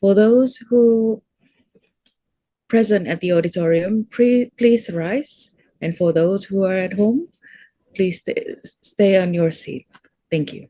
For those who present at the auditorium, please rise. And for those who are at home, please stay on your seat. Thank you.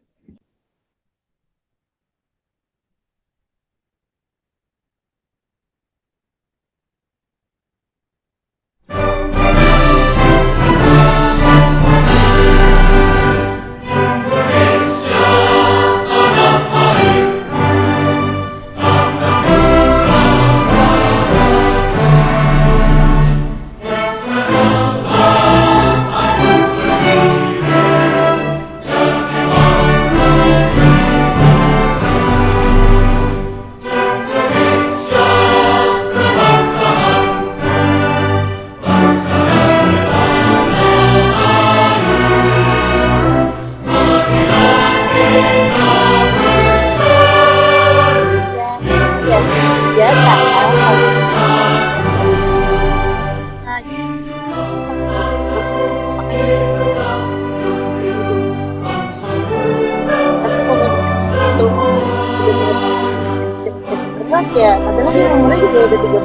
Ya, padahal dia umurnya juga udah 30 ya.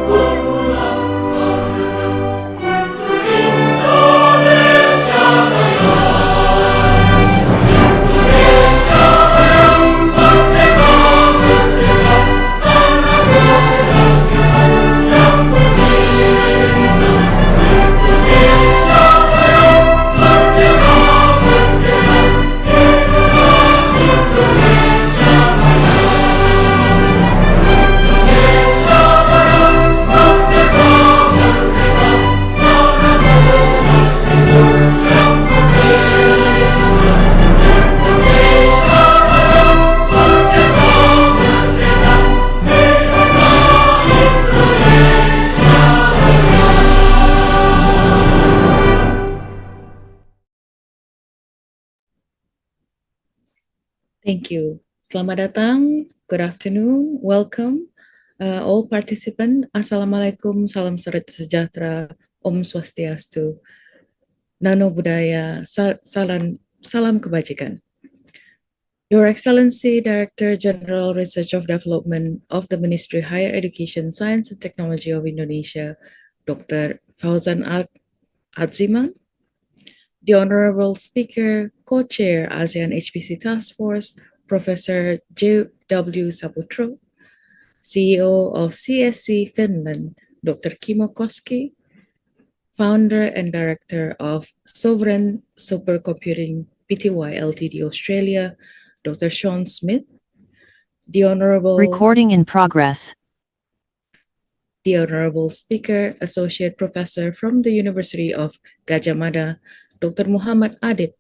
Thank you. Selamat datang. Good afternoon. Welcome. All participants. Assalamualaikum. Salam sejahtera. Om Swastiastu. Nano Buddhaya. Salam kebajikan. Your Excellency, Director General Research of Development of the Ministry of Higher Education, Science and Technology of Indonesia, Dr. Fauzan Adziman, the Honorable Speaker, Co-Chair ASEAN HPC Task Force, Professor J.W. Saputro, CEO of CSC Finland, Dr. Kimmo Koski, Founder and Director of Sovereign Supercomputing Pty Ltd Australia, Dr. Sean Smith, the Honorable Recording in progress. The Honorable Speaker, Associate Professor from the University of Gadjah Mada, Dr. Muhammad Adib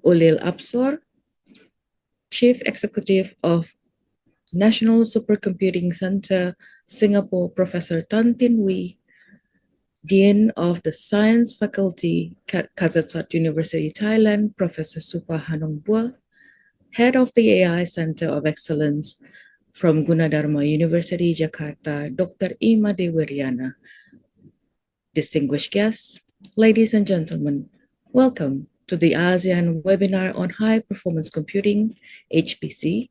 Ulil Absor, Chief Executive of National Supercomputing Center, Singapore, Professor Tan Tin Wee, Dean of the Science Faculty, Kazakh University, Thailand, Professor Supa Hanongbua, Head of the AI Center of Excellence from Gunadarma University, Jakarta, Dr. Ima Dewiryana. Distinguished guests, ladies and gentlemen, welcome to the ASEAN webinar on high performance computing, HPC.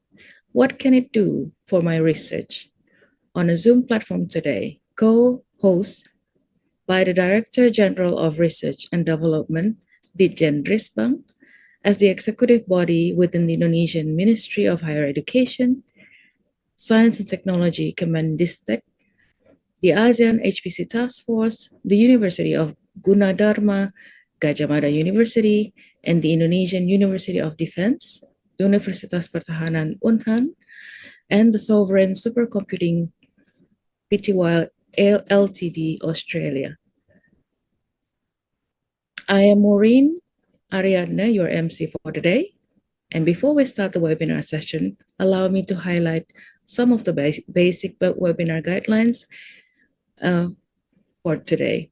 What can it do for my research? On a Zoom platform today, co-host by the Director General of Research and Development, Ditjen Risbang, as the executive body within the Indonesian Ministry of Higher Education, Science and Technology Kemendistek, the ASEAN HPC Task Force, the University of Gunadarma, Gadjah Mada University, and the Indonesian University of Defense, Universitas Pertahanan Unhan, and the Sovereign Supercomputing Pty Ltd Australia. I am Maureen Ariadne, your MC for today. And before we start the webinar session, allow me to highlight some of the basic webinar guidelines for today.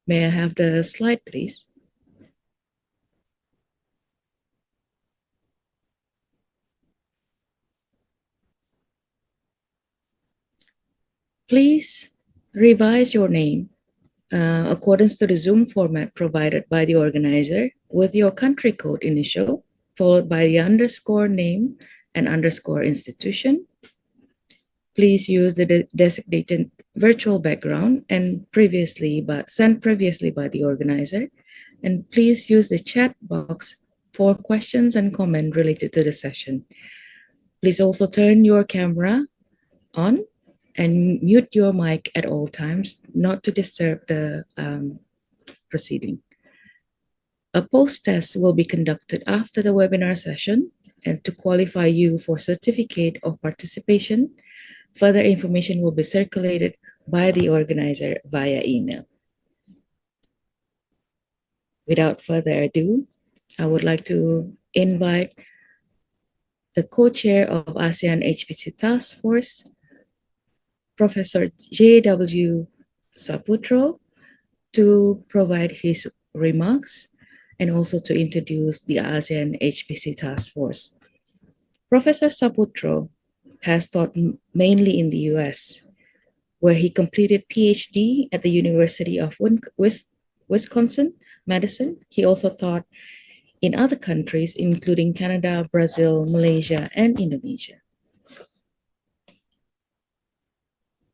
May I have the slide, please? Please revise your name according to the Zoom format provided by the organizer with your country code initial, followed by the underscore name and underscore institution. Please use the designated virtual background and sent previously by the organizer. And please use the chat box for questions and comments related to the session. Please also turn your camera on and mute your mic at all times, not to disturb the proceeding. A post-test will be conducted after the webinar session, and to qualify you for certificate of participation, further information will be circulated by the organizer via email. Without further ado, I would like to invite the co-chair of ASEAN HPC Task Force, Professor J.W. Saputro, to provide his remarks and also to introduce the ASEAN HPC Task Force. Professor Saputro has taught mainly in the US, where he completed PhD at the University of Wisconsin-Madison. He also taught in other countries, including Canada, Brazil, Malaysia, and Indonesia.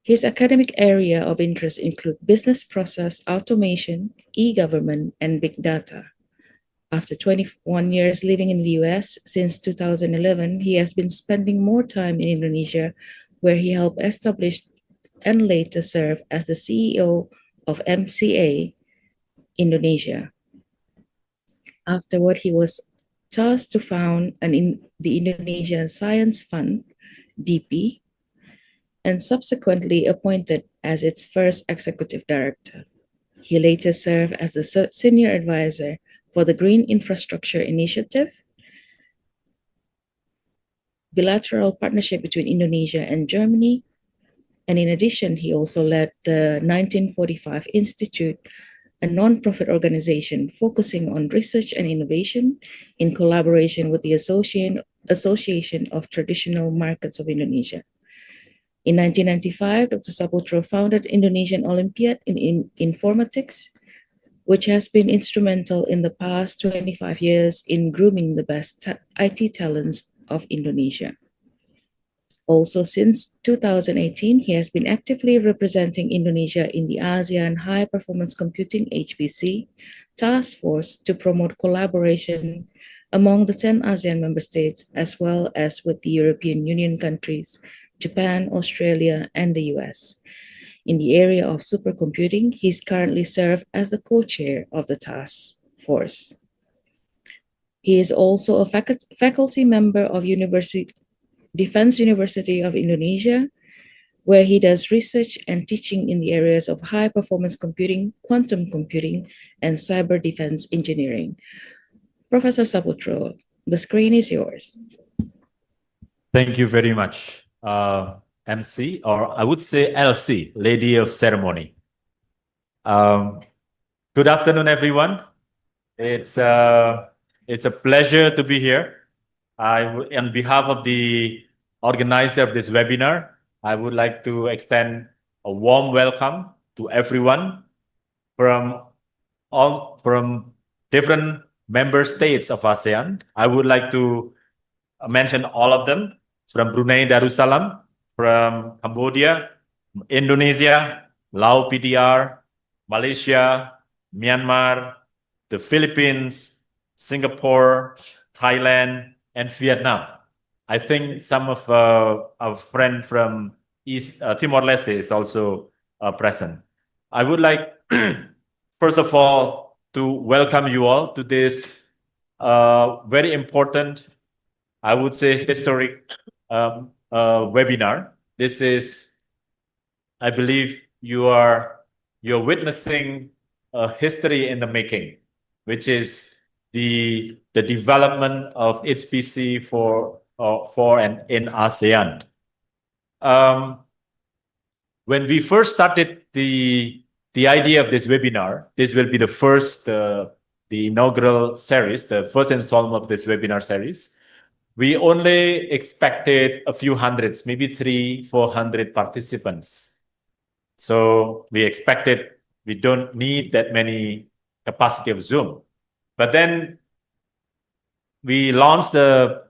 His academic area of interest include business process automation, e-government, and big data. After 21 years living in the US since 2011, he has been spending more time in Indonesia, where he helped establish and later serve as the CEO of MCA Indonesia. Afterward, he was tasked to found the Indonesian Science Fund, DP, and subsequently appointed as its first executive director. He later served as the senior advisor for the Green Infrastructure Initiative, bilateral partnership between Indonesia and Germany, and in addition, he also led the 1945 Institute, a non-profit organization focusing on research and innovation in collaboration with the Association of Traditional Markets of Indonesia. In 1995, Dr. Saputro founded Indonesian Olympiad in Informatics, which has been instrumental in the past 25 years in grooming the best IT talents of Indonesia. Also, since 2018, he has been actively representing Indonesia in the ASEAN High Performance Computing HPC Task Force to promote collaboration among the 10 ASEAN member states, as well as with the European Union countries, Japan, Australia, and the US. In the area of supercomputing, he's currently served as the co-chair of the task force. He is also a faculty member of Defense University of Indonesia, where he does research and teaching in the areas of high-performance computing, quantum computing, and cyber defense engineering. Professor Saputro, the screen is yours. Thank you very much, MC, or I would say LC, Lady of Ceremony. Good afternoon, everyone. It's a pleasure to be here. On behalf of the organizer of this webinar, I would like to extend a warm welcome to everyone from different member states of ASEAN. I would like to mention all of them: from Brunei Darussalam, from Cambodia, Indonesia, Laos PDR, Malaysia, Myanmar, the Philippines, Singapore, Thailand, and Vietnam. I think some of our friends from East Timor-Leste is also present. I would like, first of all, to welcome you all to this very important, I would say, historic webinar. This is, I believe, you're witnessing a history in the making, which is the development of HPC for and in ASEAN. When we first started the idea of this webinar, this will be the first, the inaugural series, the first installment of this webinar series. We only expected a few hundreds, maybe 300-400 participants. So we expected we don't need that many capacity of Zoom. But then we launched the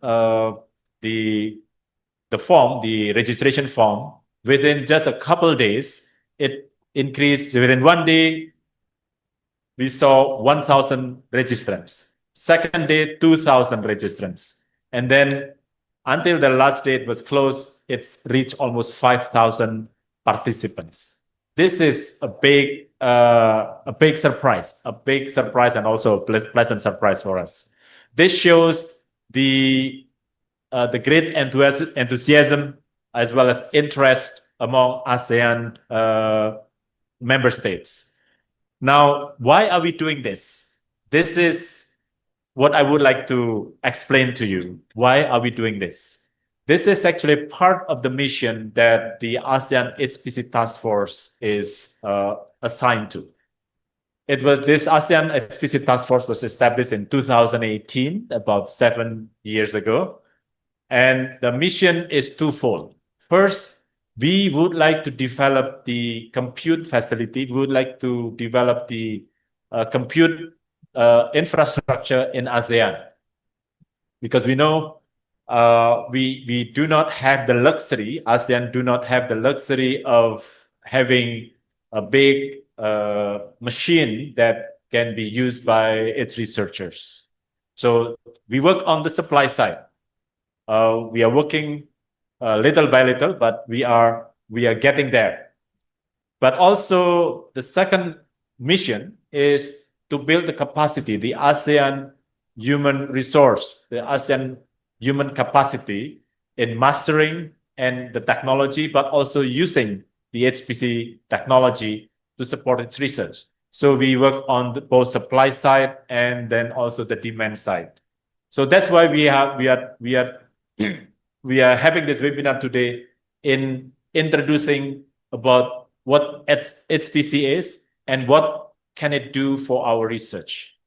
form, the registration form within just a couple days, it increased. Within one day, we saw 1,000 registrants. Second day, 2,000 registrants. And then until the last day it was closed, it's reached almost 5,000 participants. This is a big surprise, and also a pleasant surprise for us. This shows the great enthusiasm as well as interest among ASEAN member states. Now, why are we doing this? This is what I would like to explain to you. Why are we doing this? This is actually part of the mission that the ASEAN HPC Task Force is assigned to. This ASEAN HPC Task Force was established in 2018, about 7 years ago. And the mission is twofold. First, we would like to develop the compute facility. We would like to develop the compute infrastructure in ASEAN, because we know we do not have the luxury. ASEAN do not have the luxury of having a big machine that can be used by its researchers. So we work on the supply side. We are working little by little, but we are getting there. But also the second mission is to build the capacity, the ASEAN human resource, the ASEAN human capacity in mastering and the technology, but also using the HPC technology to support its research. So we work on both supply side and then also the demand side. So that's why we are having this webinar today in introducing about what HPC is and what can it do for our research.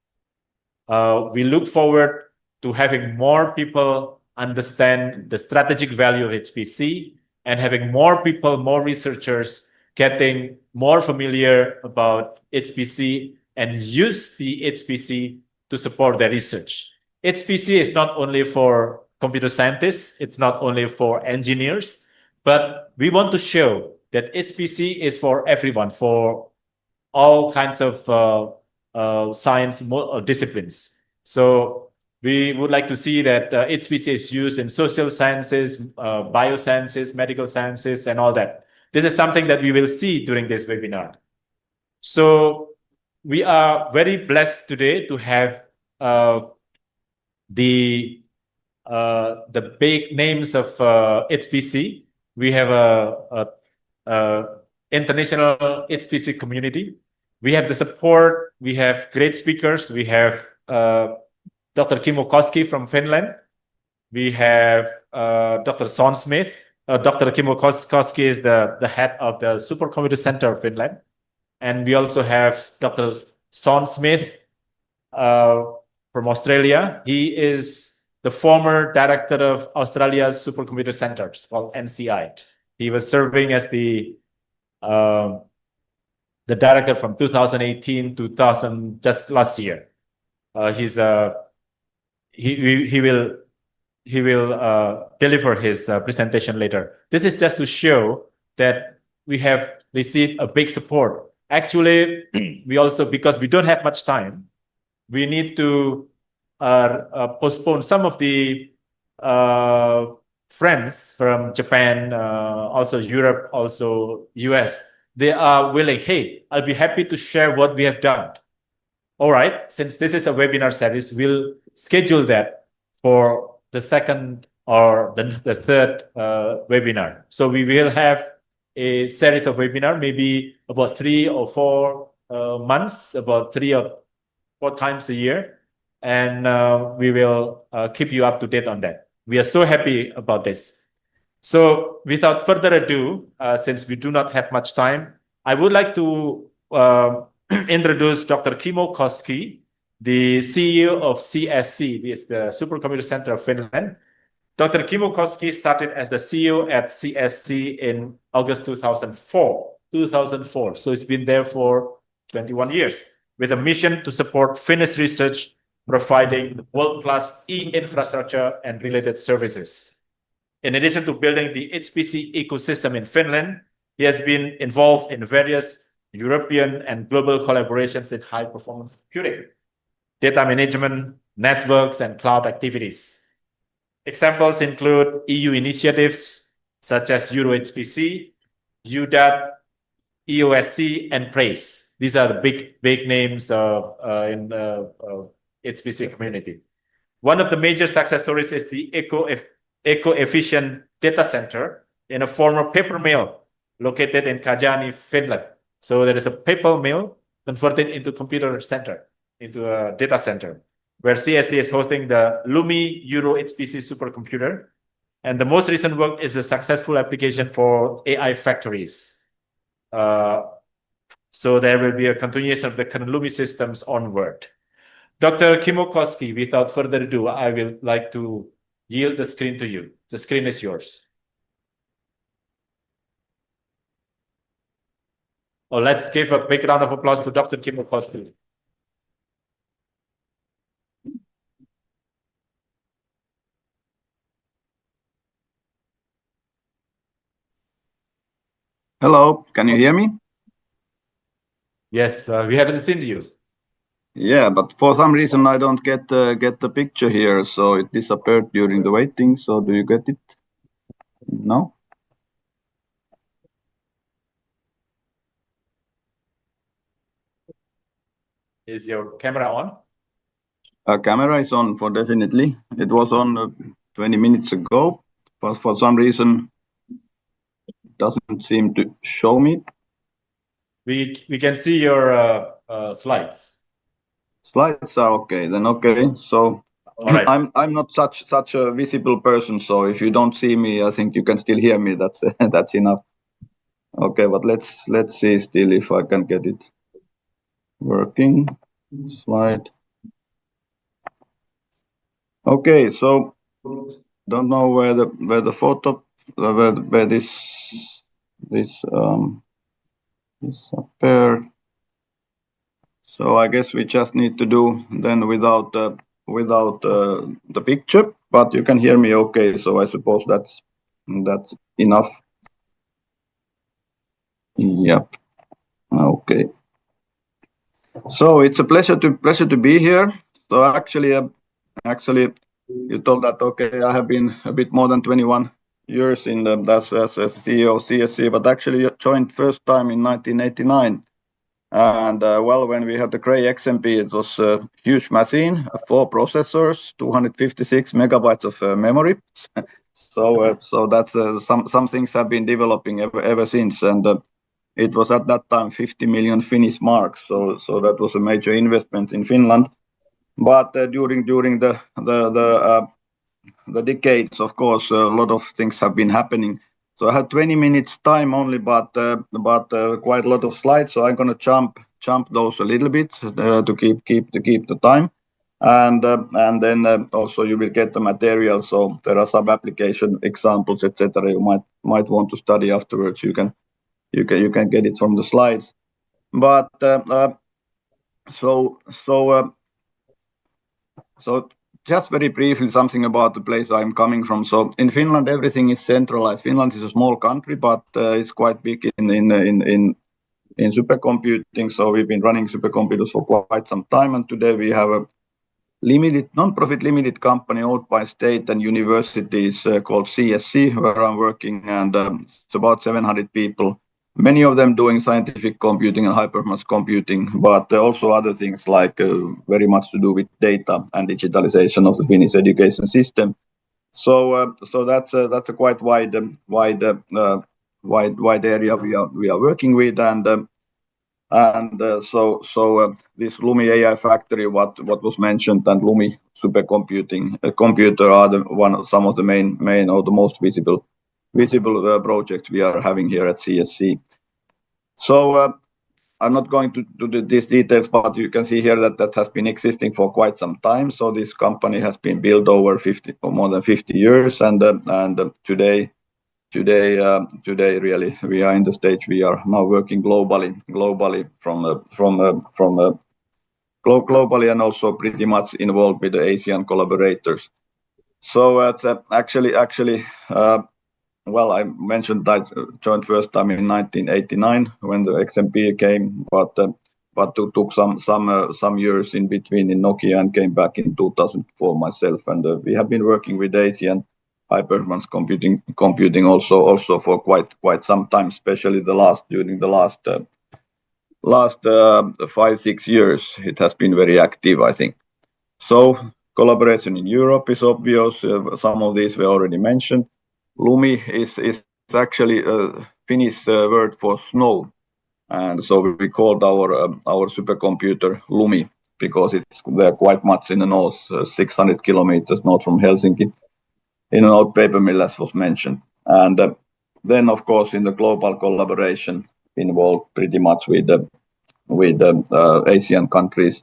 We look forward to having more people understand the strategic value of HPC and having more people, more researchers getting more familiar about HPC and use the HPC to support their research. HPC is not only for computer scientists, it's not only for engineers, but we want to show that HPC is for everyone, for all kinds of science disciplines. So we would like to see that HPC is used in social sciences, biosciences, medical sciences, and all that. This is something that we will see during this webinar. So we are very blessed today to have the big names of HPC. We have a international HPC community. We have the support. We have great speakers. We have Dr. Kimmo Koski from Finland. We have Dr. Son Smith. Dr. Kimmo Koski is the head of the Supercomputer Center of Finland. And we also have Dr. Son Smith from Australia. He is the former director of Australia's Supercomputer Centers, called NCI. He was serving as the director from 2018 to just last year. He will deliver his presentation later. This is just to show that we have received a big support. Actually, we also, because we don't have much time, we need to postpone some of the friends from Japan, also Europe, also US. They are willing, hey, I'll be happy to share what we have done. All right, since this is a webinar series, we'll schedule that for the second or the third webinar. So we will have a series of webinar, maybe about 3 or 4 months, about 3 or 4 times a year. And we will keep you up to date on that. We are so happy about this. So without further ado, since we do not have much time, I would like to introduce Dr. Kimmo Koski, the CEO of CSC. It's the Supercomputer Center of Finland. Dr. Kimmo Koski started as the CEO at CSC in August 2004. So it's been there for 21 years with a mission to support Finnish research, providing world-class e-infrastructure and related services. In addition to building the HPC ecosystem in Finland, he has been involved in various European and global collaborations in high-performance computing, data management, networks, and cloud activities. Examples include EU initiatives such as Euro HPC, UDAT, EOSC, and PRAISE. These are the big names in the HPC community. One of the major success stories is the eco-efficient data center in a former paper mill located in Kajaani, Finland. So there is a paper mill converted into computer center, into a data center, where CSC is hosting the LUMI Euro HPC supercomputer. And the most recent work is a successful application for AI factories. So there will be a continuation of the current LUMI systems onward. Dr. Kimokoski, without further ado, I will like to yield the screen to you. The screen is yours. Oh, let's give a big round of applause to Dr. Kimokoski. Hello, can you hear me? Yes, we haven't seen you. Yeah, but for some reason I don't get the picture here, so it disappeared during the waiting. So do you get it? No? Is your camera on? Camera is on for definitely. It was on 20 minutes ago, but for some reason it doesn't seem to show me. We can see your slides. Slides are okay, then okay. So All right. I'm not such a visible person, so if you don't see me, I think you can still hear me. That's that's enough. Okay, but let's see still if I can get it working. Slide. Okay, so don't know where the photo where this appear. So I guess we just need to do then without the picture, but you can hear me okay. So I suppose that's enough. Yep. Okay. So it's a pleasure to be here. So actually, you told that okay. I have been a bit more than 21 years in as CEO of CSC, but actually joined first time in 1989. And well, when we had the Cray XMP, it was a huge machine, 4 processors, 256 megabytes of memory. So that's some things have been developing ever since, and it was at that time 50 million Finnish marks. So that was a major investment in Finland. But during the decades, of course, a lot of things have been happening. So I had 20 minutes time only, but quite a lot of slides. So I'm gonna jump those a little bit to keep the time, and then also you will get the material. So there are some application examples, etc. You might want to study afterwards. You can get it from the slides. But so just very briefly, something about the place I'm coming from. So in Finland, everything is centralized. Finland is a small country, but it's quite big in supercomputing. So we've been running supercomputers for quite some time, and today we have a non-profit limited company owned by state and universities called CSC, where I'm working, and it's about 700 people. Many of them doing scientific computing and high-performance computing, but also other things like very much to do with data and digitalization of the Finnish education system. So that's a quite wide area we are working with, and so this LUMI AI factory, what was mentioned, and LUMI supercomputing computer are some of the main or the most visible projects we are having here at CSC. So I'm not going to do these details, but you can see here that has been existing for quite some time. So this company has been built over more than 50 years, and today really we are in the stage we are now working globally globally, and also pretty much involved with the ASEAN collaborators. So it's actually, well, I mentioned that joined first time in 1989 when the XMP came, but took some years in between in Nokia and came back in 2004 myself. And we have been working with ASEAN high performance computing also for quite some time, especially during the last 5-6 years. It has been very active, I think. So collaboration in Europe is obvious. Some of these were already mentioned. LUMI is actually a Finnish word for snow, and so we called our supercomputer LUMI because they're quite much in the north, 600 kilometers north from Helsinki, in an old paper mill, as was mentioned. And then, of course, in the global collaboration involved pretty much with the Asian countries,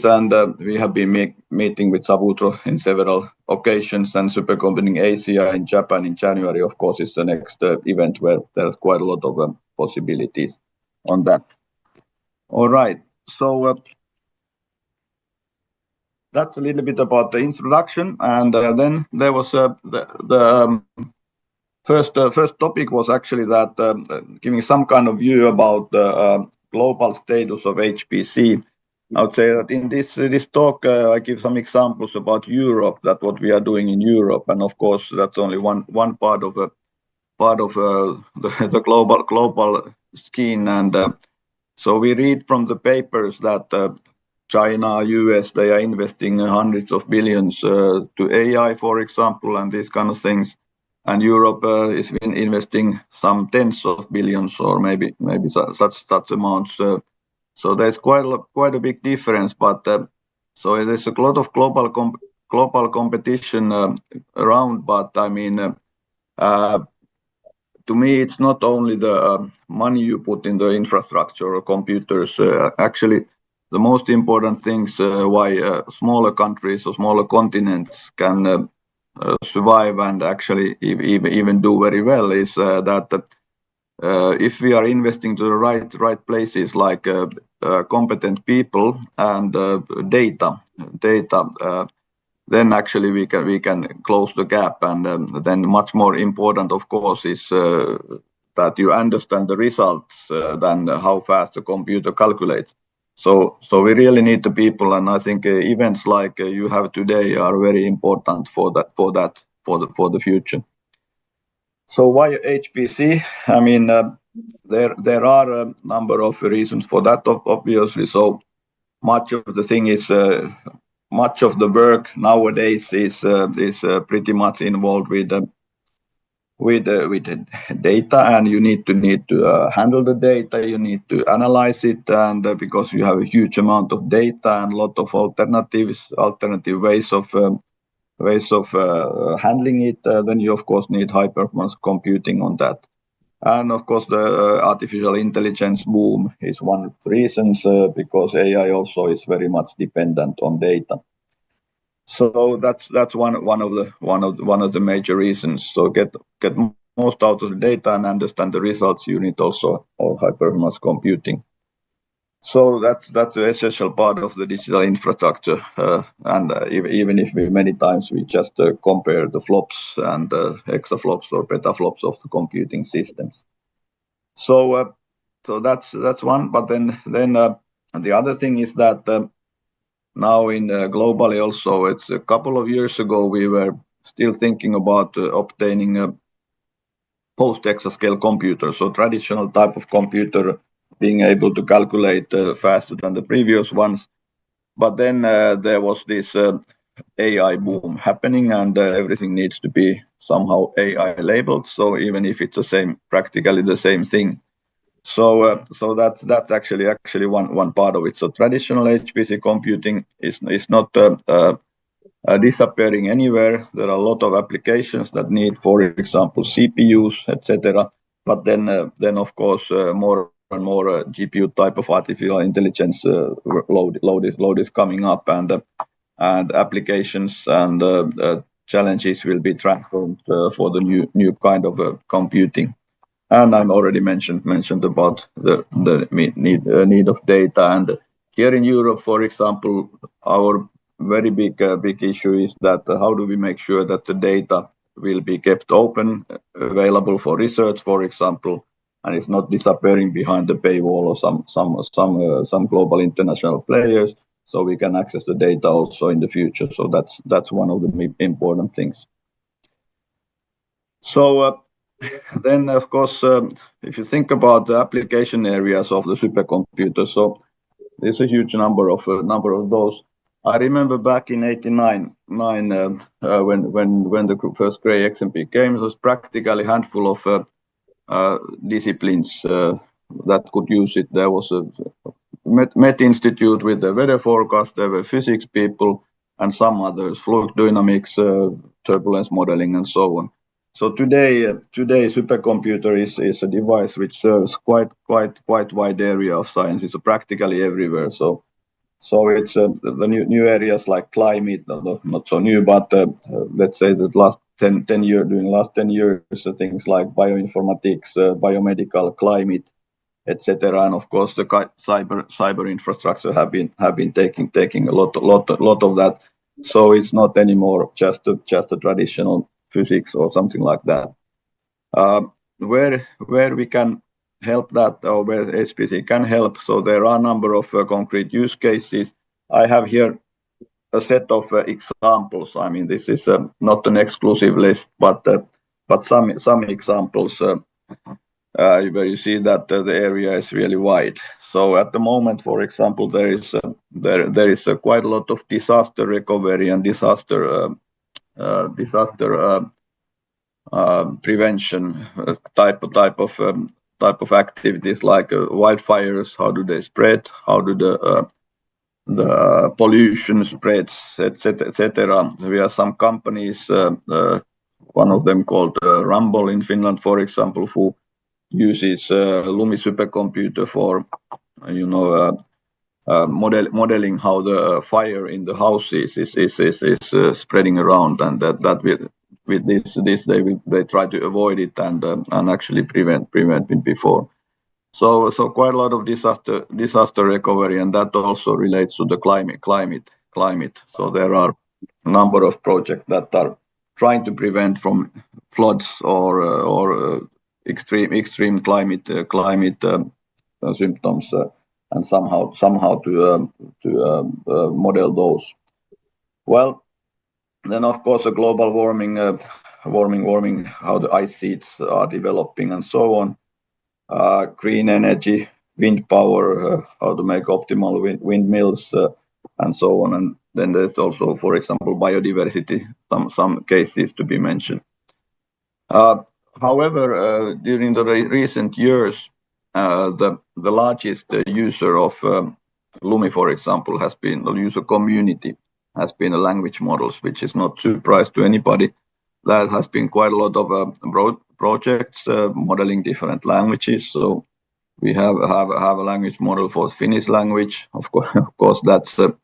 and we have been meeting with Savutro in several occasions, and Supercomputing Asia in Japan in January, of course, is the next event where there's quite a lot of possibilities on that. All right, so that's a little bit about the introduction, and then there was the first topic was actually that giving some kind of view about the global status of HPC. I would say that in this talk, I give some examples about Europe, that what we are doing in Europe, and of course that's only one part of the global scheme. And so we read from the papers that China, US, they are investing hundreds of billions to AI, for example, and these kind of things. And Europe is investing some tens of billions, or maybe such amounts. So there's quite a big difference, but so there's a lot of global competition around. But I mean, to me, it's not only the money you put in the infrastructure or computers. Actually, the most important things why smaller countries or smaller continents can survive and actually even do very well is that if we are investing to the right places, like competent people and data, then actually we can close the gap. And then much more important, of course, is that you understand the results than how fast the computer calculates. So we really need the people, and I think events like you have today are very important for the future. So why HPC? I mean, there are a number of reasons for that, obviously. So much of the thing is much of the work nowadays is pretty much involved with data, and you need to handle the data. You need to analyze it, and because you have a huge amount of data and a lot of alternative ways of handling it, then you of course need high performance computing on that. And of course the artificial intelligence boom is one of the reasons, because AI also is very much dependent on data. So that's one of the major reasons. So get most out of the data and understand the results. You need also high performance computing. So that's the essential part of the digital infrastructure, and even if many times we just compare the flops and exaflops or petaflops of the computing systems. So that's one. But then the other thing is that now in globally also, it's a couple of years ago we were still thinking about obtaining a post-exascale computer, so traditional type of computer, being able to calculate faster than the previous ones. But then there was this AI boom happening, and everything needs to be somehow AI labeled. So even if it's practically the same thing. So that's actually one part of it. So traditional HPC computing is not disappearing anywhere. There are a lot of applications that need, for example, CPUs, etc. But then of course more and more GPU type of artificial intelligence load is coming up, and applications and challenges will be transformed for the new kind of computing. And I'm already mentioned about the need of data. And here in Europe, for example, our very big issue is that how do we make sure that the data will be kept open, available for research, for example, and it's not disappearing behind the paywall or some global international players, so we can access the data also in the future. So that's one of the important things. So then, of course, if you think about the application areas of the supercomputer, so there's a huge number of those. I remember back in '89, when the first Cray XMP came, it was practically a handful of disciplines that could use it. There was a Met Institute with the weather forecast, there were physics people, and some others, fluid dynamics, turbulence modeling, and so on. So today supercomputer is a device which serves quite wide area of science. It's practically everywhere. So it's the new areas like climate, not so new, but let's say the last 10 years, during the last 10 years, things like bioinformatics, biomedical, climate, etc. And of course, the cyber infrastructure have been taking a lot of that. So it's not anymore just a traditional physics or something like that. Where we can help that, or where HPC can help. So there are a number of concrete use cases. I have here a set of examples. I mean, this is not an exclusive list, but some examples where you see that the area is really wide. So at the moment, for example, there is quite a lot of disaster recovery and disaster prevention type of activities, like wildfires. How do they spread? How do the pollution spreads, etc. We have some companies, one of them called Rumble in Finland, for example, who uses LUMI supercomputer for modeling how the fire in the houses is spreading around, and that with this they try to avoid it and actually prevent it before. So quite a lot of disaster recovery, and that also relates to the climate. So there are a number of projects that are trying to prevent from floods or extreme climate symptoms, and somehow to model those. Well, then of course the global warming, how the ice sheets are developing and so on. Green energy, wind power, how to make optimal windmills, and so on. And then there's also, for example, biodiversity, some cases to be mentioned. However, during the recent years, the largest user of LUMI, for example, has been the user community, has been a language models, which is not surprise to anybody. There has been quite a lot of projects modeling different languages. So we have a language model for Finnish language. Of course, that's a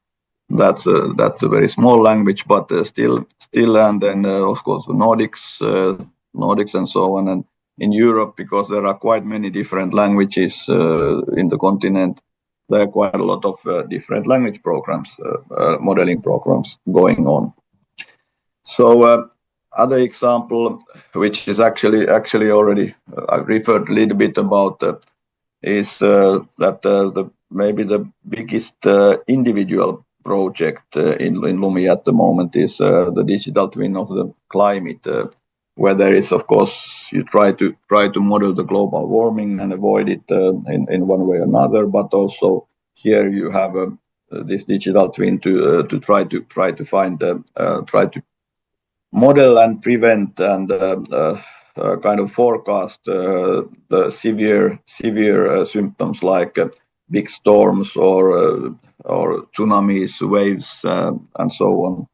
very small language, but still, and then of course the Nordics and so on. And in Europe, because there are quite many different languages in the continent, there are quite a lot of different language programs, modeling programs going on. So other example, which is actually already I referred a little bit about, is that maybe the biggest individual project in LUMI at the moment is the digital twin of the climate, where there is, of course, you try to model the global warming and avoid it in one way or another, but also here you have this digital twin to try to find try to model and prevent and kind of forecast the severe symptoms like big storms or tsunamis, waves, and so on.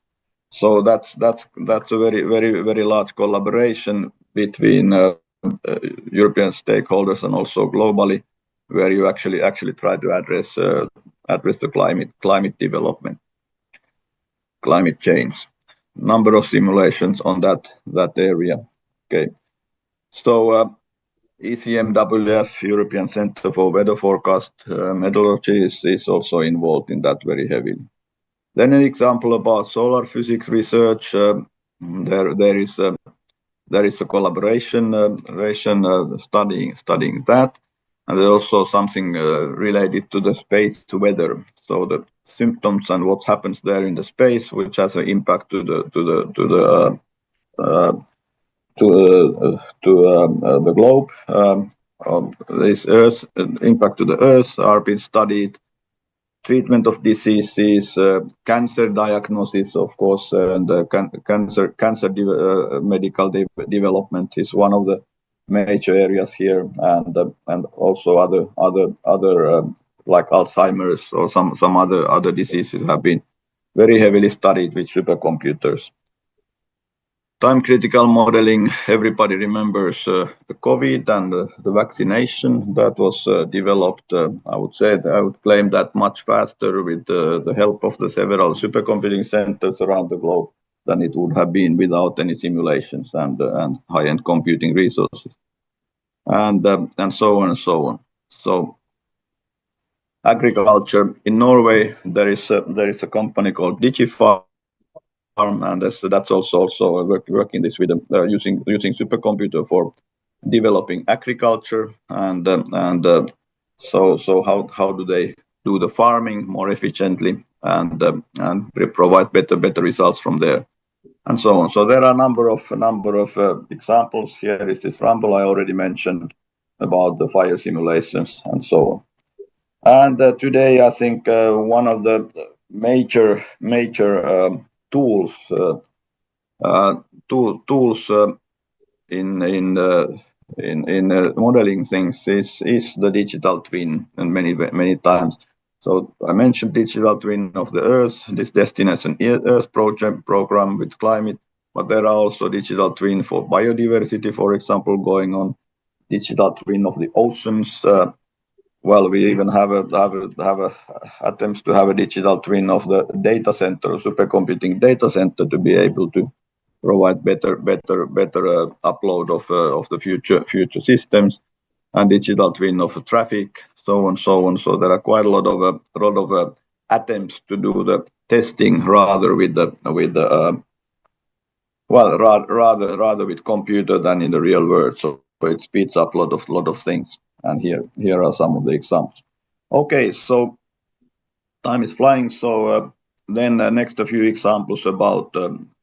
So that's a very large collaboration between European stakeholders and also globally, where you actually try to address the climate development, climate change. Number of simulations on that area. Okay, so ECMWF, European Center for Weather Forecast Methodology, is also involved in that very heavily. Then an example about solar physics research. There is a collaboration studying that, and there's also something related to the space weather. So the symptoms and what happens there in the space, which has an impact to the globe. This Earth impact to the Earth are being studied. Treatment of diseases, cancer diagnosis, of course, and cancer medical development is one of the major areas here, and also other like Alzheimer's or some other diseases have been very heavily studied with supercomputers. Time critical modeling, everybody remembers the COVID and the vaccination that was developed, I would claim that much faster with the help of the several supercomputing centers around the globe than it would have been without any simulations and high-end computing resources. And so on and so on. So agriculture in Norway, there is a company called DigiFarm, and that's also working this with using supercomputer for developing agriculture, and so how do they do the farming more efficiently and provide better results from there, and so on. So there are a number of examples. Here is this Rumble I already mentioned about the fire simulations and so on. And today I think one of the major tools in modeling things is the digital twin, and many times. So I mentioned digital twin of the Earth, this Destination Earth program with climate, but there are also digital twin for biodiversity, for example, going on. Digital twin of the oceans. Well, we even have attempts to have a digital twin of the data center, supercomputing data center, to be able to provide better upload of the future systems, and digital twin of traffic, so on. So there are quite a lot of attempts to do the testing rather with computer than in the real world. So it speeds up a lot of things. And here are some of the examples. Okay, so time is flying. So then next a few examples about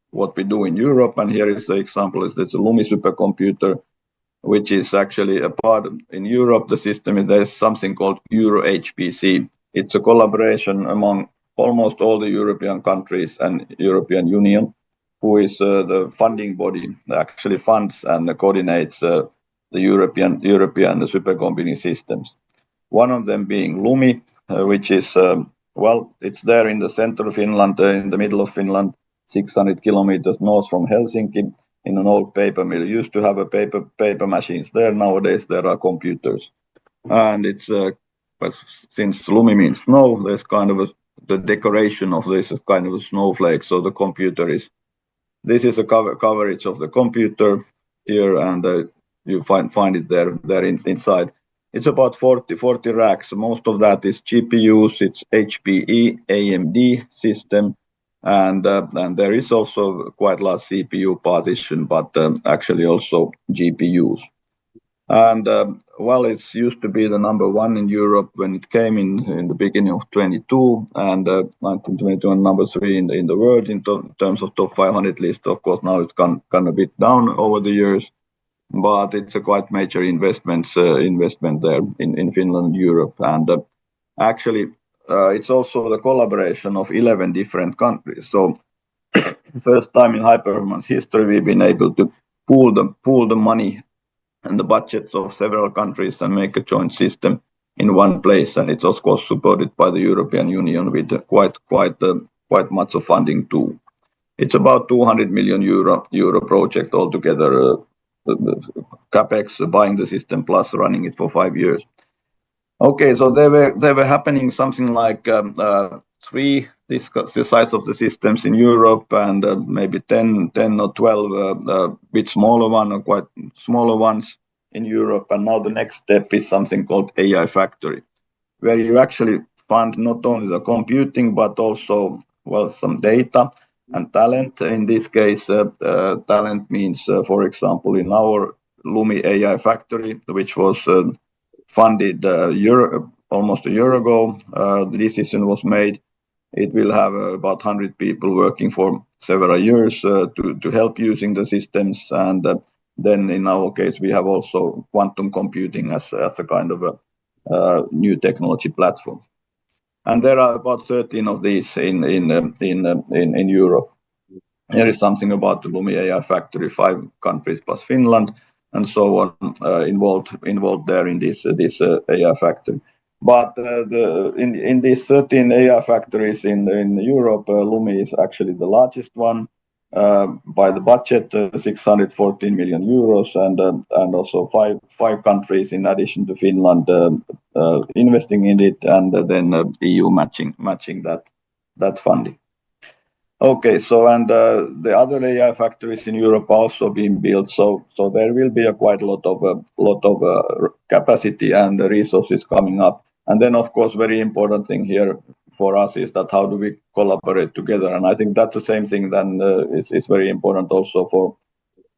what we do in Europe. And here is the example: it's a LUMI supercomputer, which is actually a part in Europe. The system, there's something called Euro HPC. It's a collaboration among almost all the European countries and European Union, who is the funding body that actually funds and coordinates the European supercomputing systems. One of them being LUMI, which is, it's there in the center of Finland, in the middle of Finland, 600 kilometers north from Helsinki, in an old paper mill. Used to have a paper machines there. Nowadays there are computers, and it's since LUMI means snow, there's kind of the decoration of this is kind of a snowflake. So the computer this is a coverage of the computer here, and you find it there inside. It's about 40 racks. Most of that is GPUs. It's HPE AMD system, and there is also quite large CPU partition, but actually also GPUs. And it's used to be the number one in Europe when it came in the beginning of 22, and 1922, and number three in the world in terms of top 500 list. Of course, now it's gone a bit down over the years, but it's a quite major investment there in Finland and Europe. And actually, it's also the collaboration of 11 different countries. So first time in high performance history, we've been able to pool the money and the budgets of several countries and make a joint system in one place. And it's of course supported by the European Union with quite much of funding too. It's about 200 million euro project altogether. CapEx, buying the system plus running it for 5 years. Okay, so they were happening something like 3 the size of the systems in Europe, and maybe 10 or 12 bit smaller one or quite smaller ones in Europe. And now the next step is something called AI Factory, where you actually fund not only the computing but also some data and talent. In this case, talent means, for example, in our LUMI AI factory, which was funded almost a year ago, the decision was made. It will have about 100 people working for several years to help using the systems. And then in our case, we have also quantum computing as a kind of a new technology platform. And there are about 13 of these in Europe. Here is something about the LUMI AI factory, 5 countries plus Finland, and so on involved there in this AI factory. But in these 13 AI factories in Europe, LUMI is actually the largest one by the budget, 614 million euros, and also five countries in addition to Finland investing in it, and then EU matching that funding. Okay, so and the other AI factories in Europe are also being built, so there will be quite a lot of capacity and resources coming up. And then, of course, very important thing here for us is that how do we collaborate together? And I think that's the same thing then is very important also for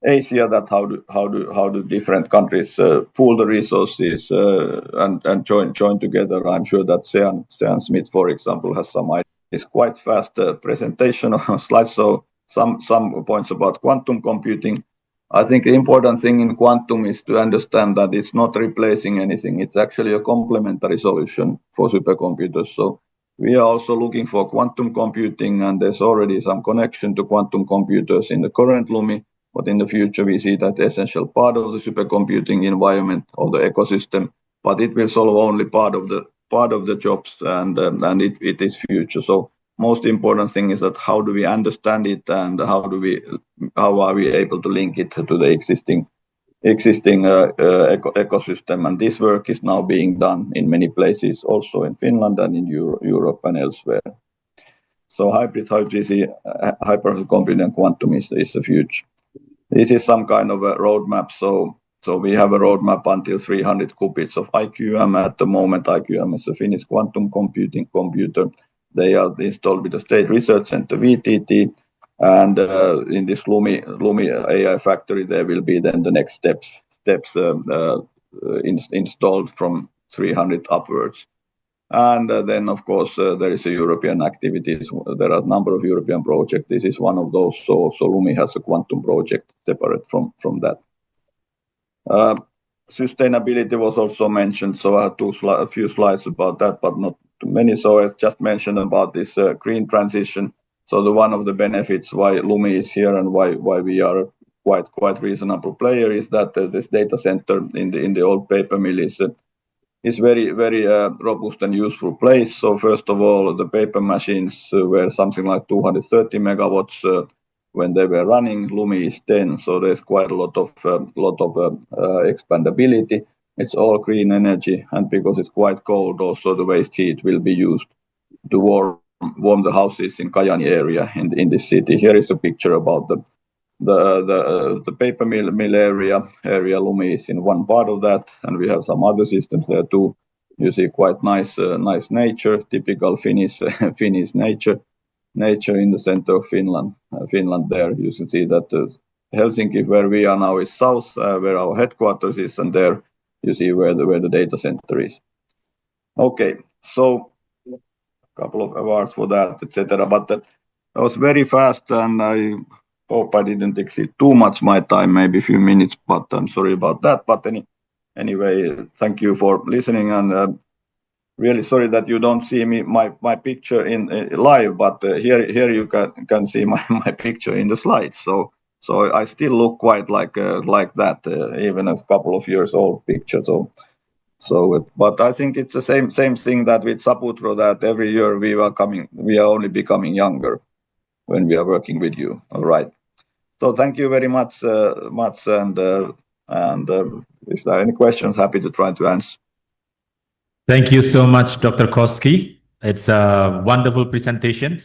Asia, that how do different countries pool the resources and join together. I'm sure that Sean Smith, for example, has some ideas. It's quite fast presentation on slides, so some points about quantum computing. I think the important thing in quantum is to understand that it's not replacing anything. It's actually a complementary solution for supercomputers. So we are also looking for quantum computing, and there's already some connection to quantum computers in the current LUMI, but in the future we see that essential part of the supercomputing environment or the ecosystem, but it will solve only part of the jobs, and it is future. So most important thing is that how do we understand it, and how are we able to link it to the existing ecosystem. And this work is now being done in many places, also in Finland and in Europe and elsewhere. So hybrid HPC, hyperparameter computing and quantum is the future. This is some kind of a roadmap. So we have a roadmap until 300 qubits of IQM. At the moment, IQM is a Finnish quantum computing computer. They are installed with the State Research Center, VTT. And in this LUMI AI factory, there will be then the next steps installed from 300 upwards. And then, of course, there is a European activities. There are a number of European projects. This is one of those. So LUMI has a quantum project separate from that. Sustainability was also mentioned. So I have a few slides about that, but not too many. So I just mentioned about this green transition. So one of the benefits why LUMI is here and why we are a quite reasonable player is that this data center in the old paper mill is very robust and useful place. So first of all, the paper machines were something like 230 megawatts when they were running. LUMI is 10, so there's quite a lot of expandability. It's all green energy, and because it's quite cold, also the waste heat will be used to warm the houses in Kajani area in this city. Here is a picture about the paper mill area. LUMI is in one part of that, and we have some other systems there too. You see quite nice nature, typical Finnish nature in the center of Finland. There you can see that Helsinki, where we are now, is south, where our headquarters is, and there you see where the data center is. Okay, so a couple of awards for that, etc. But that was very fast, and I hope I didn't exceed too much my time, maybe a few minutes, but I'm sorry about that. But anyway, thank you for listening, and really sorry that you don't see my picture in live, but here you can see my picture in the slides. So I still look quite like that, even a couple of years old picture. But I think it's the same thing that with Saputro, that every year we are only becoming younger when we are working with you. All right. So thank you very much, Mats, and if there are any questions, happy to try to answer. Thank you so much, Dr. Koski. It's a wonderful presentation.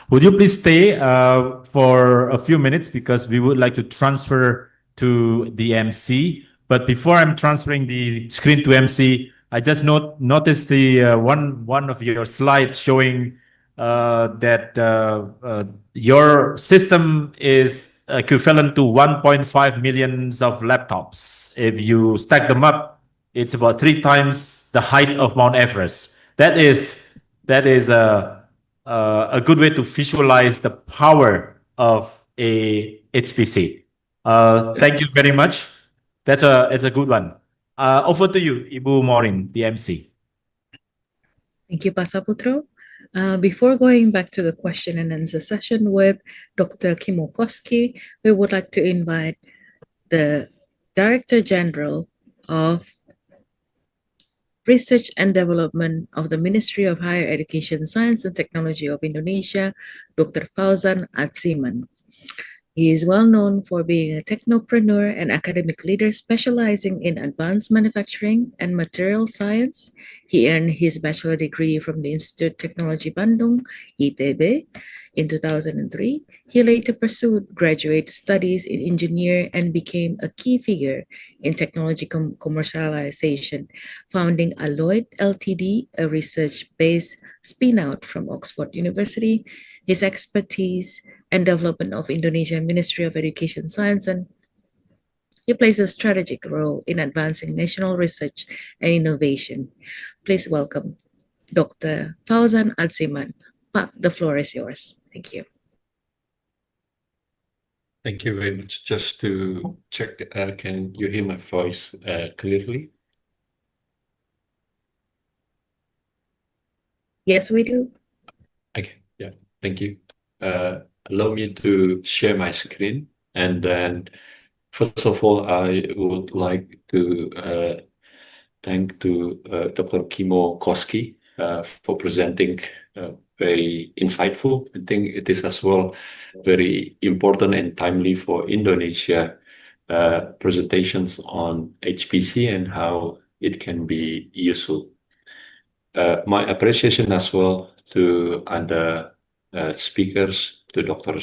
Would you please stay for a few minutes, because we would like to transfer to the MC. But before I'm transferring the screen to MC, I just noticed the one of your slides showing that your system is equivalent to 1.5 millions of laptops. If you stack them up, it's about 3 times the height of Mount Everest. That is a good way to visualize the power of a HPC. Thank you very much. It's a good one. Over to you, Ibu Maureen, the MC. Thank you, Pak Saputro. Before going back to the question and answer session with Dr. Kim Okoski, we would like to invite the Director General of Research and Development of the Ministry of Higher Education, Science and Technology of Indonesia, Dr. Fauzan Adziman. He is well known for being a technopreneur and academic leader specializing in advanced manufacturing and material science. He earned his bachelor degree from the Institute Technology Bandung, ITB, in 2003. He later pursued graduate studies in engineering and became a key figure in technology commercialization, founding Alloyd Ltd, a research-based spin-out from Oxford University. His expertise and development of Indonesian Ministry of Education, Science, and he plays a strategic role in advancing national research and innovation. Please welcome Dr. Fauzan Adziman. Pak, the floor is yours. Thank you. Thank you very much. Just to check, can you hear my voice clearly? Yes, we do. Okay, yeah, thank you. Allow me to share my screen, and then first of all, I would like to thank Dr. Kim Okoski for presenting very insightful. I think it is as well very important and timely for Indonesia presentations on HPC and how it can be useful. My appreciation as well to other speakers, to Dr.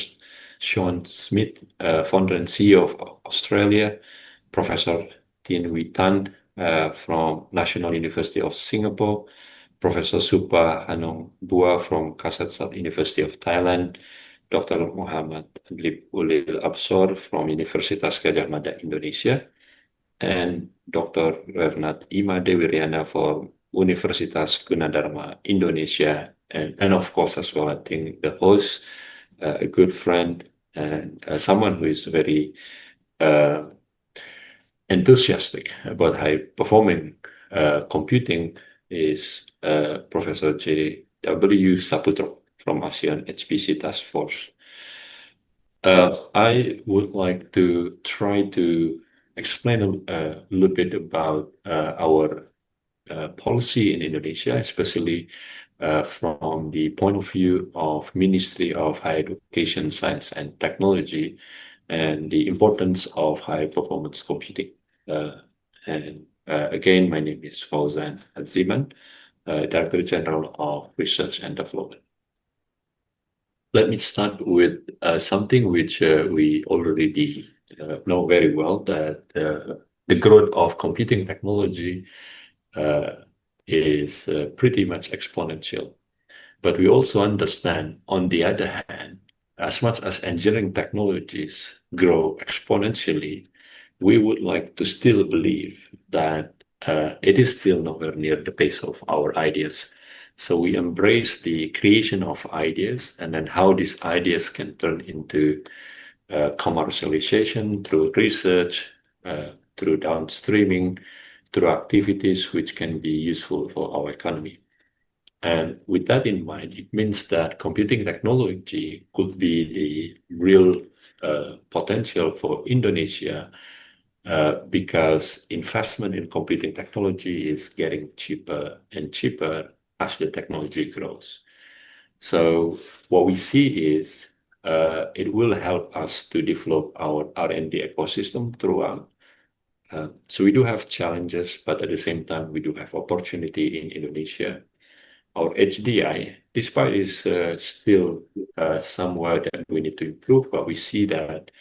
Sean Smith, founder and CEO of Australia, Professor Tien Huy Tan from National University of Singapore, Professor Supa Hanong Bua from Kasetsart University of Thailand, Dr. Muhammad Ulil Absor from Universitas Gadjah Mada Indonesia, and Dr. Renat Ima Dewiriana from Universitas Gunadarma Indonesia, and of course as well, I think the host, a good friend and someone who is very enthusiastic about high performing computing is Professor J.W. Saputro from ASEAN HPC Task Force. I would like to try to explain a little bit about our policy in Indonesia, especially from the point of view of Ministry of Higher Education, Science and Technology, and the importance of high performance computing. Again, my name is Fauzan Adziman, Director General of Research and Development. Let me start with something which we already know very well, that the growth of computing technology is pretty much exponential. But we also understand, on the other hand, as much as engineering technologies grow exponentially, we would like to still believe that it is still nowhere near the pace of our ideas. So we embrace the creation of ideas, and then how these ideas can turn into commercialization through research, through downstreaming, through activities which can be useful for our economy. And with that in mind, it means that computing technology could be the real potential for Indonesia, because investment in computing technology is getting cheaper and cheaper as the technology grows. So what we see is it will help us to develop our R&D ecosystem throughout. So we do have challenges, but at the same time, we do have opportunity in Indonesia. Our HDI, despite is still somewhere that we need to improve, but we see that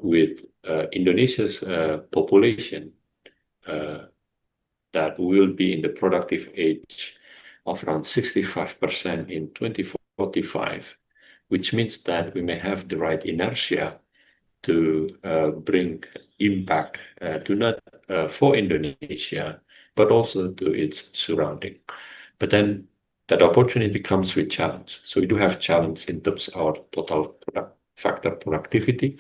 with Indonesia's population that will be in the productive age of around 65% in 2040, 2045, which means that we may have the right inertia to bring impact to not for Indonesia, but also to its surrounding. But then that opportunity comes with challenge. So we do have challenge in terms of our total factor productivity.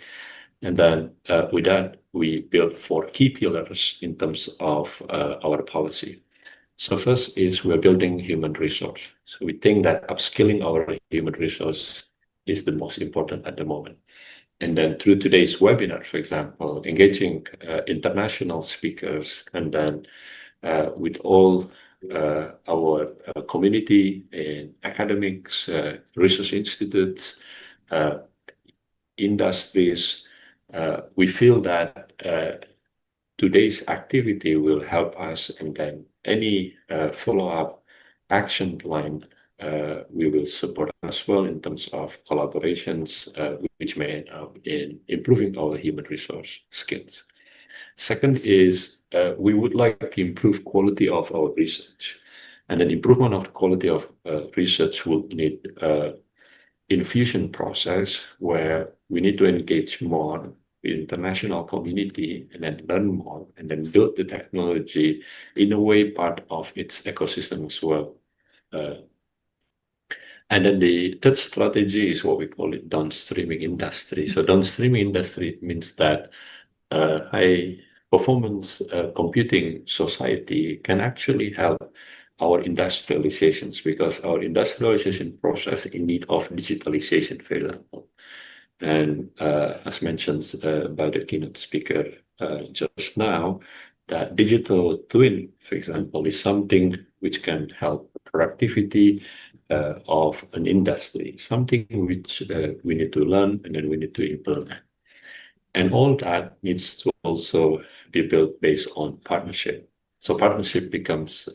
And then with that, we built 4 key pillars in terms of our policy. So first is we're building human resource. So we think that upskilling our human resource is the most important at the moment. And then through today's webinar, for example, engaging international speakers, and then with all our community in academics, research institutes, industries, we feel that today's activity will help us, and then any follow-up action plan we will support as well in terms of collaborations, which may end up in improving our human resource skills. Second is we would like to improve quality of our research, and an improvement of the quality of research will need infusion process where we need to engage more with international community and then learn more and then build the technology in a way part of its ecosystem as well. And then the third strategy is what we call it downstreaming industry. So downstreaming industry means that high performance computing society can actually help our industrializations, because our industrialization process in need of digitalization, for example. And as mentioned by the keynote speaker just now, that digital twin, for example, is something which can help productivity of an industry, something which we need to learn and then we need to implement. And all that needs to also be built based on partnership. So partnership becomes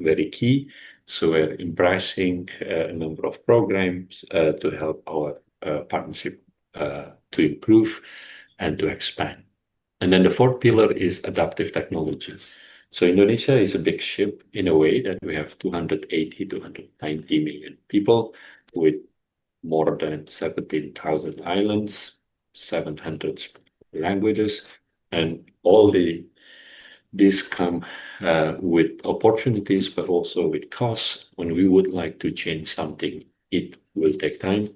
very key. So we're embracing a number of programs to help our partnership to improve and to expand. And then the fourth pillar is adaptive technology. So Indonesia is a big ship in a way that we have 280, 290 million people with more than 17,000 islands, 700 languages, and all these come with opportunities, but also with costs. When we would like to change something, it will take time.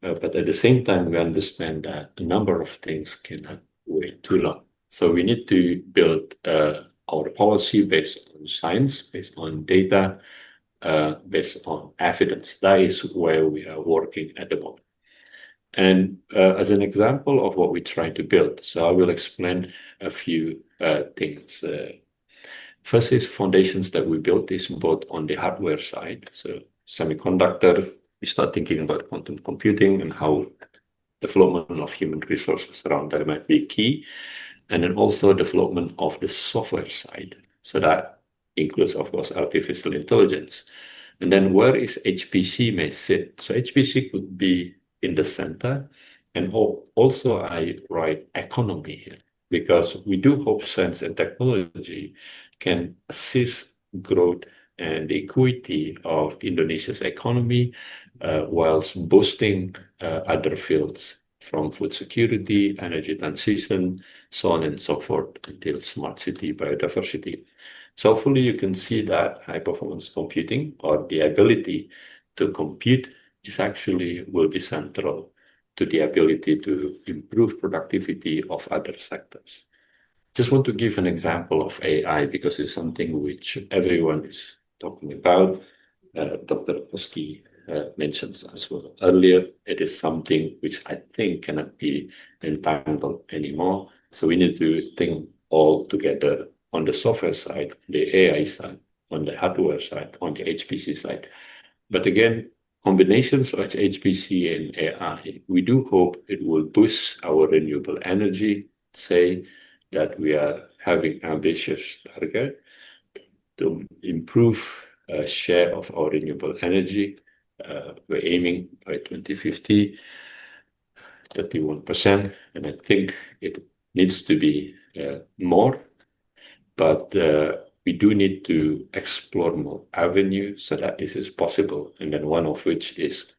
But at the same time, we understand that a number of things cannot wait too long. So we need to build our policy based on science, based on data, based on evidence. That is where we are working at the moment. And as an example of what we try to build, so I will explain a few things. First is foundations that we built is both on the hardware side. So semiconductor, we start thinking about quantum computing and how development of human resources around that might be key. And then also development of the software side. So that includes, of course, artificial intelligence. And then where is HPC may sit? So HPC could be in the center. And also I write economy here, because we do hope science and technology can assist growth and the equity of Indonesia's economy, whilst boosting other fields from food security, energy transition, so on and so forth, until smart city biodiversity. So hopefully you can see that high performance computing, or the ability to compute, is actually will be central to the ability to improve productivity of other sectors. Just want to give an example of AI, because it's something which everyone is talking about. Dr. Oski mentions as well earlier. It is something which I think cannot be entangled anymore. So we need to think all together on the software side, the AI side, on the hardware side, on the HPC side. But again, combinations of HPC and AI, we do hope it will boost our renewable energy. Say that we are having ambitious target to improve share of our renewable energy. We're aiming by 2050, 31%, and I think it needs to be more, but we do need to explore more avenues so that this is possible, and then one of which is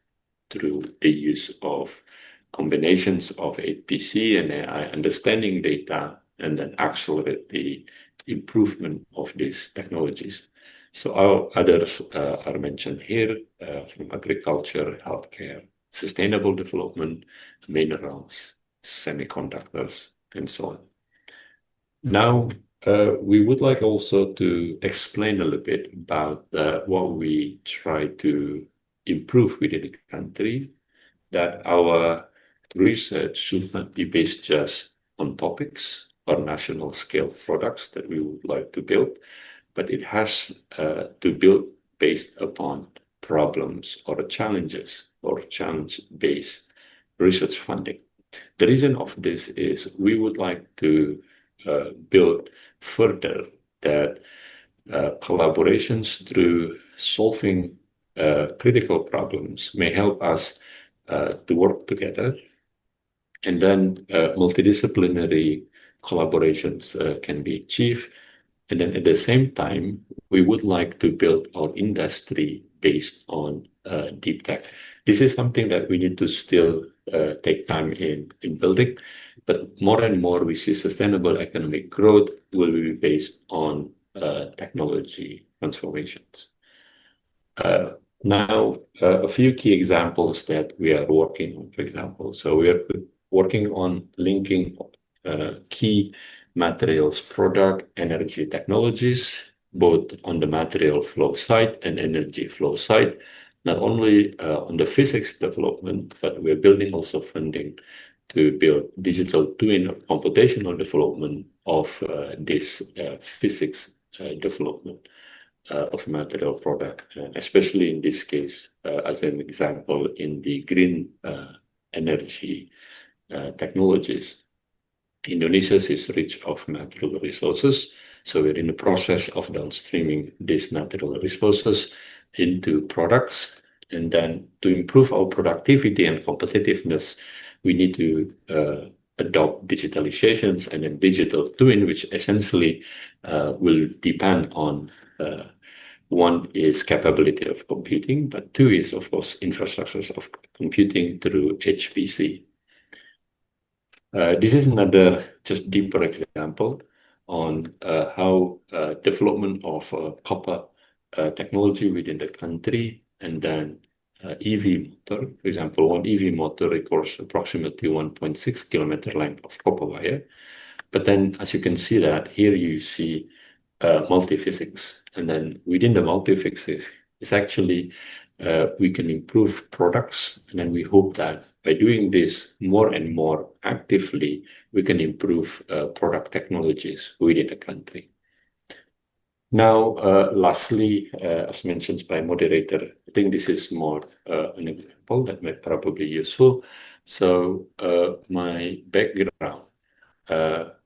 through the use of combinations of HPC and AI, understanding data, and then accelerate the improvement of these technologies. So our others are mentioned here from agriculture, healthcare, sustainable development, minerals, semiconductors, and so on. Now, we would like also to explain a little bit about what we try to improve within the country, that our research should not be based just on topics or national scale products that we would like to build, but it has to build based upon problems or challenges or challenge-based research funding. The reason of this is we would like to build further that collaborations through solving critical problems may help us to work together, and then multidisciplinary collaborations can be achieved. And then at the same time, we would like to build our industry based on deep tech. This is something that we need to still take time in building, but more and more we see sustainable economic growth will be based on technology transformations. Now, a few key examples that we are working on, for example. So we are working on linking key materials, product, energy technologies, both on the material flow side and energy flow side, not only on the physics development, but we're building also funding to build digital twin or computational development of this physics development of material product, especially in this case, as an example, in the green energy technologies. Indonesia is rich of natural resources, so we're in the process of downstreaming these natural resources into products. And then to improve our productivity and competitiveness, we need to adopt digitalizations and then digital twin, which essentially will depend on one is capability of computing, but two is, of course, infrastructures of computing through HPC. This is another just deeper example on how development of copper technology within the country, and then EV motor. For example, one EV motor requires approximately 1.6 kilometer length of copper wire. But then, as you can see that here you see multi-physics, and then within the multi-physics is actually we can improve products, and then we hope that by doing this more and more actively, we can improve product technologies within the country. Now, lastly, as mentioned by moderator, I think this is more an example that might probably be useful. So my background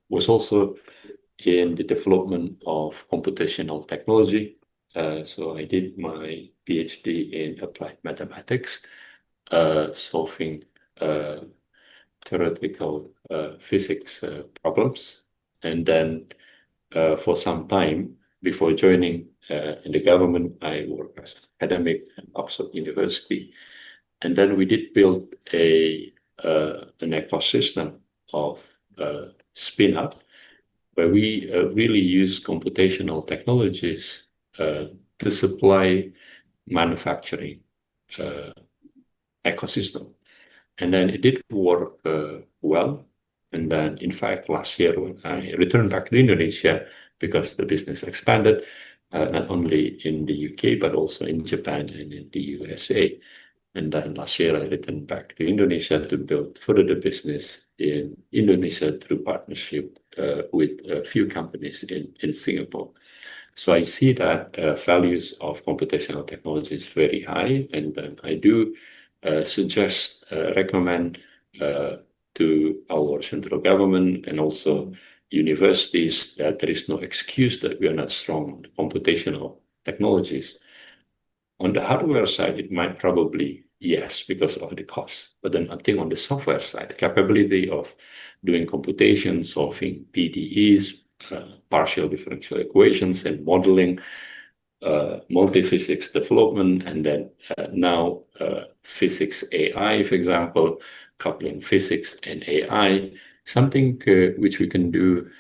was also in the development of computational technology. So I did my PhD in applied mathematics, solving theoretical physics problems. And then for some time before joining in the government, I worked as an academic at Oxford University. And then we did build an ecosystem of spin-up where we really use computational technologies to supply manufacturing ecosystem. And then it did work well. And then, in fact, last year when I returned back to Indonesia, because the business expanded, not only in the UK, but also in Japan and in the USA. And then last year, I returned back to Indonesia to build further the business in Indonesia through partnership with a few companies in Singapore. So I see that values of computational technology is very high, and then I do recommend to our central government and also universities that there is no excuse that we are not strong on the computational technologies. On the hardware side, it might probably, yes, because of the cost. But then I think on the software side, the capability of doing computation, solving PDEs, partial differential equations, and modeling, multi-physics development, and then now physics AI, for example, coupling physics and AI, something which we can do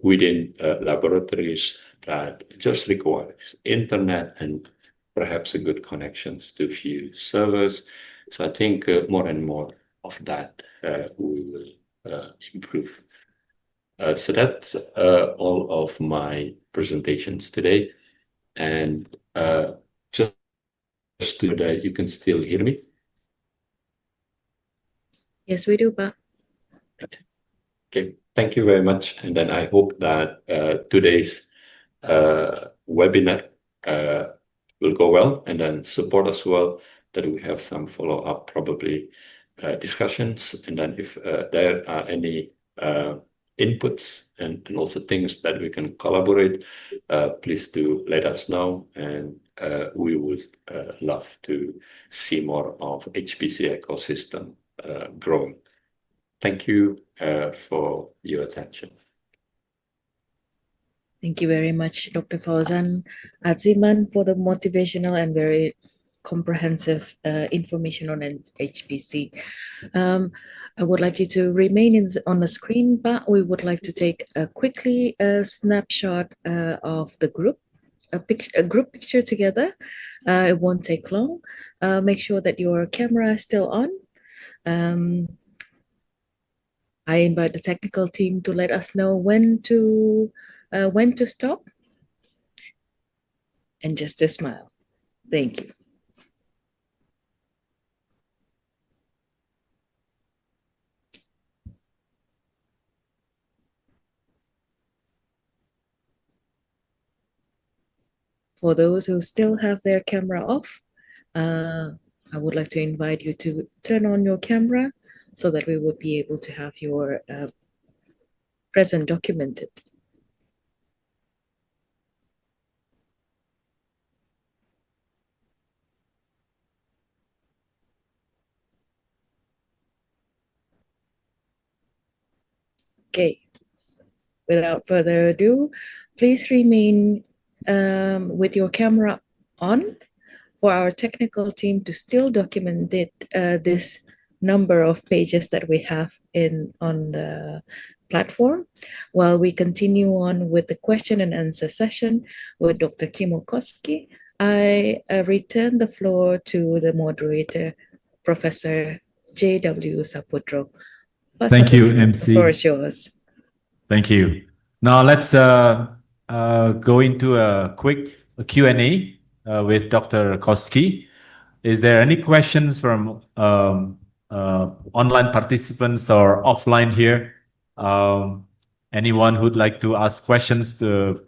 within laboratories that just requires internet and perhaps a good connections to few servers. So I think more and more of that we will improve. So that's all of my presentations today. And just so that you can still hear me. Yes, we do, Pak. Okay, thank you very much. And then I hope that today's webinar will go well, and then support as well, that we have some follow-up probably discussions. And then if there are any inputs and also things that we can collaborate, please do let us know, and we would love to see more of HPC ecosystem growing. Thank you for your attention. Thank you very much, Dr. Fauzan Aziman, for the motivational and very comprehensive information on HPC. I would like you to remain on the screen, but we would like to take quickly a snapshot of the group, a group picture together. It won't take long. Make sure that your camera is still on. I invite the technical team to let us know when to stop, and just to smile. Thank you. For those who still have their camera off, I would like to invite you to turn on your camera so that we would be able to have your present documented. Okay, without further ado, please remain with your camera on for our technical team to still document this number of pages that we have on the platform, while we continue on with the question and answer session with Dr. Kimo Koski. I return the floor to the moderator, Professor J.W. Saputro. Thank you, MC. The floor is yours. Thank you. Now let's go into a quick Q&A with Dr. Koski. Is there any questions from online participants or offline here? Anyone who'd like to ask questions to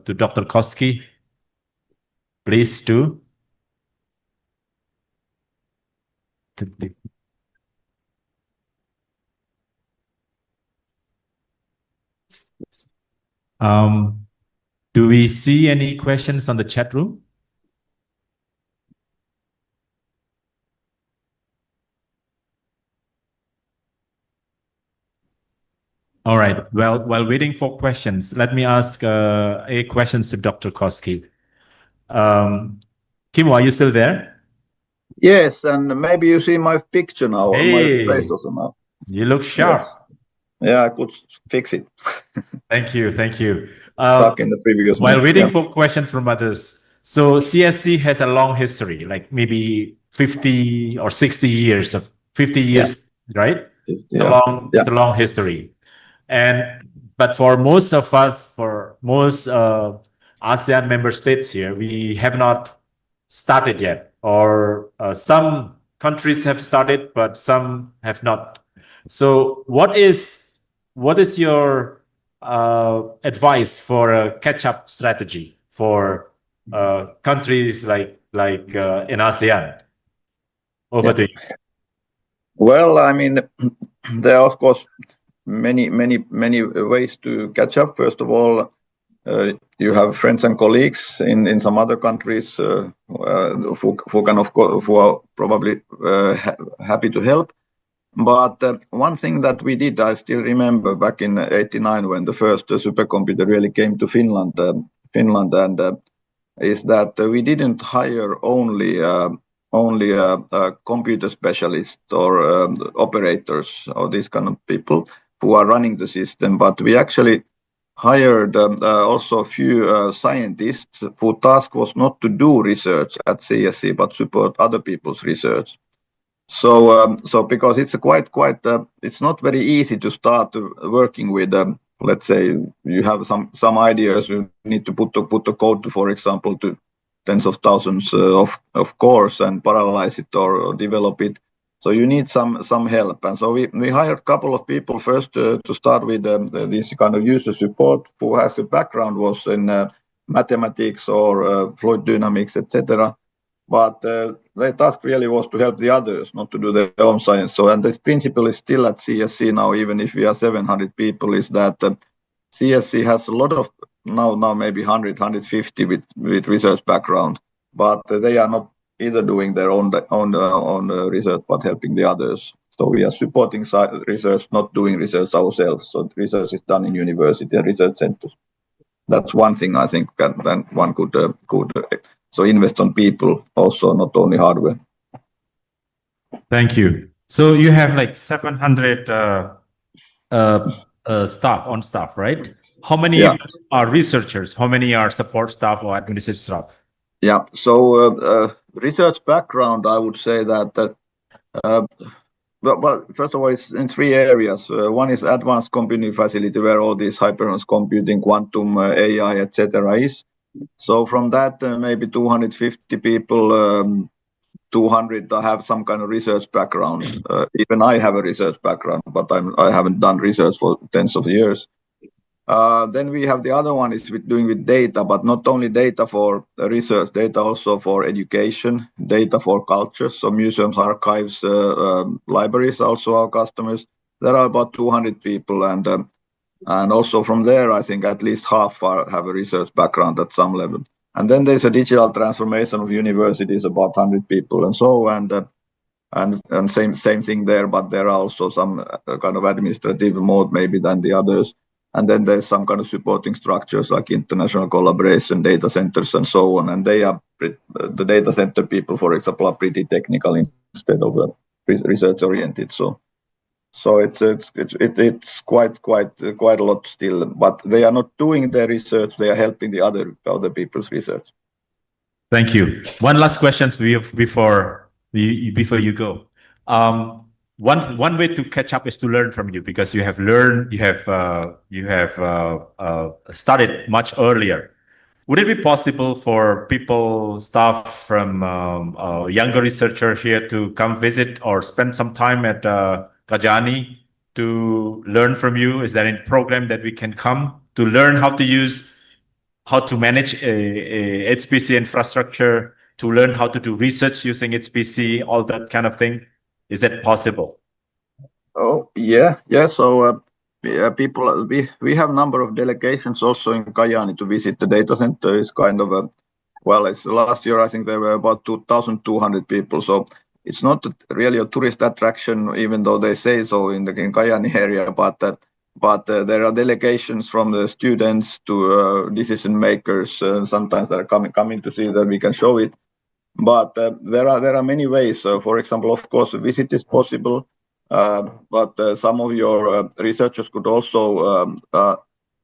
Dr. Koski? Please do. Do we see any questions on the chat room? All right. Well, while waiting for questions, let me ask a questions to Dr. Koski. Kimo, are you still there? Yes, and maybe you see my picture now, or my face also now. You look sharp. Yes. Yeah, I could fix it. Thank you. Thank you. Stuck in the previous While one. waiting for questions from others, so CSC has a long history, like maybe 50 or 60 years of 50 years, right? Yeah. It's a long history. But for most of us, for most ASEAN member states here, we have not started yet, or some countries have started, but some have not. So what is your advice for a catch-up strategy for countries like in ASEAN? Over to you. Well, I mean, there are of course many ways to catch up. First of all, you have friends and colleagues in some other countries who are probably happy to help. But one thing that we did, I still remember back in '89 when the first supercomputer really came to Finland. Finland, and is that we didn't hire only computer specialists or operators or these kind of people who are running the system, but we actually hired also a few scientists whose task was not to do research at CSC but support other people's research. So because it's it's not very easy to start working with let's say you have some ideas, you need to put the code to, for example, to tens of thousands of cores and parallelize it or develop it. So you need some help, and so we hired a couple of people first to start with this kind of user support, who has the background was in mathematics or fluid dynamics, etc. But their task really was to help the others, not to do their own science. So, and this principle is still at CSC now, even if we are 700 people, is that CSC has a lot of now maybe 100, 150 with research background, but they are not either doing their own research, but helping the others. So we are supporting research, not doing research ourselves. So research is done in university and research centers. That's one thing I think then one could so invest on people also, not only hardware. Thank you. So you have like 700 staff, right? How many are researchers? How many are support staff or administrative staff? Yeah. So research background, I would say that well, first of all, it's in three areas. One is advanced computing facility, where all these high-performance computing, quantum, AI, etc. is. So from that, maybe 250 people, 200 have some kind of research background. Even I have a research background, but I haven't done research for tens of years. Then we have the other one is doing with data, but not only data for research, data also for education, data for culture. So museums, archives, libraries, also our customers. There are about 200 people, and also from there, I think at least half have a research background at some level. And then there's a digital transformation of universities, about 100 people, and so and same thing there. But there are also some kind of administrative mode maybe than the others. And then there's some kind of supporting structures like international collaboration, data centers, and so on. And they are the data center people, for example, are pretty technical instead of research oriented. So it's quite a lot still, but they are not doing their research; they are helping the other people's research. Thank you. One last question before you go. One way to catch up is to learn from you, because you have learned, you have started much earlier. Would it be possible for staff from younger researcher here to come visit or spend some time at Kajani to learn from you? Is there any program that we can come to learn how to manage a HPC infrastructure, to learn how to do research using HPC, all that kind of thing? Is that possible? Oh, yeah. So people, we have a number of delegations also in Kajani to visit the data center. It's kind of it's last year I think there were about 2,200 people. So it's not really a tourist attraction, even though they say so in Kajani area. But there are delegations from the students to decision makers. Sometimes they're coming to see that we can show it. But there are many ways. For example, of course, a visit is possible. But some of your researchers could also,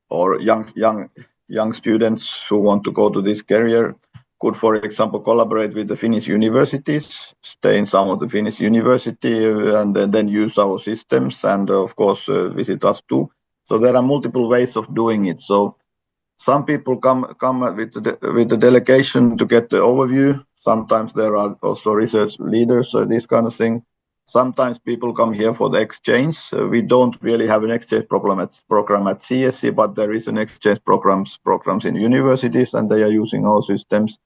or young students who want to go to this career, could, for example, collaborate with the Finnish universities, stay in some of the Finnish university, and then use our systems, and of course visit us too. So there are multiple ways of doing it. So some people come with the delegation to get the overview. Sometimes there are also research leaders, this kind of thing. Sometimes people come here for the exchange. We don't really have an exchange program at CSC, but there is an exchange programs in universities, and they are using our systems.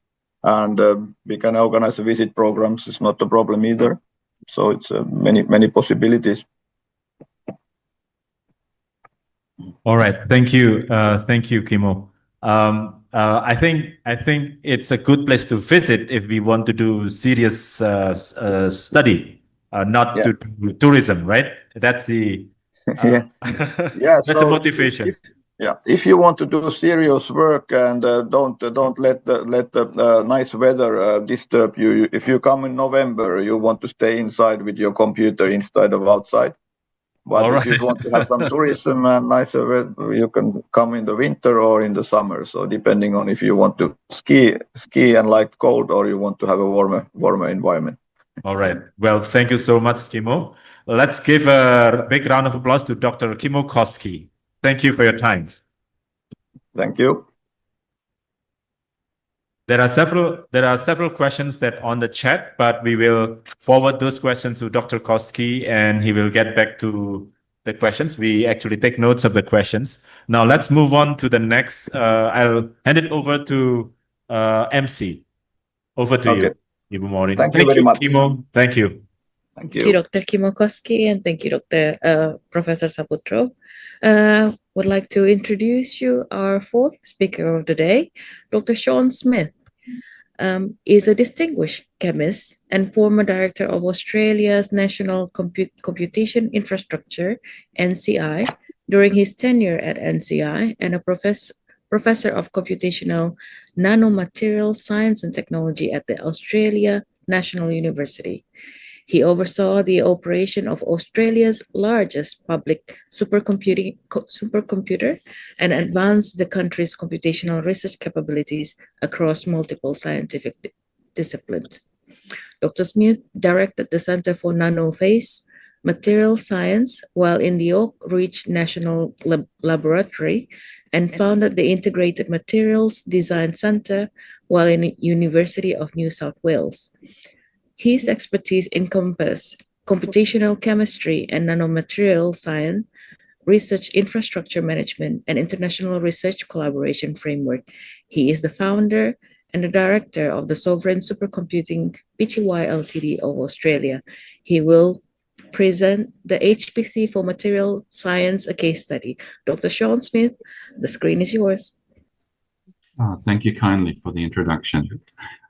And we can organize visit programs. It's not a problem either. So it's many possibilities. All right. Thank you. Thank you, Kimo. I think it's a good place to visit if we want to do serious study, not to do tourism, right? That's the Yeah. that's the motivation. Yeah, if you want to do serious work and don't let the nice weather disturb you. If you come in November, you want to stay inside with your computer instead of outside. But All if you right. want to have some tourism and nicer weather, you can come in the winter or in the summer. So depending on if you want to ski and like cold, or you want to have a warmer environment. All right. Well, thank you so much, Kimmo. Let's give a big round of applause to Dr. Kimmo Koski. Thank you for your time. Thank you. There are several questions that on the chat, but we will forward those questions to Dr. Koski and he will get back to the questions. We actually take notes of the questions. Now let's move on to the next. I'll hand it over to MC. Over to you, Ibu Maureen. Thank you very much. Kimmo. Thank you. Thank Thank you, you. Dr. Kimmo Koski, and thank you, Professor Saputro. Would like to introduce you our fourth speaker of the day, Dr. Sean Smith. Is a distinguished chemist and former director of Australia's National Computation Infrastructure, NCI, during his tenure at NCI, and a professor of computational nanomaterial science and technology at the Australia National University. He oversaw the operation of Australia's largest public supercomputer and advanced the country's computational research capabilities across multiple scientific disciplines. Dr. Smith directed the Center for Nanophase Material Science while in the Oak Ridge National Laboratory and founded the Integrated Materials Design Center while in the University of New South Wales. His expertise encompass computational chemistry and nanomaterial science, research infrastructure management, and international research collaboration framework. He is the founder and the director of the Sovereign Supercomputing Pty Ltd of Australia. He will present the HPC for material science, a case study. Dr. Sean Smith, the screen is yours. Thank you kindly for the introduction.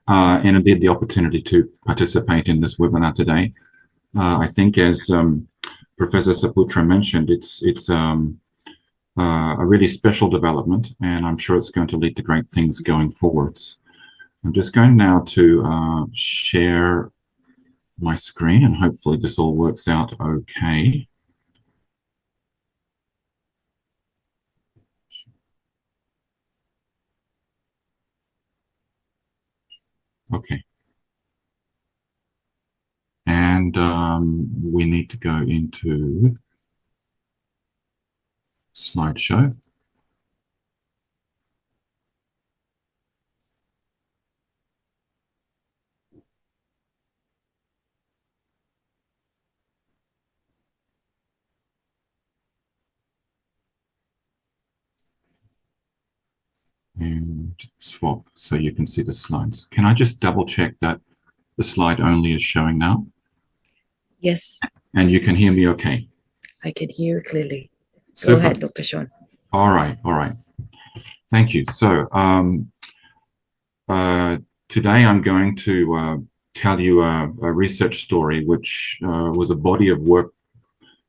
And indeed the opportunity to participate in this webinar today. I think as Professor Saputra mentioned, it's a really special development, and I'm sure it's going to lead to great things going forwards. I'm just going now to share my screen, and hopefully this all works out okay. Okay. And we need to go into slideshow. And swap so you can see the slides. Can I just double check that the slide only is showing now? Yes. And you can hear me okay? I can hear you clearly. Super. Go ahead, Dr. Sean. All right. Thank you. So today I'm going to tell you a research story which was a body of work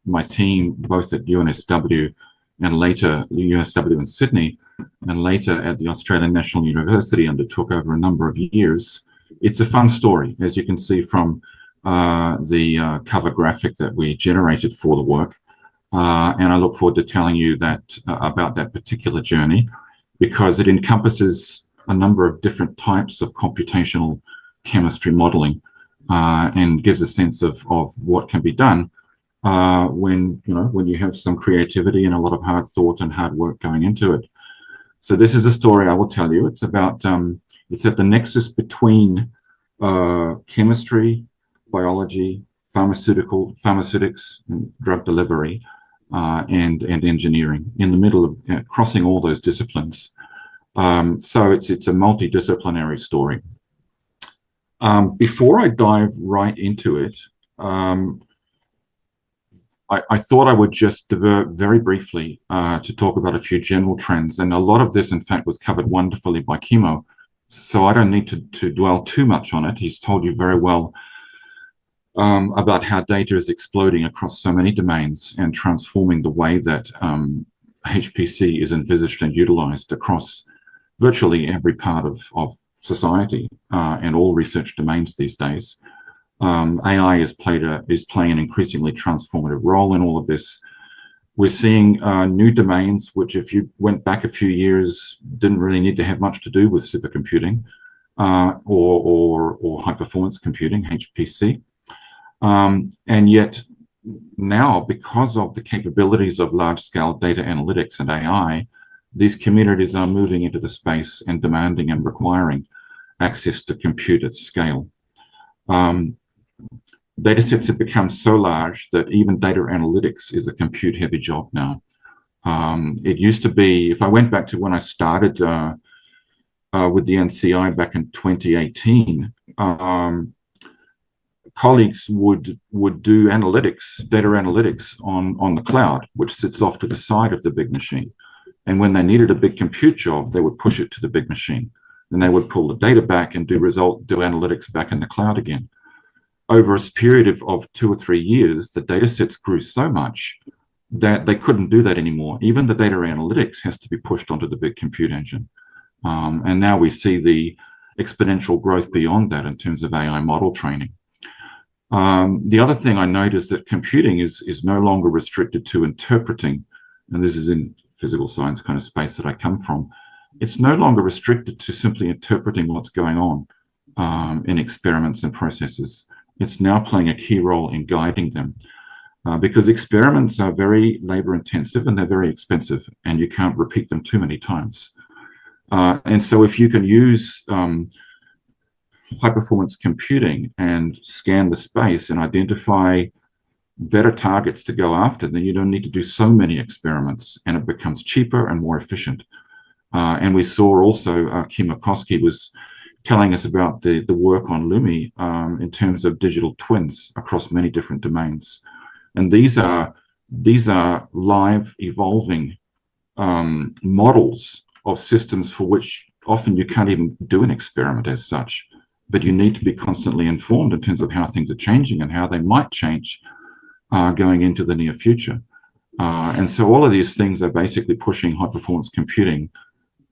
my team both at UNSW and later UNSW in Sydney and later at the Australian National University undertook over a number of years. It's a fun story, as you can see from the cover graphic that we generated for the work. And I look forward to telling you that about that particular journey, because it encompasses a number of different types of computational chemistry modeling and gives a sense of what can be done when you have some creativity and a lot of hard thought and hard work going into it. So this is a story I will tell you. It's about it's at the nexus between chemistry, biology, pharmaceutics, and drug delivery, and engineering, in the middle of crossing all those disciplines. So it's a multidisciplinary story. Before I dive right into it, I thought I would just divert very briefly to talk about a few general trends, and a lot of this, in fact, was covered wonderfully by Kimmo, so I don't need to dwell too much on it. He's told you very well about how data is exploding across so many domains and transforming the way that HPC is envisaged and utilized across virtually every part of society and all research domains these days. AI is playing an increasingly transformative role in all of this. We're seeing new domains, which if you went back a few years, didn't really need to have much to do with supercomputing or high performance computing, HPC. And yet now, because of the capabilities of large scale data analytics and AI, these communities are moving into the space and demanding and requiring access to compute at scale. Data sets have become so large that even data analytics is a compute heavy job now. It used to be, if I went back to when I started with the NCI back in 2018, colleagues would do analytics, data analytics on the cloud, which sits off to the side of the big machine. And when they needed a big compute job, they would push it to the big machine. And they would pull the data back and do analytics back in the cloud again. Over a period of 2 or 3 years, the data sets grew so much that they couldn't do that anymore. Even the data analytics has to be pushed onto the big compute engine. And now we see the exponential growth beyond that in terms of AI model training. The other thing I noticed that computing is no longer restricted to interpreting, and this is in physical science kind of space that I come from. It's no longer restricted to simply interpreting what's going on in experiments and processes. It's now playing a key role in guiding them because experiments are very labor intensive and they're very expensive and you can't repeat them too many times. And so if you can use high performance computing and scan the space and identify better targets to go after, then you don't need to do so many experiments and it becomes cheaper and more efficient. And we saw also Kim Okoski was telling us about the work on LUMI in terms of digital twins across many different domains. And these are live evolving models of systems for which often you can't even do an experiment as such, but you need to be constantly informed in terms of how things are changing and how they might change going into the near future. And so all of these things are basically pushing high performance computing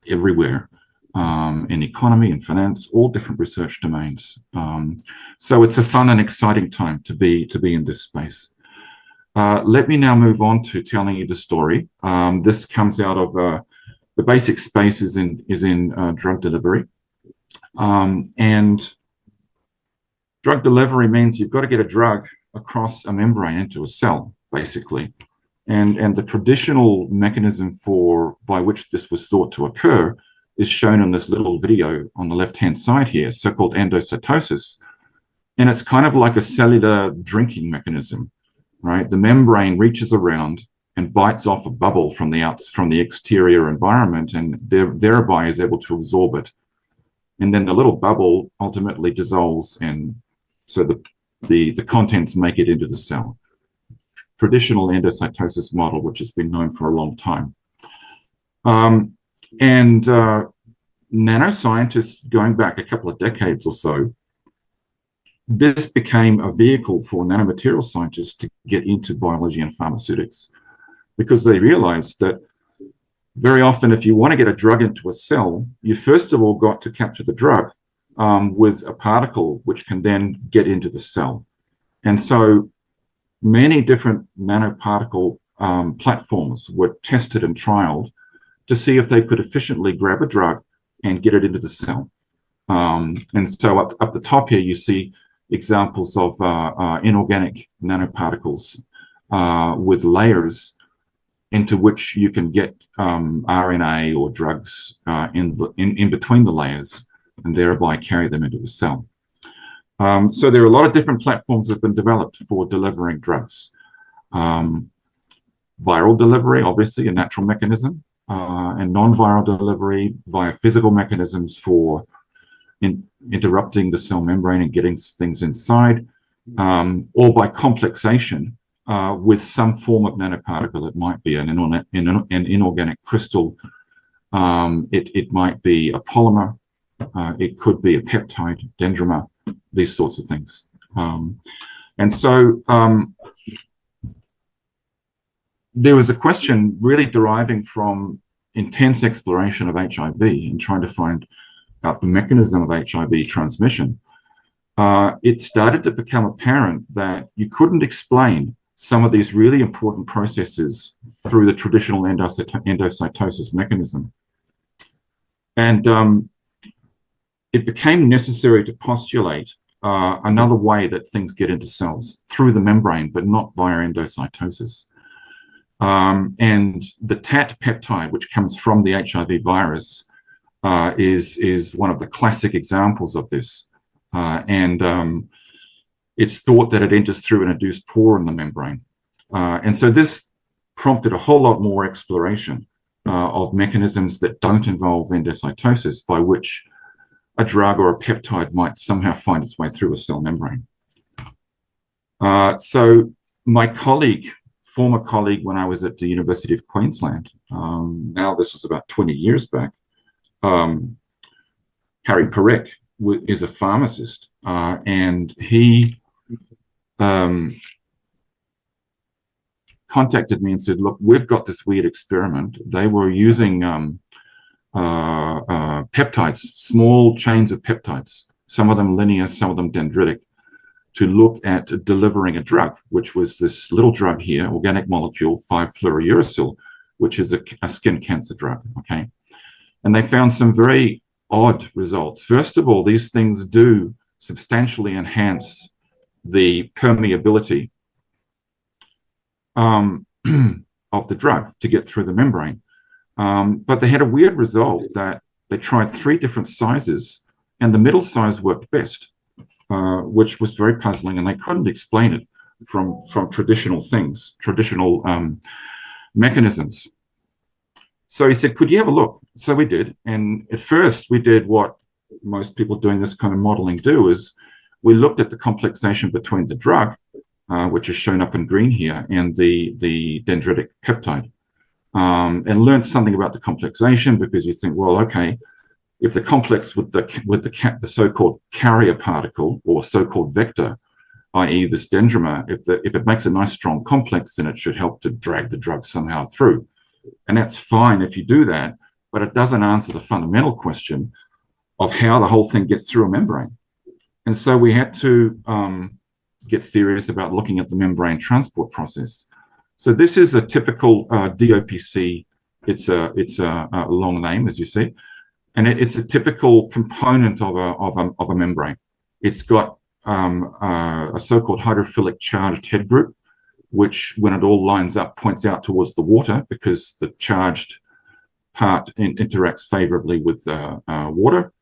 everywhere. In economy and finance, all different research domains. So it's a fun and exciting time to be in this space. Let me now move on to telling you the story. This comes out of the basic space is in drug delivery. And drug delivery means you've got to get a drug across a membrane into a cell, basically. And the traditional mechanism by which this was thought to occur is shown in this little video on the left-hand side here, so-called endocytosis. And it's kind of like a cellular drinking mechanism, right? The membrane reaches around and bites off a bubble from the exterior environment and thereby is able to absorb it. And then the little bubble ultimately dissolves and so the contents make it into the cell. Traditional endocytosis model, which has been known for a long time. And nanoscientists, going back a couple of decades or so, this became a vehicle for nanomaterial scientists to get into biology and pharmaceutics because they realized that very often if you want to get a drug into a cell, you first of all got to capture the drug with a particle which can then get into the cell. And so many different nanoparticle platforms were tested and trialed to see if they could efficiently grab a drug and get it into the cell. And so up the top here, you see examples of inorganic nanoparticles with layers into which you can get RNA or drugs in between the layers and thereby carry them into the cell. So there are a lot of different platforms that have been developed for delivering drugs. Viral delivery, obviously a natural mechanism, and non-viral delivery via physical mechanisms for interrupting the cell membrane and getting things inside, or by complexation with some form of nanoparticle. It might be an inorganic crystal, it might be a polymer, it could be a peptide, dendrimer, these sorts of things. And so there was a question really deriving from intense exploration of HIV and trying to find out the mechanism of HIV transmission. It started to become apparent that you couldn't explain some of these really important processes through the traditional endocytosis mechanism. And it became necessary to postulate another way that things get into cells, through the membrane, but not via endocytosis. And the TAT peptide, which comes from the HIV virus, is one of the classic examples of this. It's thought that it enters through an induced pore in the membrane. And so this prompted a whole lot more exploration of mechanisms that don't involve endocytosis, by which a drug or a peptide might somehow find its way through a cell membrane. So my colleague, former colleague when I was at the University of Queensland, now this was about 20 years back, Harry Parekh is a pharmacist, and he contacted me and said, look, we've got this weird experiment. They were using peptides, small chains of peptides, some of them linear, some of them dendritic, to look at delivering a drug, which was this little drug here, organic molecule 5-fluorouracil, which is a skin cancer drug, okay? And they found some very odd results. First of all, these things do substantially enhance the permeability of the drug to get through the membrane. But they had a weird result that they tried 3 different sizes, and the middle size worked best, which was very puzzling, and they couldn't explain it from traditional things, traditional mechanisms. So he said, could you have a look? So we did. And at first we did what most people doing this kind of modeling do, is we looked at the complexation between the drug, which is shown up in green here, and the dendritic peptide, and learned something about the complexation, because you think, well, okay, if the complex with the so-called carrier particle or so-called vector, i.e. this dendrimer, if it makes a nice strong complex, then it should help to drag the drug somehow through. And that's fine if you do that, but it doesn't answer the fundamental question of how the whole thing gets through a membrane. And so we had to get serious about looking at the membrane transport process. So this is a typical DOPC. It's a long name, as you see, and it's a typical component of a membrane. It's got a so-called hydrophilic charged head group, which, when it all lines up, points out towards the water, because the charged part interacts favorably with water.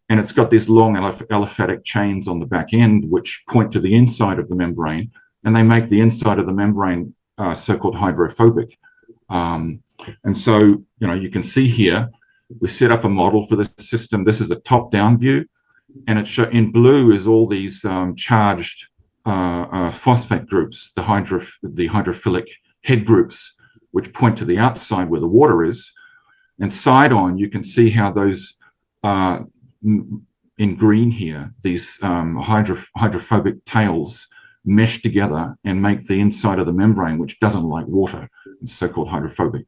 And it's got these long aliphatic chains on the back end, which point to the inside of the membrane, and they make the inside of the membrane so-called hydrophobic. And so, you know, you can see here, we set up a model for this system. This is a top-down view, and in blue is all these charged phosphate groups, the hydrophilic head groups, which point to the outside where the water is. And side on, you can see how those, in green here, these hydrophobic tails mesh together and make the inside of the membrane, which doesn't like water. It's so-called hydrophobic.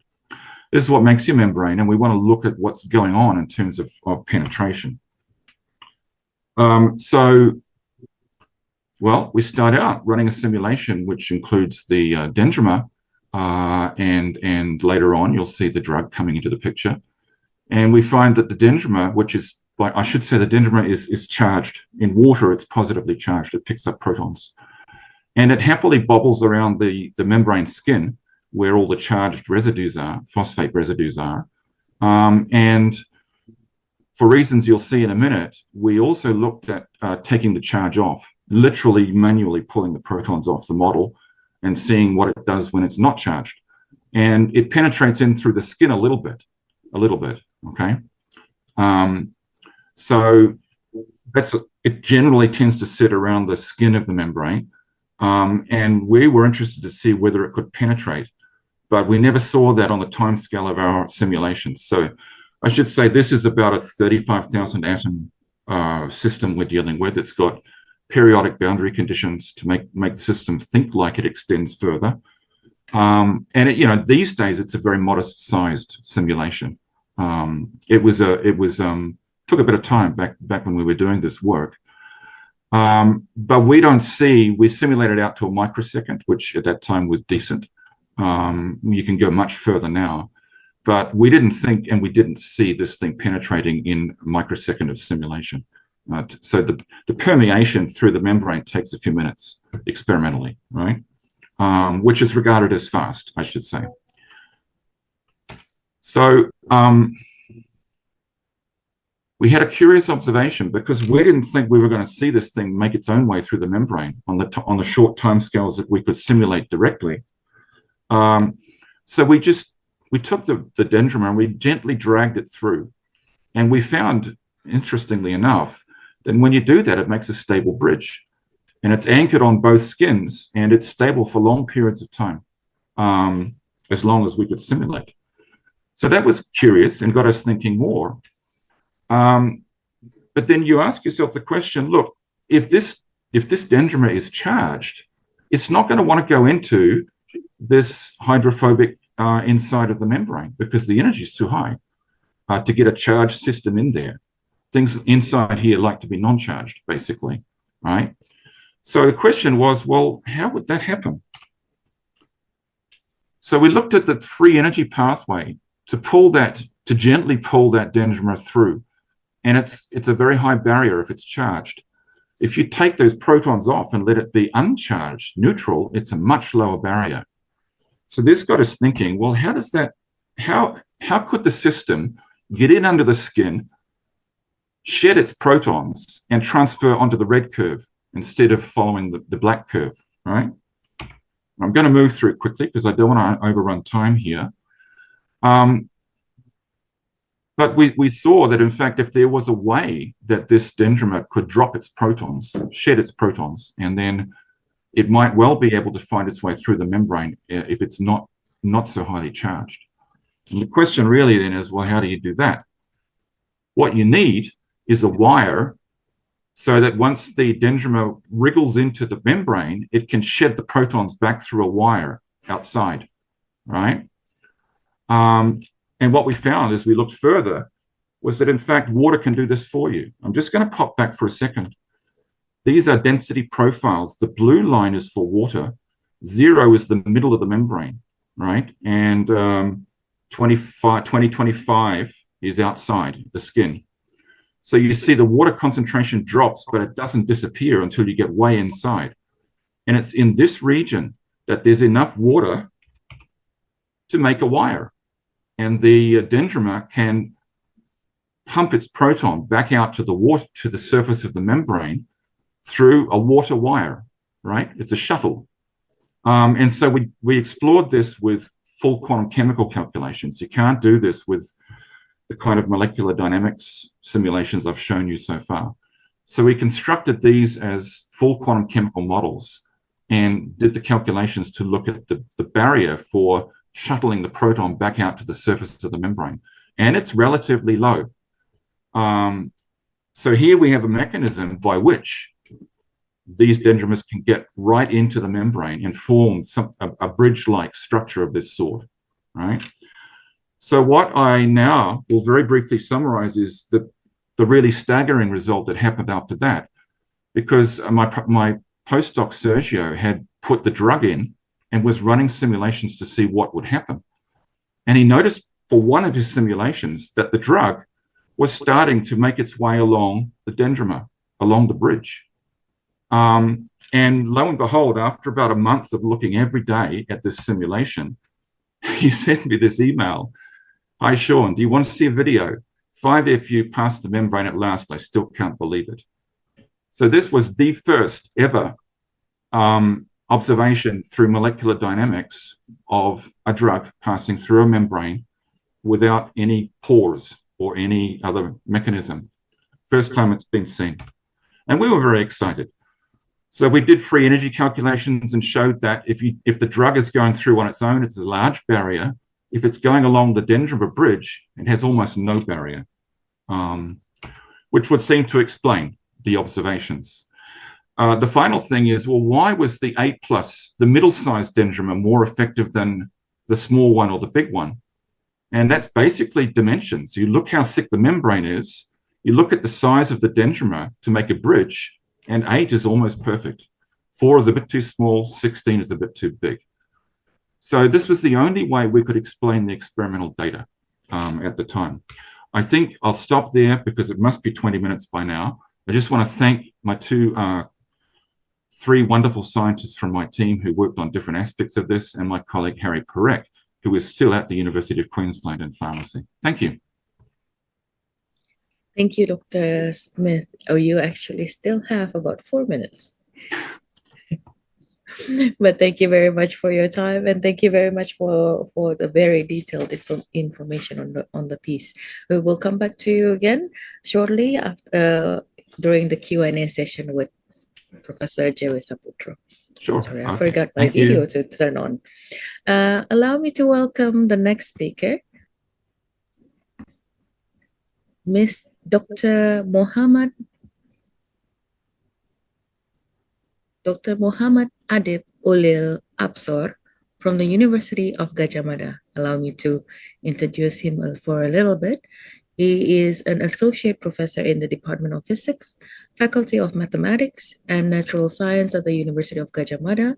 This is what makes your membrane, and we want to look at what's going on in terms of penetration. Well, we start out running a simulation which includes the dendrimer, and later on you'll see the drug coming into the picture. And we find that the dendrimer, which is, I should say, the dendrimer is charged. In water, it's positively charged. It picks up protons. And it happily bobbles around the membrane skin where all the charged residues are, phosphate residues are. And for reasons you'll see in a minute, we also looked at taking the charge off, literally manually pulling the protons off the model and seeing what it does when it's not charged. And it penetrates in through the skin a little bit, okay? So it generally tends to sit around the skin of the membrane. And we were interested to see whether it could penetrate, but we never saw that on the time scale of our simulations. So I should say this is about a 35,000 atom system we're dealing with. It's got periodic boundary conditions to make the system think like it extends further. And it, these days it's a very modest-sized simulation. Took a bit of time back when we were doing this work. But we simulated out to a microsecond, which at that time was decent. You can go much further now, but we didn't think and we didn't see this thing penetrating in a microsecond of simulation. So the permeation through the membrane takes a few minutes experimentally, right? Which is regarded as fast, I should say. So we had a curious observation because we didn't think we were going to see this thing make its own way through the membrane on the short timescales that we could simulate directly. So we took the dendrimer and we gently dragged it through, and we found, interestingly enough, that when you do that, it makes a stable bridge, and it's anchored on both skins, and it's stable for long periods of time, as long as we could simulate. So that was curious and got us thinking more. But then you ask yourself the question, look, if this dendrimer is charged, it's not going to want to go into this hydrophobic inside of the membrane because the energy is too high to get a charged system in there. Things inside here like to be non-charged, basically, right? So the question was, well, how would that happen? So we looked at the free energy pathway to gently pull that dendrimer through. And it's a very high barrier if it's charged. If you take those protons off and let it be uncharged, neutral, it's a much lower barrier. So this got us thinking, well, how could the system get in under the skin, shed its protons, and transfer onto the red curve instead of following the black curve, right? I'm going to move through it quickly because I don't want to overrun time here. But we saw that, in fact, if there was a way that this dendrimer could drop its protons, shed its protons, and then it might well be able to find its way through the membrane if it's not so highly charged. And the question really then is, well, how do you do that? What you need is a wire so that once the dendrimer wriggles into the membrane, it can shed the protons back through a wire outside, right? And what we found as we looked further was that, in fact, water can do this for you. I'm just going to pop back for a second. These are density profiles. The blue line is for water. 0 is the middle of the membrane, right? And 2025 is outside the skin. So you see the water concentration drops, but it doesn't disappear until you get way inside. And it's in this region that there's enough water to make a wire. And the dendrimer can pump its proton back out to the surface of the membrane through a water wire, right? It's a shuttle. And so we explored this with full quantum chemical calculations. You can't do this with the kind of molecular dynamics simulations I've shown you so far. So we constructed these as full quantum chemical models and did the calculations to look at the barrier for shuttling the proton back out to the surface of the membrane. And it's relatively low. So here we have a mechanism by which these dendrimers can get right into the membrane and form a bridge-like structure of this sort, right? So what I now will very briefly summarize is the really staggering result that happened after that, because my postdoc Sergio had put the drug in and was running simulations to see what would happen. And he noticed for one of his simulations that the drug was starting to make its way along the dendrimer, along the bridge. And lo and behold, after about a month of looking every day at this simulation, he sent me this email. Hi, Sean, do you want to see a video? 5FU past the membrane at last. I still can't believe it. So this was the first ever observation through molecular dynamics of a drug passing through a membrane without any pores or any other mechanism. First time it's been seen. And we were very excited. So we did free energy calculations and showed that if the drug is going through on its own, it's a large barrier. If it's going along the dendrimer bridge, it has almost no barrier, which would seem to explain the observations. The final thing is, well, why was the 8+, the middle-sized dendrimer, more effective than the small one or the big one? And that's basically dimensions. You look how thick the membrane is, you look at the size of the dendrimer to make a bridge, and 8 is almost perfect. 4 is a bit too small, 16 is a bit too big. So this was the only way we could explain the experimental data at the time. I think I'll stop there because it must be 20 minutes by now. I just want to thank my three wonderful scientists from my team who worked on different aspects of this, and my colleague Harry Perek, who is still at the University of Queensland in pharmacy. Thank you. Thank you, Dr. Smith. Oh, you actually still have about 4 minutes. But thank you very much for your time, and thank you very much for the very detailed information on the piece. We will come back to you again shortly after during the Q&A session with Professor Jewe Saputro. Sure. Sorry, I Okay. forgot my Thank you. video to turn on. Allow me to welcome the next speaker, Miss Dr. Muhammad Adib Ulil Absor from the University of Gajah Mada. Allow me to introduce him for a little bit. He is an associate professor in the Department of Physics, Faculty of Mathematics and Natural Science at the University of Gajah Mada.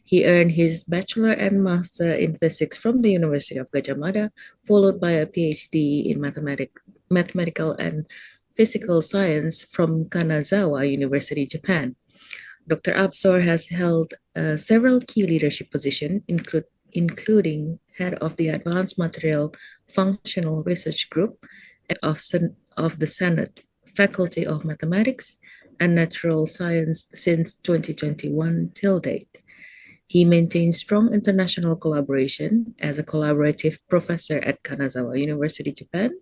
He earned his bachelor and master in physics from the University of Gajah Mada, followed by a PhD in mathematical and physical science from Kanazawa University, Japan. Dr. Absor has held several key leadership positions, including head of the Advanced Material Functional Research Group of the Senate Faculty of Mathematics and Natural Science since 2021 till date. He maintains strong international collaboration as a collaborative professor at Kanazawa University, Japan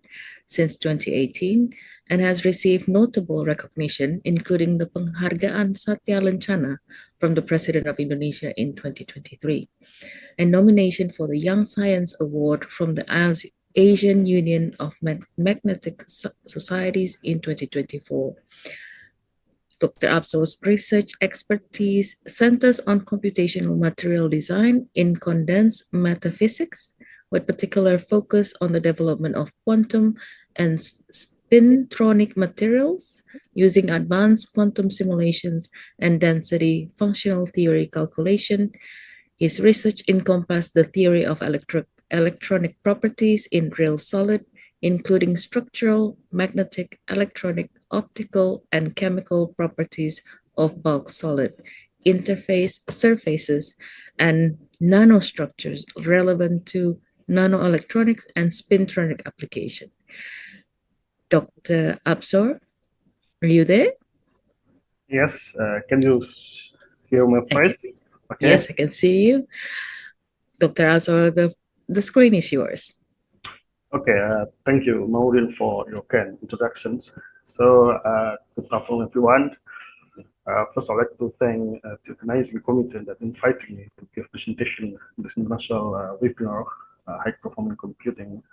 since 2018, and has received notable recognition, including the Penghargaan Satya Lencana from the President of Indonesia in 2023, and nomination for the Young Science Award from the Asian Union of Magnetic Societies in 2024. Dr. Absor's research expertise centers on computational material design in condensed matter physics, with particular focus on the development of quantum and spintronic materials using advanced quantum simulations and density functional theory calculation. His research encompassed the theory of electronic properties in real solid, including structural, magnetic, electronic, optical, and chemical properties of bulk solid, interface surfaces, and nanostructures relevant to nanoelectronics and spintronic application. Dr. Absor, are you there? Yes, can you hear my voice? Okay. Yes, I can see you. Dr. Absor, the screen is yours. Okay, thank you, Maureen, for your kind introductions. So, good afternoon, everyone. First, I'd like to thank the organizing committee that invited me to give presentation in this international webinar, High Performance Computing,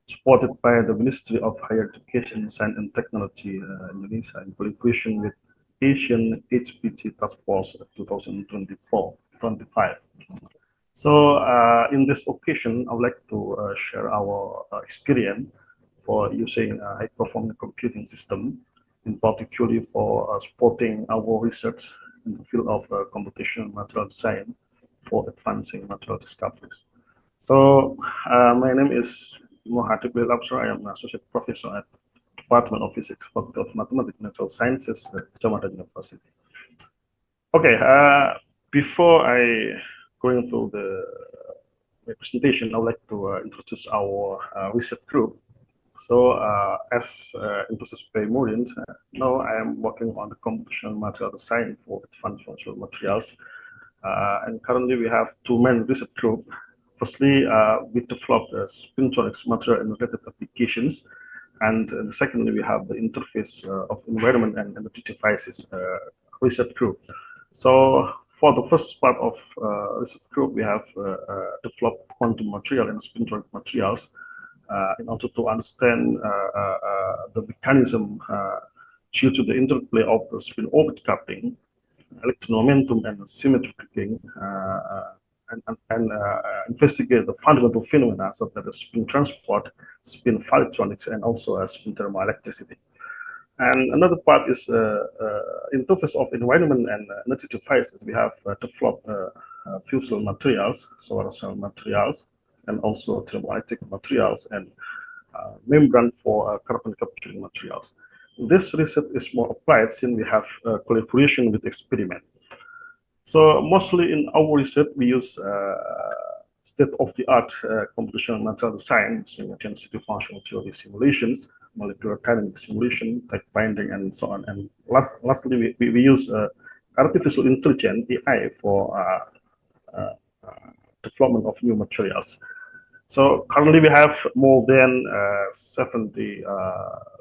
supported by the Ministry of Higher Education, Science and Technology Indonesia in collaboration with ASEAN HPC Task Force 2024-25. So in this occasion, I would like to share our experience for using a high-performance computing system, in particular for supporting our research in the field of computational material design for advancing material discoveries. So my name is Muhammad Adib Absor. I am an associate professor at the Department of Physics, Faculty of Mathematics and Natural Sciences at Gajah Mada University. Okay, before I go into my presentation, I would like to introduce our research group. So as introduced by Maureen, now I am working on the computational material design for advanced functional materials. And currently we have two main research groups. Firstly, we developed spintronics material and related applications. And secondly, we have the interface of environment and energy devices research group. So for the first part of research group, we have developed quantum material and spintronic materials in order to understand the mechanism due to the interplay of the spin-orbit coupling, electron momentum, and symmetry cooking, and investigate the fundamental phenomena such as spin transport, spin electronics, and also spin thermoelectricity. And another part is interface of environment and energy devices. We have developed fuel cell materials, solar cell materials, and also thermoelectric materials, and membrane for carbon capturing materials. This research is more applied since we have collaboration with experiment. So mostly in our research, we use state-of-the-art computational material design using density functional theory simulations, molecular dynamic simulation, type binding, and so on. And lastly, we use artificial intelligence, AI, for development of new materials. So currently we have more than 70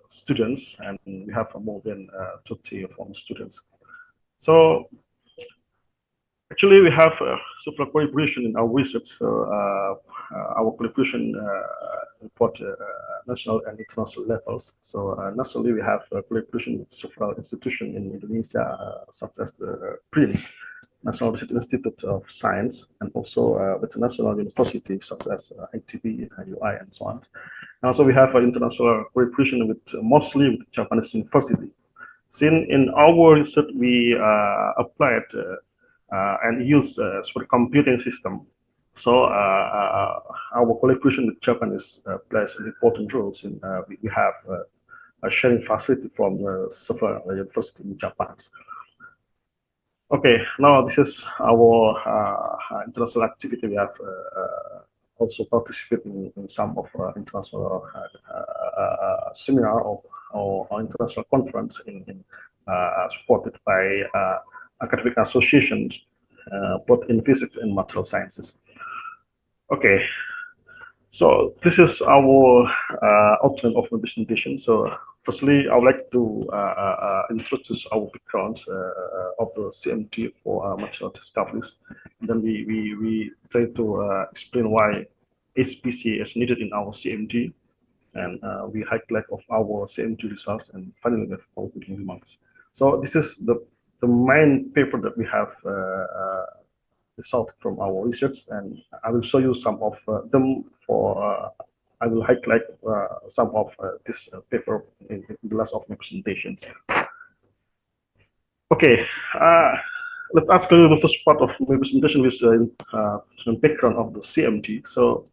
students, and we have more than 30 foreign students. So actually we have several collaboration in our research. So our collaboration report national and international levels. So nationally we have collaboration with several institutions in Indonesia, such as the PRINS, National Research Institute of Science, and also with national universities such as ITB, UI, and so on. And also we have international collaboration with mostly with Japanese university. Since in our research we applied and use supercomputing system, so our collaboration with Japanese plays an important role since we have a sharing facility from several universities in Japan. Okay, now this is our international activity. We have also participated in some of international seminar or international conference supported by academic associations, both in physics and material sciences. Okay, so this is our outline of my presentation. So firstly, I would like to introduce our background of the CMT for material discoveries. And then we try to explain why HPC is needed in our CMT, and we highlight of our CMT results, and finally we have our concluding remarks. So this is the main paper that we have result from our research, and I will show you some of them. I will highlight some of this paper in the last of my presentations. Okay, let's ask the first part of my presentation with the background of the CMT. So,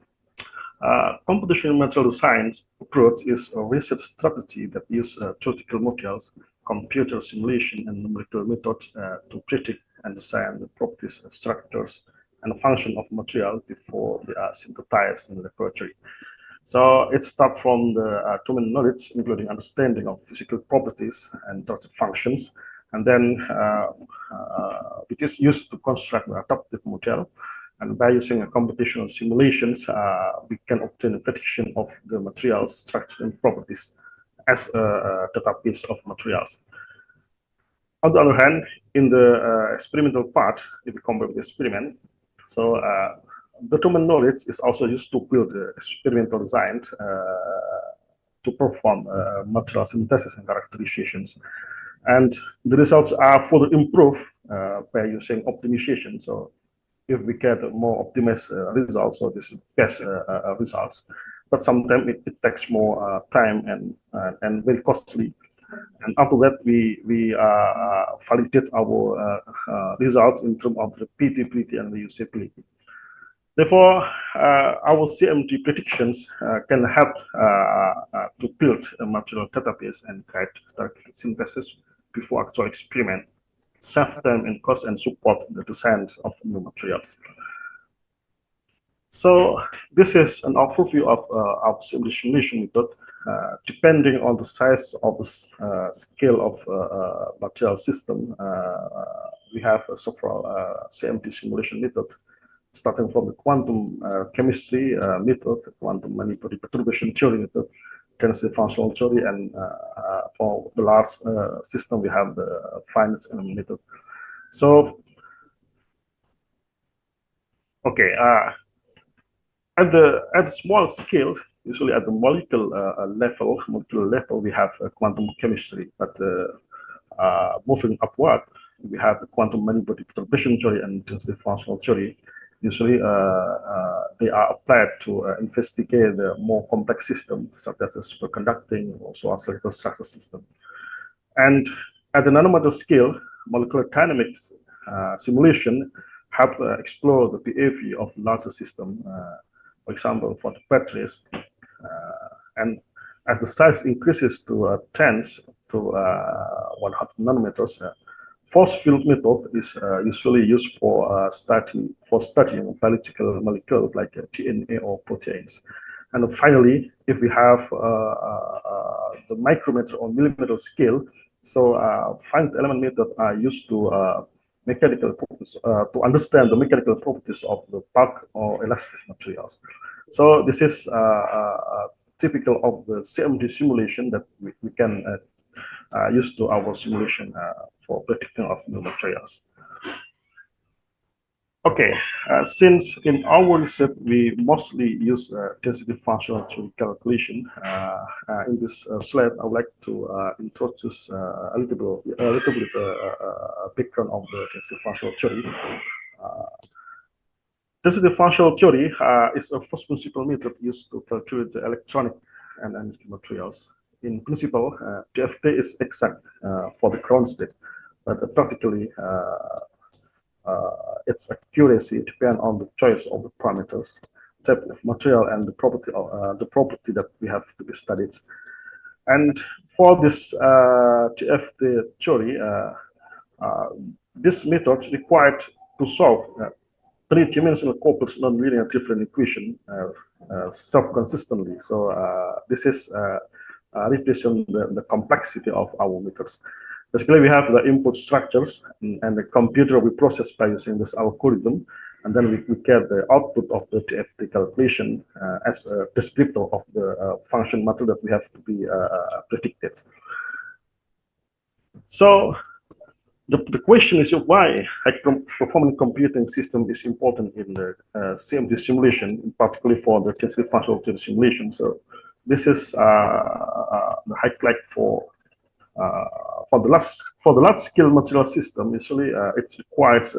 computational material science approach is a research strategy that uses theoretical models, computer simulation, and numerical methods to predict and design the properties, structures, and function of material before they are synthesized in the laboratory. So it starts from the domain knowledge, including understanding of physical properties and theoretic functions, and then it is used to construct an adaptive model. And by using a computational simulations, we can obtain a prediction of the materials, structure, and properties as a database of materials. On the other hand, in the experimental part, if we compare with the experiment, so the domain knowledge is also used to build experimental designs to perform material synthesis and characterizations. And the results are further improved by using optimization. So if we get more optimized results, so this is best results, but sometimes it takes more time and very costly. And after that, we validate our results in terms of repeatability and reusability. Therefore, our CMT predictions can help to build a material database and guide synthesis before actual experiment, save time and cost, and support the design of new materials. So this is an overview of our simulation method. Depending on the size of the scale of material system, we have several CMT simulation methods, starting from the quantum chemistry method, quantum many-body perturbation theory method, density functional theory, and for the large system, we have the finite element method. So, okay, at the small scale, Usually at the molecular level, we have quantum chemistry, but moving upward, we have the quantum many-body perturbation theory and density functional theory. Usually, they are applied to investigate the more complex systems, such as the superconducting, also oscillator structure system. And at the nanometer scale, molecular dynamics simulation help explore the behavior of larger system. For example, for the batteries, and as the size increases to tens to 100 nanometers, force field method is usually used for studying biological molecules like DNA or proteins. And finally, if we have the micrometer or millimeter scale, so finite element methods are used to mechanical properties, to understand the mechanical properties of the bulk or elastic materials. So this is typical of the CMD simulation that we can use to our simulation for predicting of new materials. Okay, since in our research we mostly use density functional theory calculation, in this slide I would like to introduce a little bit background of the density functional theory. Density functional theory is a first principle method used to calculate the electronic and energy materials. In principle, DFT is exact for the ground state, but practically its accuracy depends on the choice of the parameters, type of material, and the property that we have to be studied. And for this DFT theory, this method required to solve three-dimensional complex nonlinear different equation self-consistently. So this is represent the complexity of our methods. Basically, we have the input structures, and the computer will process by using this algorithm, and then we get the output of the DFT calculation as a descriptor of the function matter that we have to be predicted. So the question is why high-performance computing system is important in the CMD simulation, particularly for the density functional theory simulation. So this is the highlight for the large scale material system. Usually it requires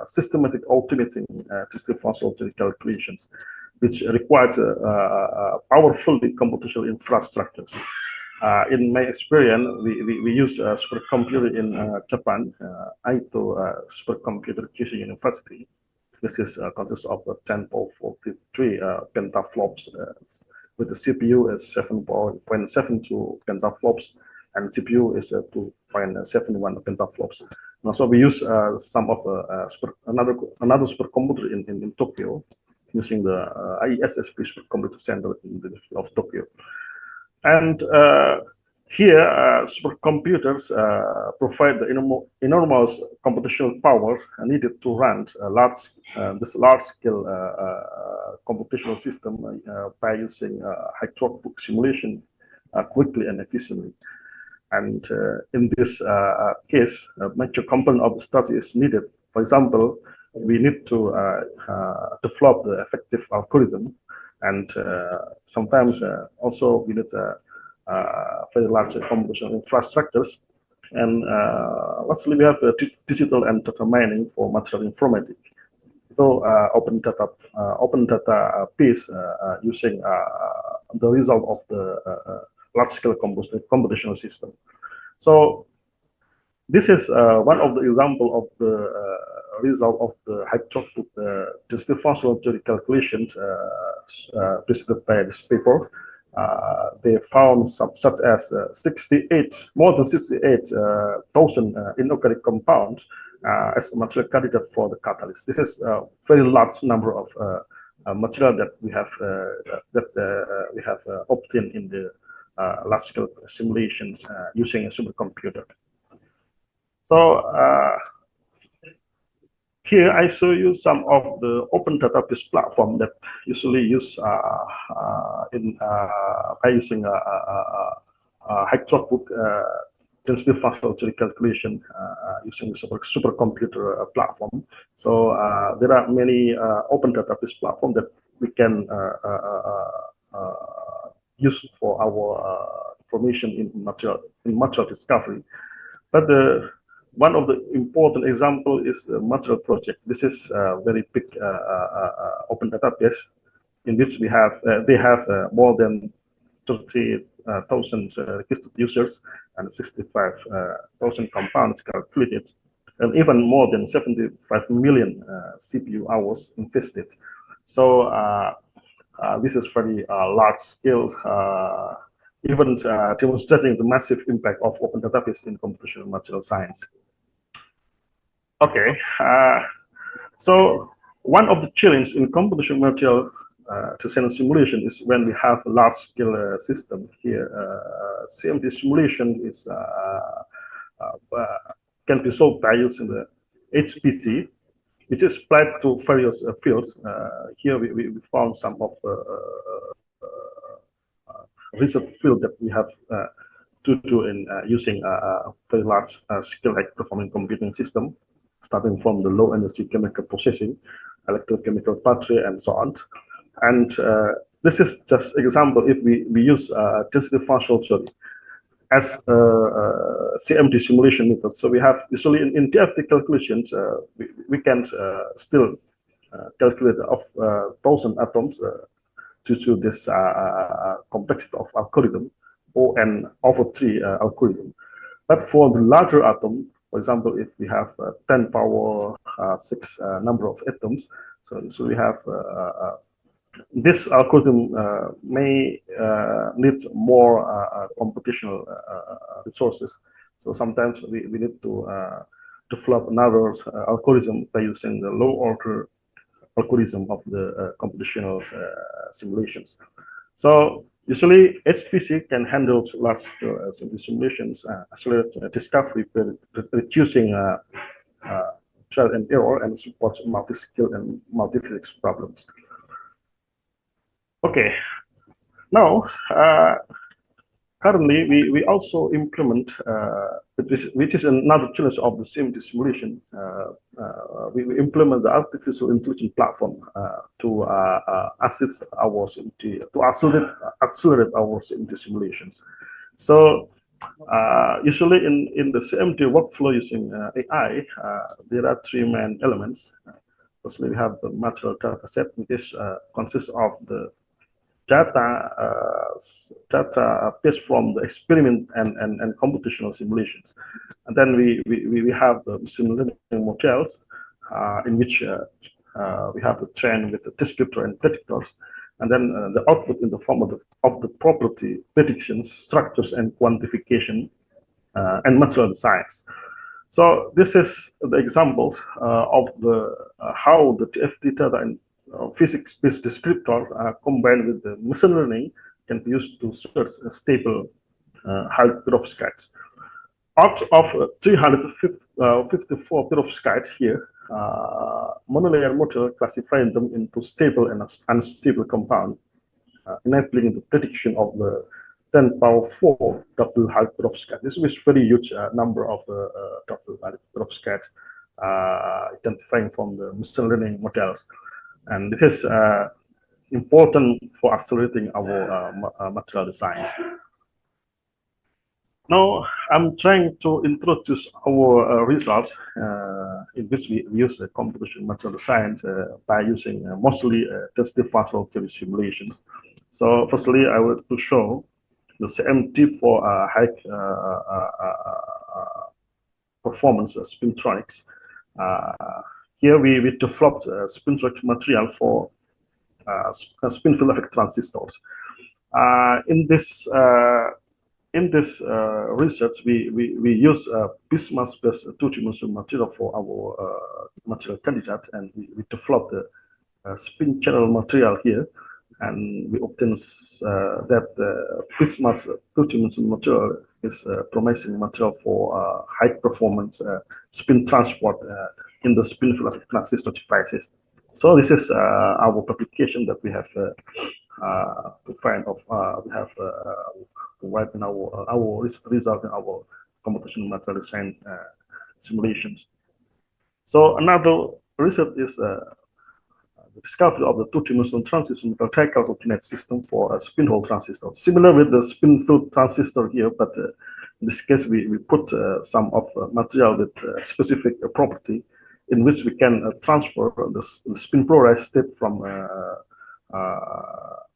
systematic automating density functional theory calculations, which requires powerful computational infrastructures. In my experience, we use a supercomputer in Japan, Aito supercomputer Kyushu University. This is consists of 10^43 petaflops, with the CPU is 7.72 petaflops, and CPU is 2.71 petaflops. Now, so we use some of another supercomputer in Tokyo, using the IESSP supercomputer center in the University of Tokyo. And here, supercomputers provide the enormous computational power needed to run this large-scale computational system by using high-throughput simulation quickly and efficiently. And in this case, a major component of the study is needed. For example, we need to develop the effective algorithm, and sometimes also we need very large computational infrastructures. And lastly, we have digital and data mining for material informatics. So open data piece using the result of the large-scale computational system. So this is one of the example of the result of the high-throughput density functional theory calculations presented by this paper. They found such as more than 68,000 inorganic compounds as a material candidate for the catalyst. This is a very large number of material that we have obtained in the large-scale simulations using a supercomputer. So here I show you some of the open database platform that usually use by using high throughput density functional theory calculation using the supercomputer platform. So there are many open database platforms that we can use for our information in material discovery. But one of the important example is the material project. This is a very big open database in which we have they have more than 30,000 registered users and 65,000 compounds calculated, and even more than 75 million CPU hours invested. So this is very large scale, even demonstrating the massive impact of open database in computational material science. Okay, so one of the challenges in computational material design simulation is when we have a large scale system here. CMD simulation is can be solved by using the HPC, which is applied to various fields. Here we found some of research field that we have to do in using a very large scale high performing computing system, starting from the low energy chemical processing, electrochemical battery, and so on. And this is just example if we use density functional theory as CMD simulation method. So we have usually in DFT calculations, we can still calculate of 1,000 atoms due to this complexity of algorithm or an over 3 algorithm. But for the larger atom, for example, if we have 10 power 6 number of atoms, so we have this algorithm may need more computational resources. So sometimes we need to develop another algorithm by using the low order algorithm of the computational simulations. So usually HPC can handle large simulations, accelerate discovery, reducing trial and error, and supports multi-skill and multi-physics problems. Okay, now currently we also implement, which is another challenge of the CMD simulation. We implement the artificial intelligence platform to assist our CMD, to accelerate our CMD simulations. So usually in the CMD workflow using AI, there are 3 main elements. Firstly, we have the material data set, which consists of the data based from the experiment and computational simulations, and then we have the machine learning models in which we have the train with the descriptor and predictors, and then the output in the form of the property predictions, structures, and quantification, and material science. So this is the example of the how the TFT data and physics-based descriptor combined with the machine learning can be used to search a stable high perovskites. Out of 354 perovskites here, monolayer model classifying them into stable and unstable compound, enabling the prediction of the 10⁴ double high perovskite. This is very huge number of double high perovskite identifying from the machine learning models. And this is important for accelerating our material design. Now, I'm trying to introduce our results in which we use the computational material design by using mostly density functional theory simulations. So firstly, I want to show the CMD for high performance spintronics. Here we developed spintronic material for spin field effect transistors. In this research, we use bismuth-based two-dimensional material for our material candidate, and we developed the spin channel material here, and we obtained that bismuth two-dimensional material is promising material for high performance spin transport in the spin field effect transistor devices. So this is our publication that we have to find of we have to write in our result in our computational material design simulations. So another result is the discovery of the two-dimensional transistor metal tricalcokinate system for a spin-hole transistor. Similar with the spin-filled transistor here, but in this case, we put some of material with specific property in which we can transfer the spin polarized state from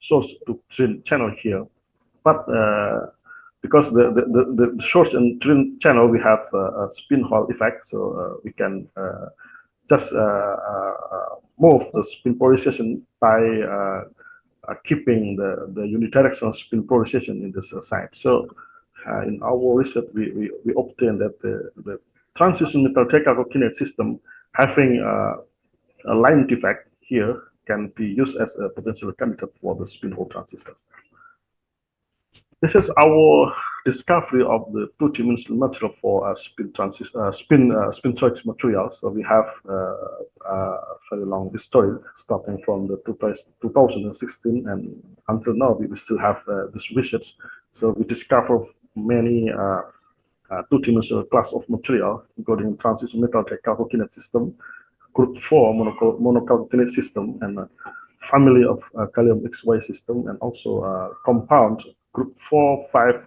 source to drain channel here. But because the source and drain channel, we have a spin Hall effect, so we can just move the spin polarization by keeping the unidirectional spin polarization in this side. So in our research, we obtained that the transition metal tricalcokinate system having a line defect here can be used as a potential candidate for the spin-hole transistors. This is our discovery of the two-dimensional material for spin choice materials. So we have a very long story starting from the 2016, and until now we still have this research. So we discover many two-dimensional class of material, including transition metal tricalcokinate system, group 4 monocalcokinate system, and a family of gallium XY system, and also compound group 4-5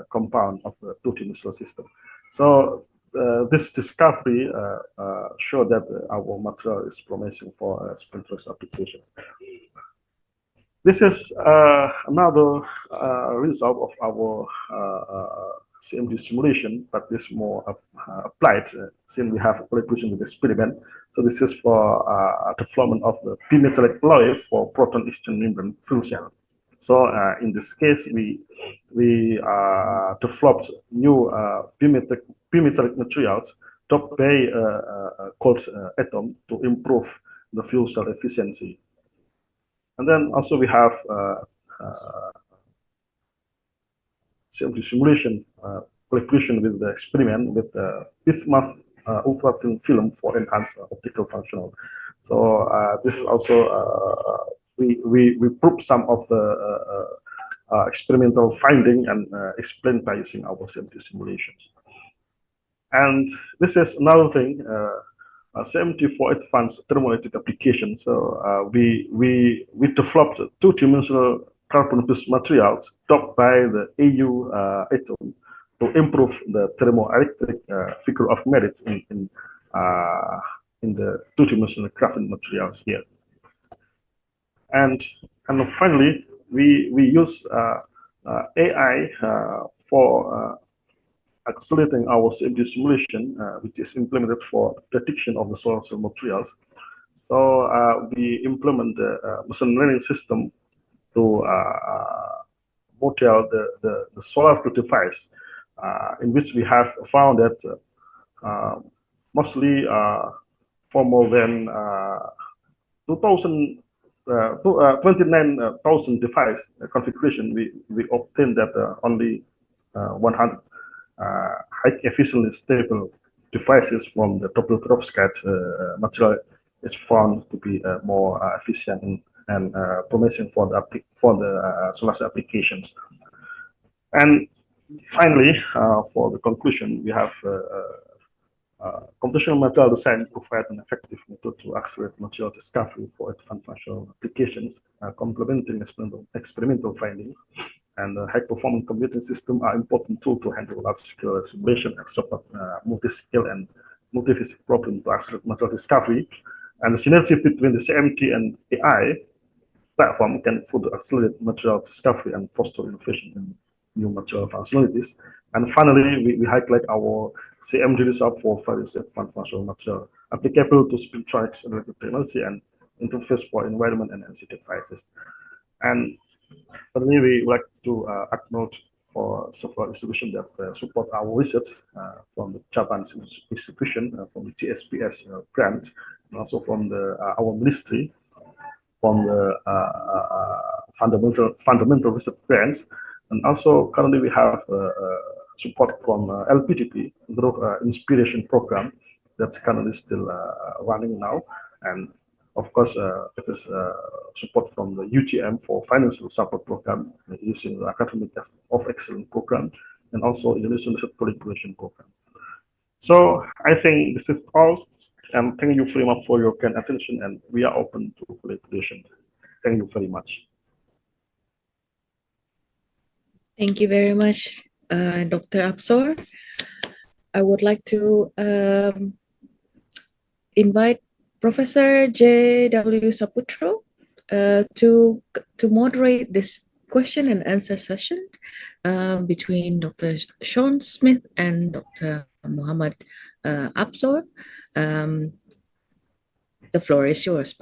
compound of the two-dimensional system. So this discovery showed that our material is promising for spin choice applications. This is another result of our CMD simulation, but this more applied since we have a collaboration with experiment. So this is for development of the bimetallic alloy for proton exchange membrane fuel cell. So in this case, we developed new bimetallic materials topped by cold atom to improve the fuel cell efficiency. And then also we have CMD simulation collaboration with the experiment with bismuth ultra-thin film for enhanced optical functional. So this is also we proved some of the experimental finding and explained by using our CMD simulations. And this is another thing, CMD for advanced thermoelectric application. So we developed two-dimensional carbon-based materials topped by the AU atom to improve the thermoelectric figure of merit in the two-dimensional graphene materials here. And finally, we use AI for accelerating our CMD simulation, which is implemented for prediction of the solar cell materials. So we implement the machine learning system to model the solar cell device, in which we have found that mostly for more than 29,000 device configuration, we obtained that only 100 high efficiently stable devices from the double perovskite material is found to be more efficient and promising for the solar cell applications. And finally, for the conclusion, we have computational material design provide an effective method to accelerate material discovery for advanced functional applications, complementing experimental findings. And high-performance computing systems are important tool to handle large-scale simulation and support multi-scale and multi-physics problems to accelerate material discovery. And the synergy between the CMT and AI platform can further accelerate material discovery and foster innovation in new material functionalities. And finally, we highlight our CMD result for various advanced functional material applicable to spin tracks, electric technology, and interface for environment and energy devices. And finally, we would like to acknowledge for several institutions that support our research from the Japanese institution, from the GSPS grant, and also from the our ministry, from the fundamental research grants, and also currently we have support from LPTP, the inspiration program that's currently still running now, and of course it is support from the UGM for financial support program using the Academic of Excellence program, and also Indonesian Research Collaboration program. So I think this is all And thank you very much for your kind attention, and we are open to collaboration. Thank you very much. Thank you very much, Dr. Absor. I would like to invite Professor J.W. Saputro to moderate this question and answer session between Dr. Sean Smith and Dr. Muhammad Absor. The floor is yours.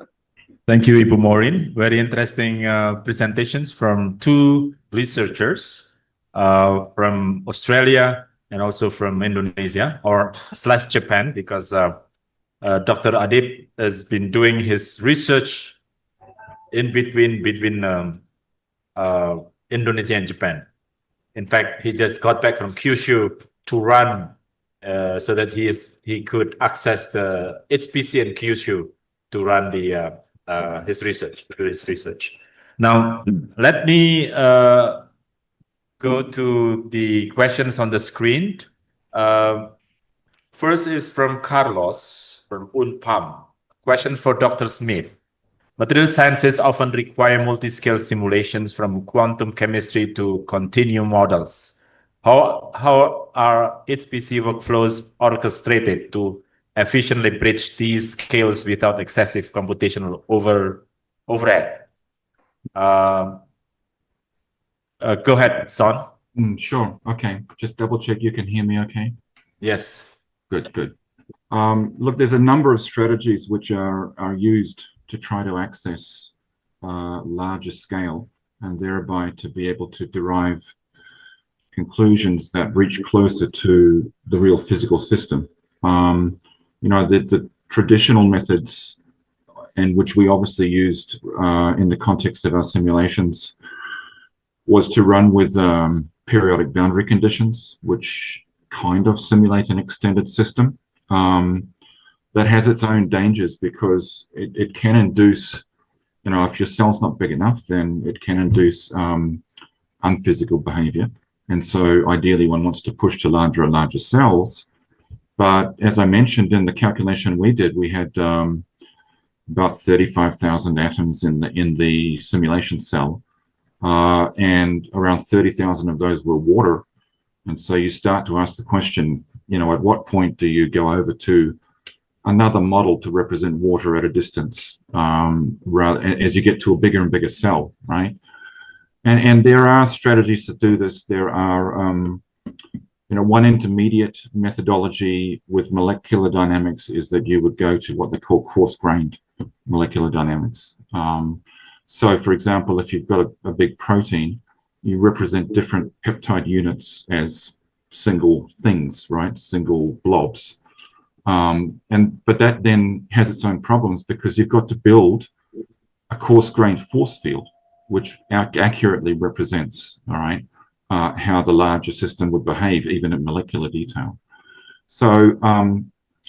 Thank you, Ibu Maureen. Very interesting presentations from two researchers from Australia and also from Indonesia or / Japan, because Dr. Adib has been doing his research in between Indonesia and Japan. In fact, he just got back from Kyushu to run so that he could access the HPC in Kyushu to run the his research. Now, let me go to the questions on the screen. First is from Carlos from UNPAM. Question for Dr. Smith. Material sciences often require multi-scale simulations from quantum chemistry to continuum models. How are HPC workflows orchestrated to efficiently bridge these scales without excessive computational overhead? Go ahead, Son. Sure. Okay. Just double check you can hear me okay? Yes. Good. Look, there's a number of strategies which are used to try to access larger scale and thereby to be able to derive conclusions that reach closer to the real physical system. The traditional methods, and which we obviously used in the context of our simulations, was to run with periodic boundary conditions, which kind of simulate an extended system. That has its own dangers because it can induce, if your cell's not big enough, then it can induce unphysical behavior. And so ideally one wants to push to larger and larger cells. But as I mentioned in the calculation we did, we had about 35,000 atoms in the simulation cell, and around 30,000 of those were water. And so you start to ask the question, at what point do you go over to another model to represent water at a distance, as you get to a bigger and bigger cell, right? And there are strategies to do this. There are, one intermediate methodology with molecular dynamics is that you would go to what they call coarse-grained molecular dynamics. So, for example, if you've got a big protein, you represent different peptide units as single things, right? Single blobs. But that then has its own problems because you've got to build a coarse-grained force field, which accurately represents, all right, how the larger system would behave, even at molecular detail. So,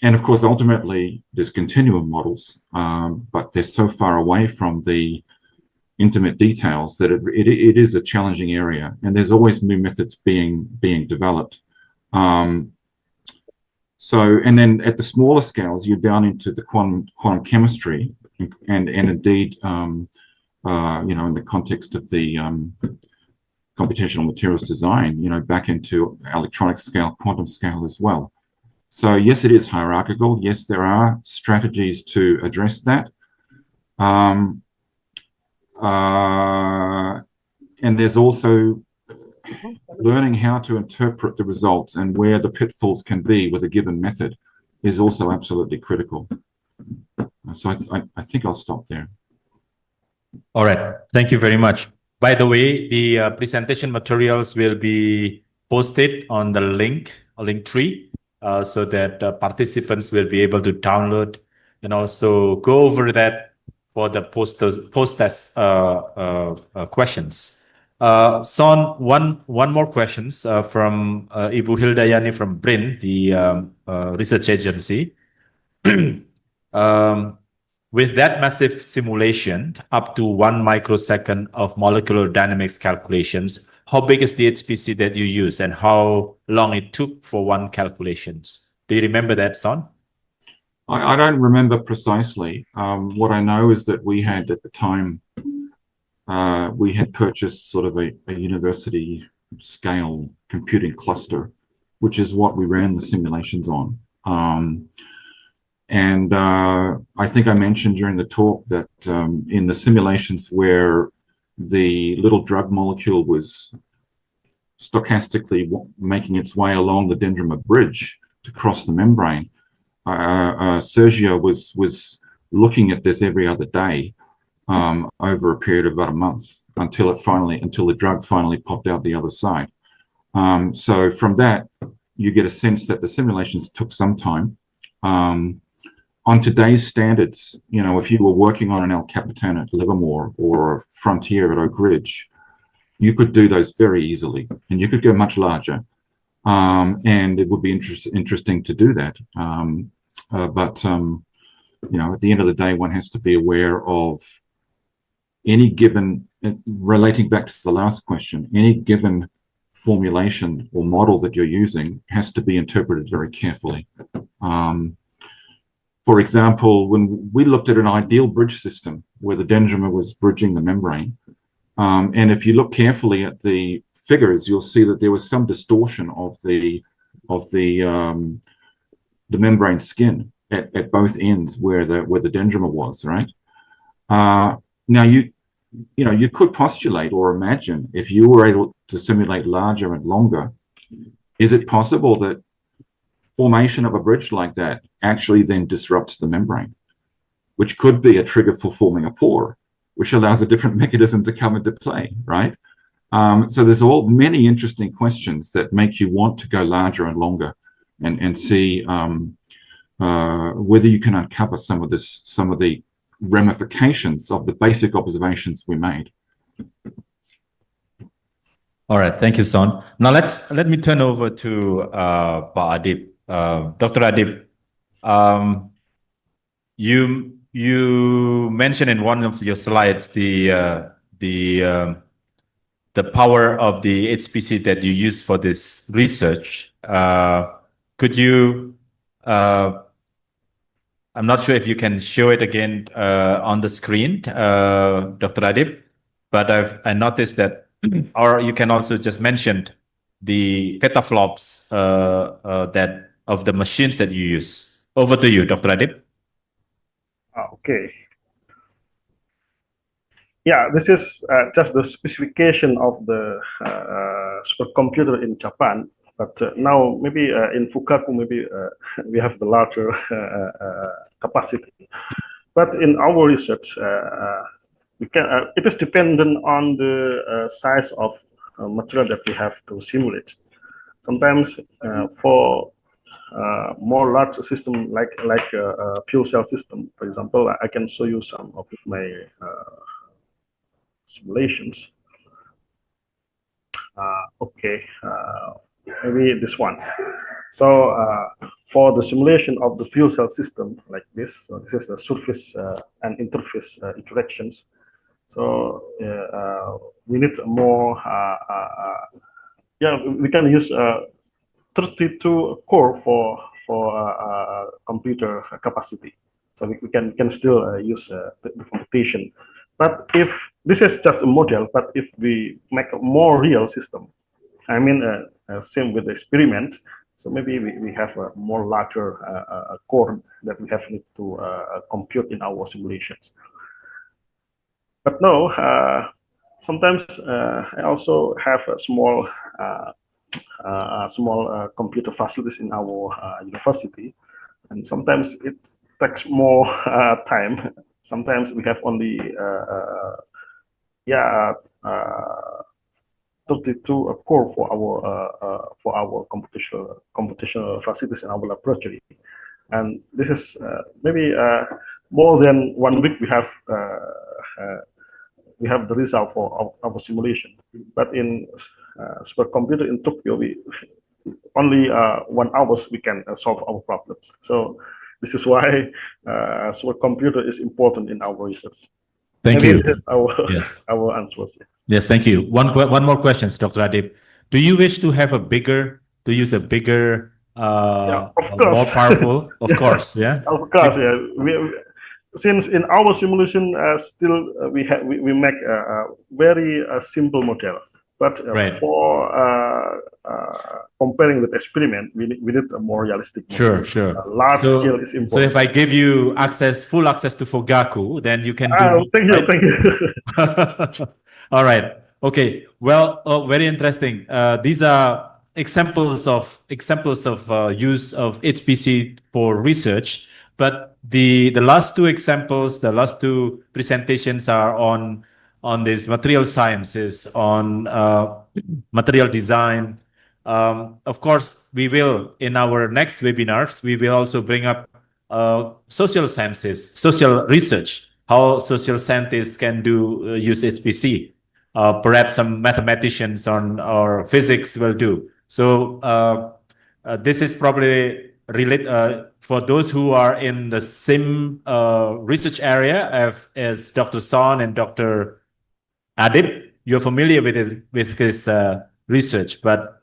and of course, ultimately, there's continuum models, but they're so far away from the intimate details that it is a challenging area, and there's always new methods being developed. And then at the smaller scales, you're down into the quantum chemistry, and indeed, in the context of the computational materials design, back into electronic scale, quantum scale as well. So yes, it is hierarchical. Yes, there are strategies to address that. And there's also learning how to interpret the results and where the pitfalls can be with a given method is also absolutely critical. So I think I'll stop there. All right. Thank you very much. By the way, the presentation materials will be posted on the Linktree, so that participants will be able to download and also go over that for the post-test questions. Son, one more questions from Ibu Hildayani from BRIN, the research agency. With that massive simulation, up to 1 microsecond of molecular dynamics calculations, how big is the HPC that you use and how long it took for one calculations? Do you remember that, Son? I don't remember precisely. What I know is that we had at the time, we had purchased sort of a university scale computing cluster, which is what we ran the simulations on. And I think I mentioned during the talk that in the simulations where the little drug molecule was stochastically making its way along the dendrimer bridge to cross the membrane, Sergio was looking at this every other day over a period of about a month until the drug finally popped out the other side. So from that, you get a sense that the simulations took some time. On today's standards, you know, if you were working on an El Capitan at Livermore or a Frontier at Oak Ridge, you could do those very easily, and you could go much larger. And it would be interesting to do that. But you know, at the end of the day, one has to be aware of any given, relating back to the last question, any given formulation or model that you're using has to be interpreted very carefully. For example, when we looked at an ideal bridge system where the dendrimer was bridging the membrane, and if you look carefully at the figures, you'll see that there was some distortion of the membrane skin at both ends where the dendrimer was, right? Now you know, you could postulate or imagine, if you were able to simulate larger and longer, is it possible that formation of a bridge like that actually then disrupts the membrane, which could be a trigger for forming a pore, which allows a different mechanism to come into play, right? So there's many interesting questions that make you want to go larger and longer and see whether you can uncover some of the ramifications of the basic observations we made. All right, thank you, Son. Now let me turn over to Pak Adib. Dr. Adib, you mentioned in one of your slides the power of the HPC that you use for this research. Could you? I'm not sure if you can show it again on the screen, Dr. Adib, but I noticed that, or you can also just mention the petaflops of the machines that you use. Over to you, Dr. Adib. Okay. Yeah, this is just the specification of the supercomputer in Japan. But now maybe in Fukaku, maybe we have the larger capacity. But in our research, we can. It is dependent on the size of material that we have to simulate. Sometimes for more large system like a fuel cell system, for example, I can show you some of my simulations. Okay. Maybe this one. So for the simulation of the fuel cell system like this, so this is the surface and interface interactions. So we need more. Yeah, we can use 32 core for computer capacity. So we can still use the computation. But if this is just a model, but if we make a more real system, I mean, same with the experiment. So maybe we have a more larger core that we have to compute in our simulations. But no, sometimes I also have a small computer facilities in our university, and sometimes it takes more time. Sometimes we have only 32 core for our computational facilities in our laboratory, and this is maybe more than 1 week we have the result for our simulation. But in supercomputer in Tokyo, we only 1 hour we can solve our problems. So this is why supercomputer is important in our research. Thank you. That's our Yes. our answers. Yes, thank you. One more question, Dr. Adib. Do you wish to have use a bigger of more course. powerful, of course, yeah. Of course, yeah. Since in our simulation, we make a very simple model, but Right. for comparing with experiment, we need a more realistic model. Sure. Large scale is So important. if I give you full access to Fogaku, then you can do. Thank you, right? thank you. All right. Okay. Well, very interesting. These are examples of use of HPC for research. But the last two examples, the last two presentations are on this material sciences, on material design. Of course, we will in our next webinars, we will also bring up social sciences, social research, how social scientists can do use HPC. Perhaps some mathematicians or physics will do. So this is probably related for those who are in the same research area as Dr. Son and Dr. Adib. You're familiar with his research, but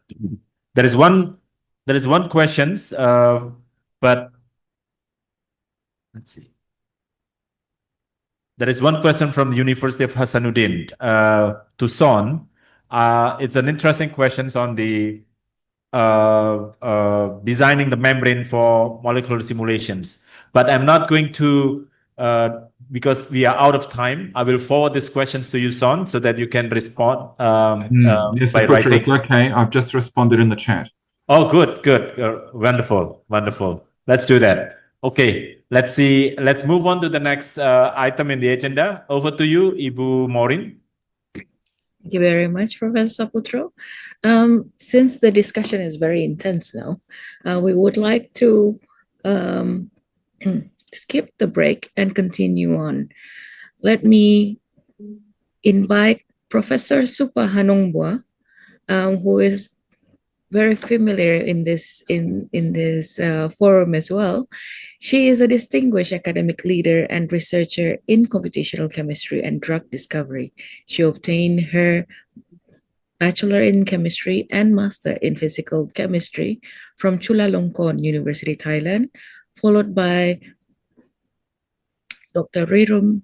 there is one questions, but let's see. There is one question from the University of Hasanuddin to Son. It's an interesting question on the designing the membrane for molecular simulations. But I'm not going to, because we are out of time, I will forward these questions to you, Son, so that you can respond yes, by Putra, writing. it's okay. I've just responded in the chat. Oh, good. Wonderful. Let's do that. Okay, let's see. Let's move on to the next item in the agenda. Over to you, Ibu Maureen. Thank you very much, Professor Saputro. Since the discussion is very intense now, we would like to skip the break and continue on. Let me invite Professor Supa Hanongbua, who is very familiar in this forum as well. She is a distinguished academic leader and researcher in computational chemistry and drug discovery. She obtained her Bachelor in Chemistry and Master in Physical Chemistry from Chulalongkorn University, Thailand, followed by Dr. Rerum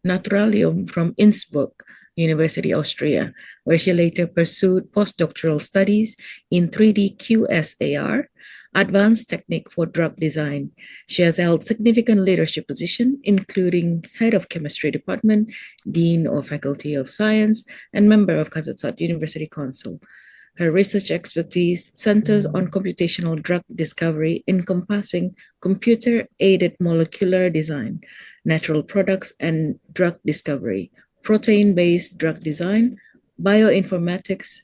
Naturalium from Innsbruck University, Austria, where she later pursued postdoctoral studies in 3D QSAR, advanced technique for drug design. She has held significant leadership positions, including head of chemistry department, dean of faculty of science, and member of Kazakhstan University Council. Her research expertise centers on computational drug discovery, encompassing computer-aided molecular design, natural products and drug discovery, protein-based drug design, bioinformatics,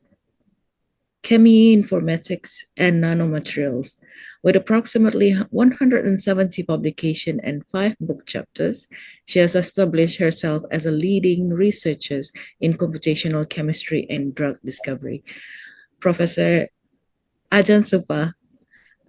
cheminformatics, and nanomaterials. With approximately 170 publications and 5 book chapters, she has established herself as a leading researcher in computational chemistry and drug discovery. Professor Ajahn Supa,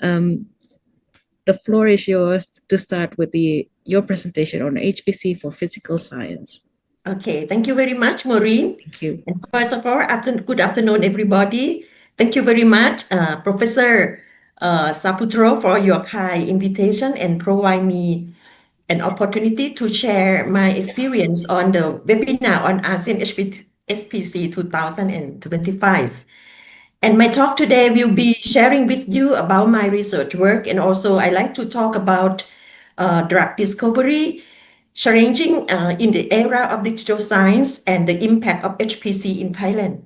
the floor is yours to start with your presentation on HPC for physical science. Okay, thank you very much, Maureen. Thank you. And first of all, good afternoon, everybody. Thank you very much, Professor Saputro, for your kind invitation and provide me an opportunity to share my experience on the webinar on ASEAN HPC 2025. And my talk today will be sharing with you about my research work, and also I like to talk about drug discovery, challenging in the era of digital science and the impact of HPC in Thailand.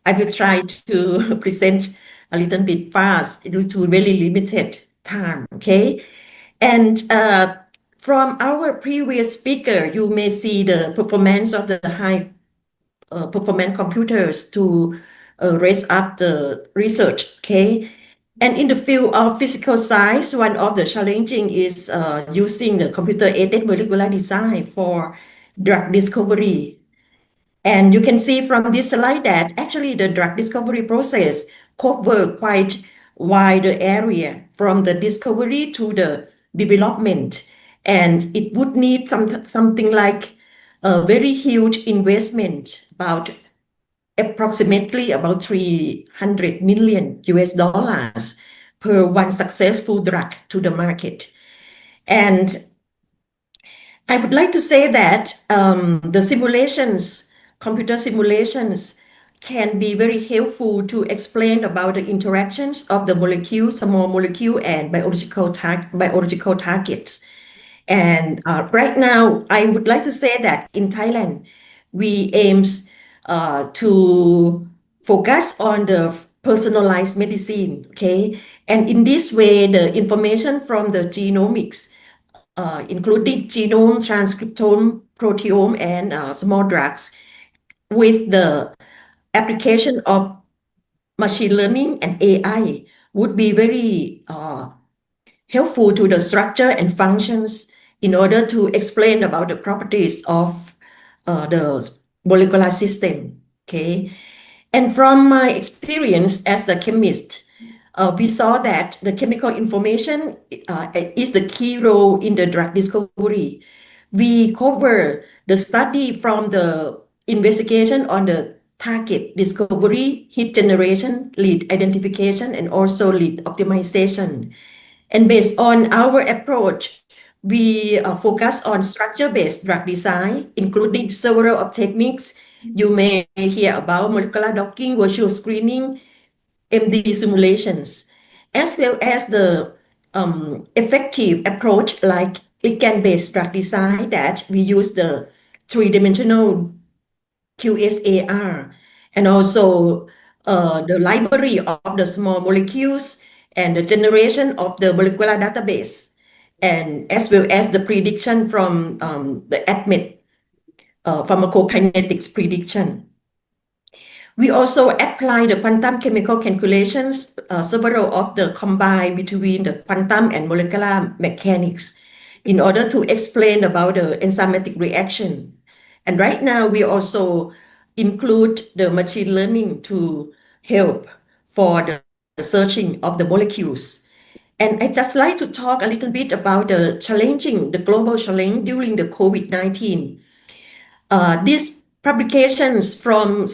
I will try to present a little bit fast due to really limited time, okay? And from our previous speaker, you may see the performance of the high performance computers to raise up the research, okay? And in the field of physical science, one of the challenging is using the computer-aided molecular design for drug discovery. And you can see from this slide that actually the drug discovery process covers quite wide area from the discovery to the development. And it would need something like a very huge investment, approximately about $300 million per one successful drug to the market. And I would like to say that the simulations, computer simulations, can be very helpful to explain about the interactions of the molecule, small molecule, and biological targets. And right now, I would like to say that in Thailand, we aim to focus on the personalized medicine, okay? And in this way, the information from the genomics, including genome, transcriptome, proteome, and small drugs, with the application of machine learning and AI would be very helpful to the structure and functions in order to explain about the properties of the molecular system, okay? And from my experience as the chemist, we saw that the chemical information is the key role in the drug discovery. We cover the study from the investigation on the target discovery, hit generation, lead identification, and also lead optimization. And based on our approach, we focus on structure-based drug design, including several of techniques. You may hear about molecular docking, virtual screening, MD simulations, as well as the effective approach like ligand-based drug design that we use the three-dimensional QSAR, and also the library of the small molecules and the generation of the molecular database, and as well as the prediction from the ADMET pharmacokinetics prediction. We also apply the quantum chemical calculations, several of the combine between the quantum and molecular mechanics in order to explain about the enzymatic reaction. And right now we also include the machine learning to help for the searching of the molecules. And I just like to talk a little bit about the global challenge during the COVID-19. These publications from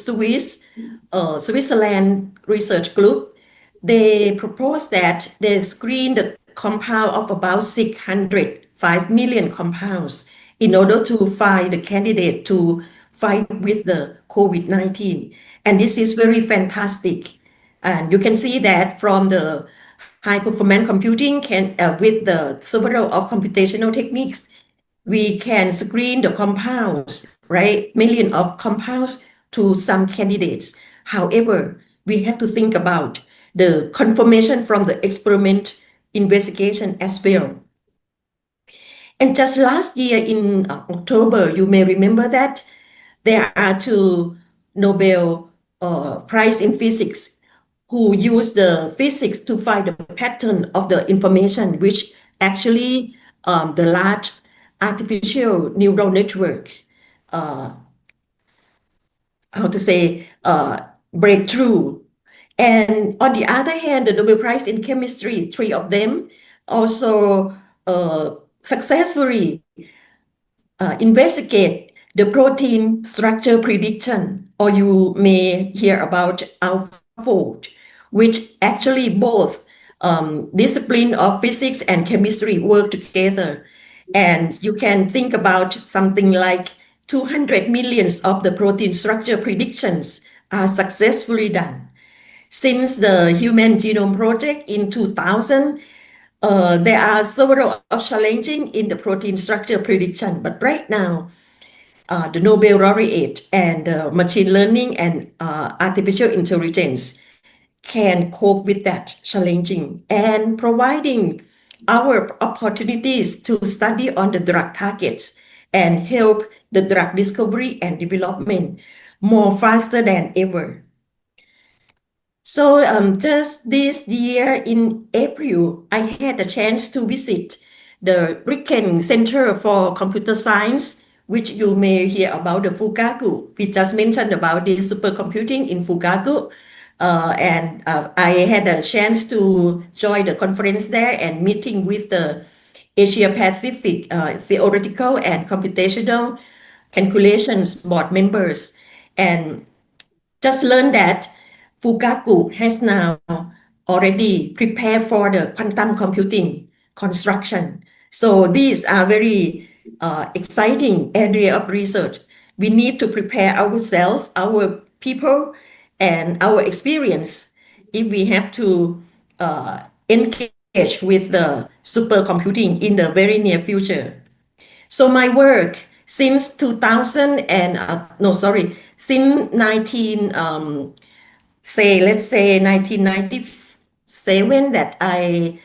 Switzerland Research Group, they propose that they screen the compound of about 605 million compounds in order to find the candidate to fight with the COVID-19. And this is very fantastic. And you can see that from the high performance computing with the several of computational techniques, we can screen the compounds, right? Million of compounds to some candidates. However, we have to think about the confirmation from the experiment investigation as well. And just last year in October, you may remember that there are two Nobel Prize in Physics who use the physics to find the pattern of the information, which actually the large artificial neural network, breakthrough. And on the other hand, the Nobel Prize in Chemistry, three of them also successfully investigate the protein structure prediction, or you may hear about AlphaFold, which actually both discipline of physics and chemistry work together. And you can think about something like 200 millions of the protein structure predictions are successfully done. Since the Human Genome Project in 2000, there are several challenges in the protein structure prediction, but right now, the Nobel laureate and machine learning and artificial intelligence can cope with that challenging and providing our opportunities to study on the drug targets and help the drug discovery and development more faster than ever. So just this year in April, I had a chance to visit the Riken Center for Computer Science, which you may hear about the Fugaku. We just mentioned about the supercomputing in Fugaku. And I had a chance to join the conference there and meeting with the Asia Pacific theoretical and computational calculations board members, and just learned that Fugaku has now already prepared for the quantum computing construction. So these are very exciting area of research. We need to prepare ourselves, our people, and our experience if we have to engage with the supercomputing in the very near future. So my work since 2000 and since 1997 that I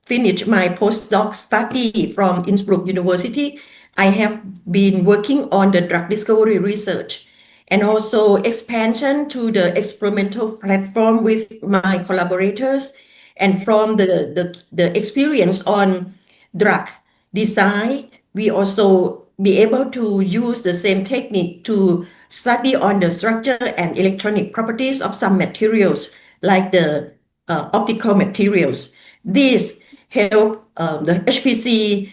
finished my postdoc study from Innsbruck University. I have been working on the drug discovery research and also expansion to the experimental platform with my collaborators, and from the experience on drug design, we also be able to use the same technique to study on the structure and electronic properties of some materials like the optical materials. This help the HPC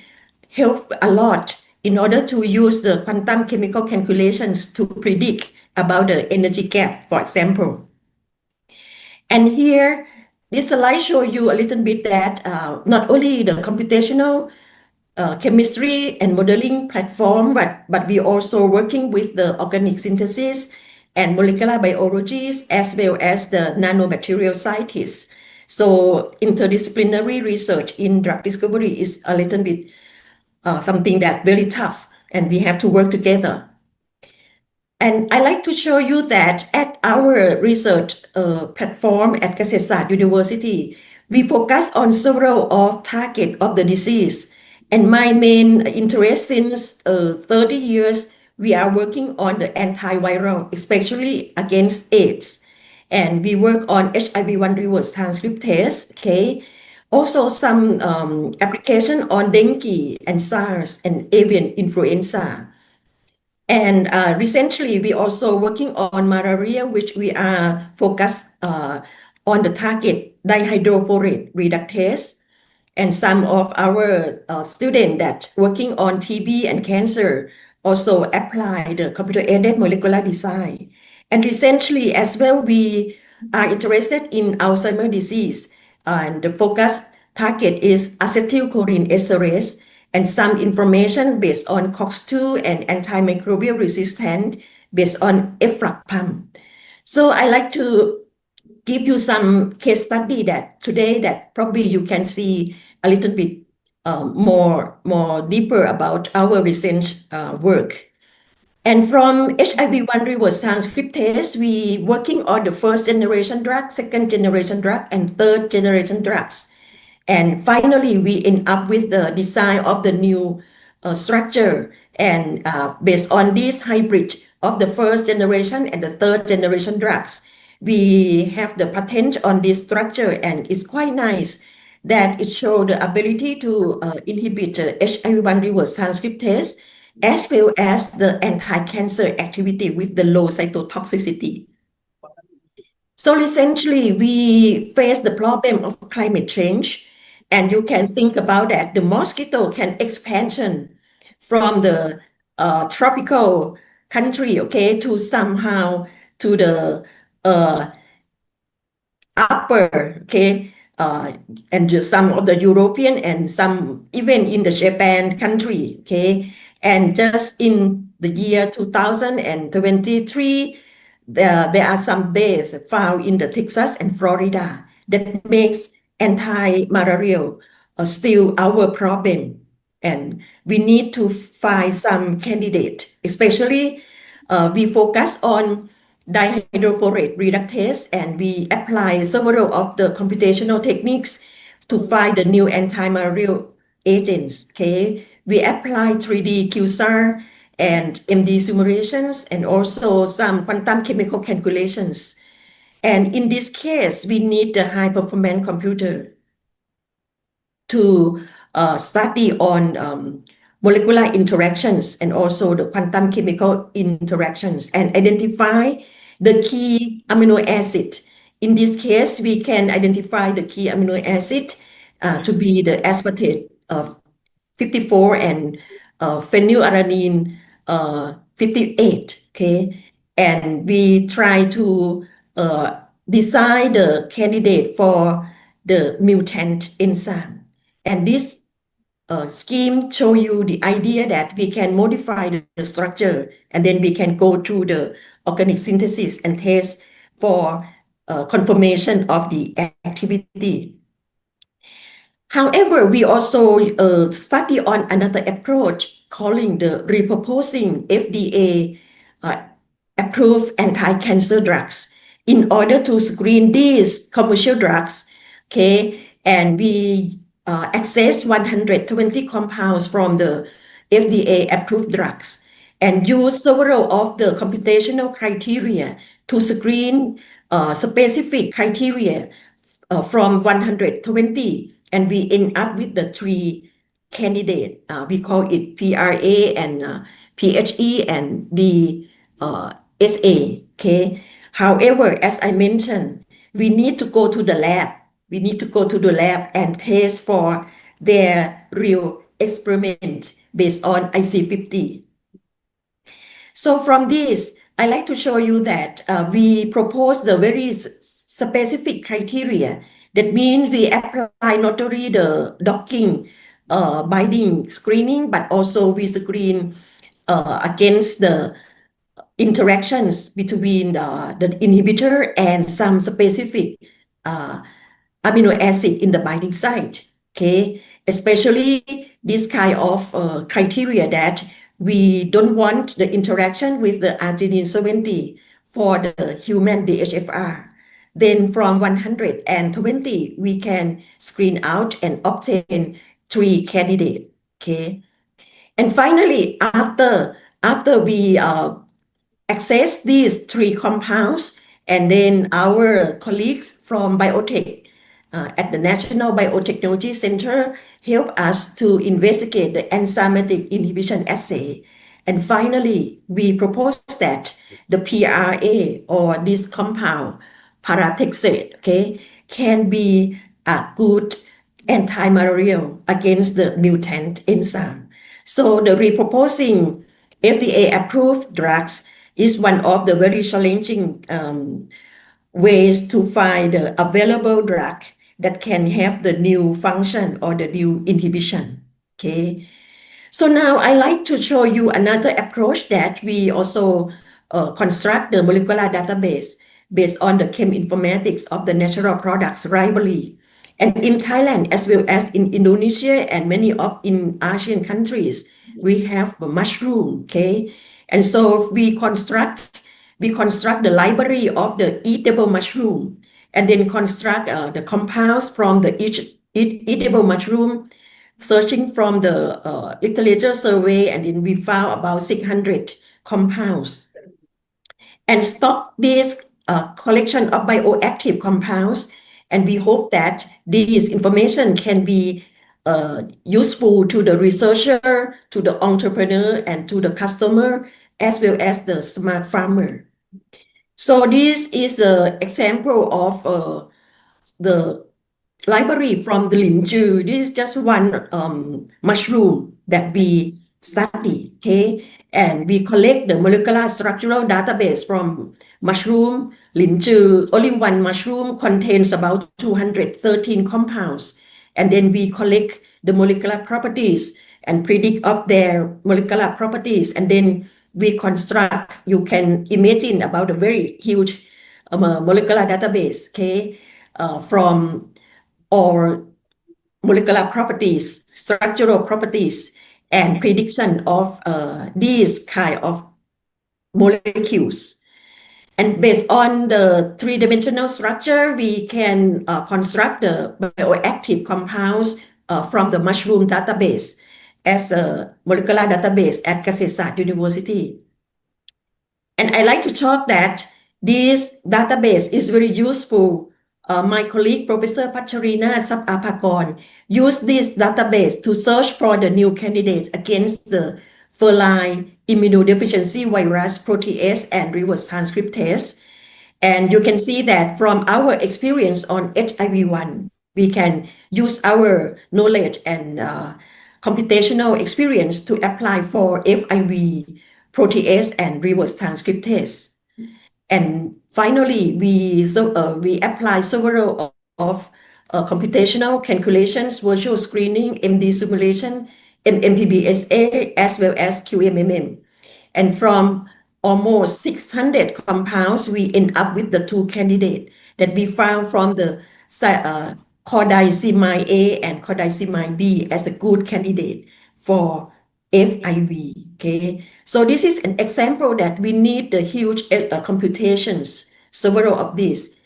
help a lot in order to use the quantum chemical calculations to predict about the energy gap, for example. And here, this slide show you a little bit that not only the computational chemistry and modeling platform, but we also working with the organic synthesis and molecular biologists as well as the nanomaterial scientists. So interdisciplinary research in drug discovery is a little bit something that very tough, and we have to work together. And I like to show you that at our research platform at Kasetsart University, we focus on several of targets of the disease. And my main interest since 30 years, we are working on the antiviral, especially against AIDS. And we work on HIV-1 reverse transcriptase, okay? Also some application on dengue and SARS and avian influenza. And recently, we also working on malaria, which we are focused on the target dihydrofolate reductase. And some of our students that working on TB and cancer also apply the computer-aided molecular design. And recently as well, we are interested in Alzheimer's disease. And the focus target is acetylcholine esterase, and some information based on COX-2 and antimicrobial resistance based on efflux pump. So I like to give you some case study that today that probably you can see a little bit more deeper about our recent work. And from HIV-1 reverse transcriptase, we working on the first generation drug, second generation drug, and third generation drugs. And finally, we end up with the design of the new structure. And based on this hybrid of the first generation and the third generation drugs, we have the patent on this structure, and it's quite nice that it shows the ability to inhibit HIV-1 reverse transcriptase as well as the anti-cancer activity with the low cytotoxicity. So essentially, we face the problem of climate change, and you can think about that. The mosquito can expansion from the tropical country, okay, to somehow to the upper, okay, and some of the European and some even in the Japan country, okay. And just in the year 2023, there are some deaths found in the Texas and Florida that makes anti-malarial still our problem. And we need to find some candidate, especially we focus on dihydrofolate reductase, and we apply several of the computational techniques to find the new anti-malarial agents, okay? We apply 3D QSAR and MD simulations and also some quantum chemical calculations. And in this case, we need a high performance computer to study on molecular interactions and also the quantum chemical interactions and identify the key amino acid. In this case, we can identify the key amino acid to be the aspartate of 54 and phenylalanine 58, okay? And we try to design the candidate for the mutant enzyme. And this scheme show you the idea that we can modify the structure and then we can go through the organic synthesis and test for confirmation of the activity. However, we also study on another approach calling the repurposing FDA approved anti-cancer drugs in order to screen these commercial drugs, okay, and we access 120 compounds from the FDA approved drugs and use several of the computational criteria to screen specific criteria from 120, and we end up with the 3 candidates. We call it PRA and PHE and the SA, okay? However, as I mentioned, we need to go to the lab. We need to go to the lab and test for their real experiment based on IC50. So from this, I like to show you that we propose the very specific criteria. That means we apply not only the docking, binding screening, but also we screen against the interactions between the inhibitor and some specific amino acid in the binding site, okay? Especially this kind of criteria that we don't want the interaction with the arginine 70 for the human DHFR. Then from 120, we can screen out and obtain 3 candidates, okay? And finally, after we access these 3 compounds, and then our colleagues from biotech at the National Biotechnology Center help us to investigate the enzymatic inhibition assay. And finally, we propose that the PRA or this compound, paratexate, okay, can be a good antimalarial against the mutant enzyme. So the repurposing FDA-approved drugs is one of the very challenging ways to find the available drug that can have the new function or the new inhibition, okay? So now I like to show you another approach that we also construct the molecular database based on the cheminformatics of the natural products library. And in Thailand, as well as in Indonesia and many of in ASEAN countries, we have a mushroom, okay? And so we construct the library of the eatable mushroom and then construct the compounds from the eatable mushroom, searching from the literature survey, and then we found about 600 compounds. And stock this collection of bioactive compounds, and we hope that this information can be useful to the researcher, to the entrepreneur, and to the customer, as well as the smart farmer. So this is an example of the library from the Linju. This is just one mushroom that we study, okay? And we collect the molecular structural database from mushroom Linju. Only one mushroom contains about 213 compounds. And then we collect the molecular properties and predict of their molecular properties. And then we construct, you can imagine about a very huge molecular database, okay, from all molecular properties, structural properties, and prediction of these kind of molecules. And based on the 3-dimensional structure, we can construct the bioactive compounds from the mushroom database as a molecular database at Kasetsart University. And I like to talk that this database is very useful. My colleague, Professor Pacharina Sapapakon, used this database to search for the new candidates against the feline immunodeficiency virus protease and reverse transcriptase. And you can see that from our experience on HIV-1, we can use our knowledge and computational experience to apply for FIV protease and reverse transcriptase. And finally, we apply several of computational calculations, virtual screening, MD simulation, MPBSA, as well as QMMM. And from almost 600 compounds, we end up with the 2 candidates that we found from the cordicimine A and cordicimine B as a good candidate for FIV. Okay, so this is an example that we need the huge computations, several of these.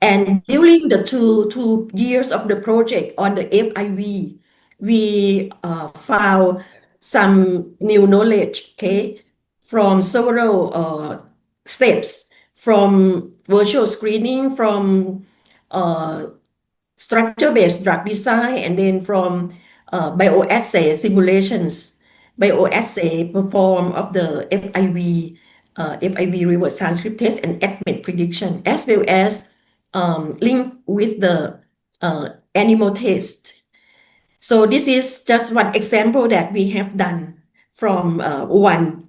And during the two years of the project on the FIV, we found some new knowledge, okay, from several steps, from virtual screening, from structure-based drug design, and then from bioassay simulations, bioassay perform of the FIV, FIV reverse transcriptase and ADMET prediction, as well as linked with the animal test. So this is just one example that we have done from one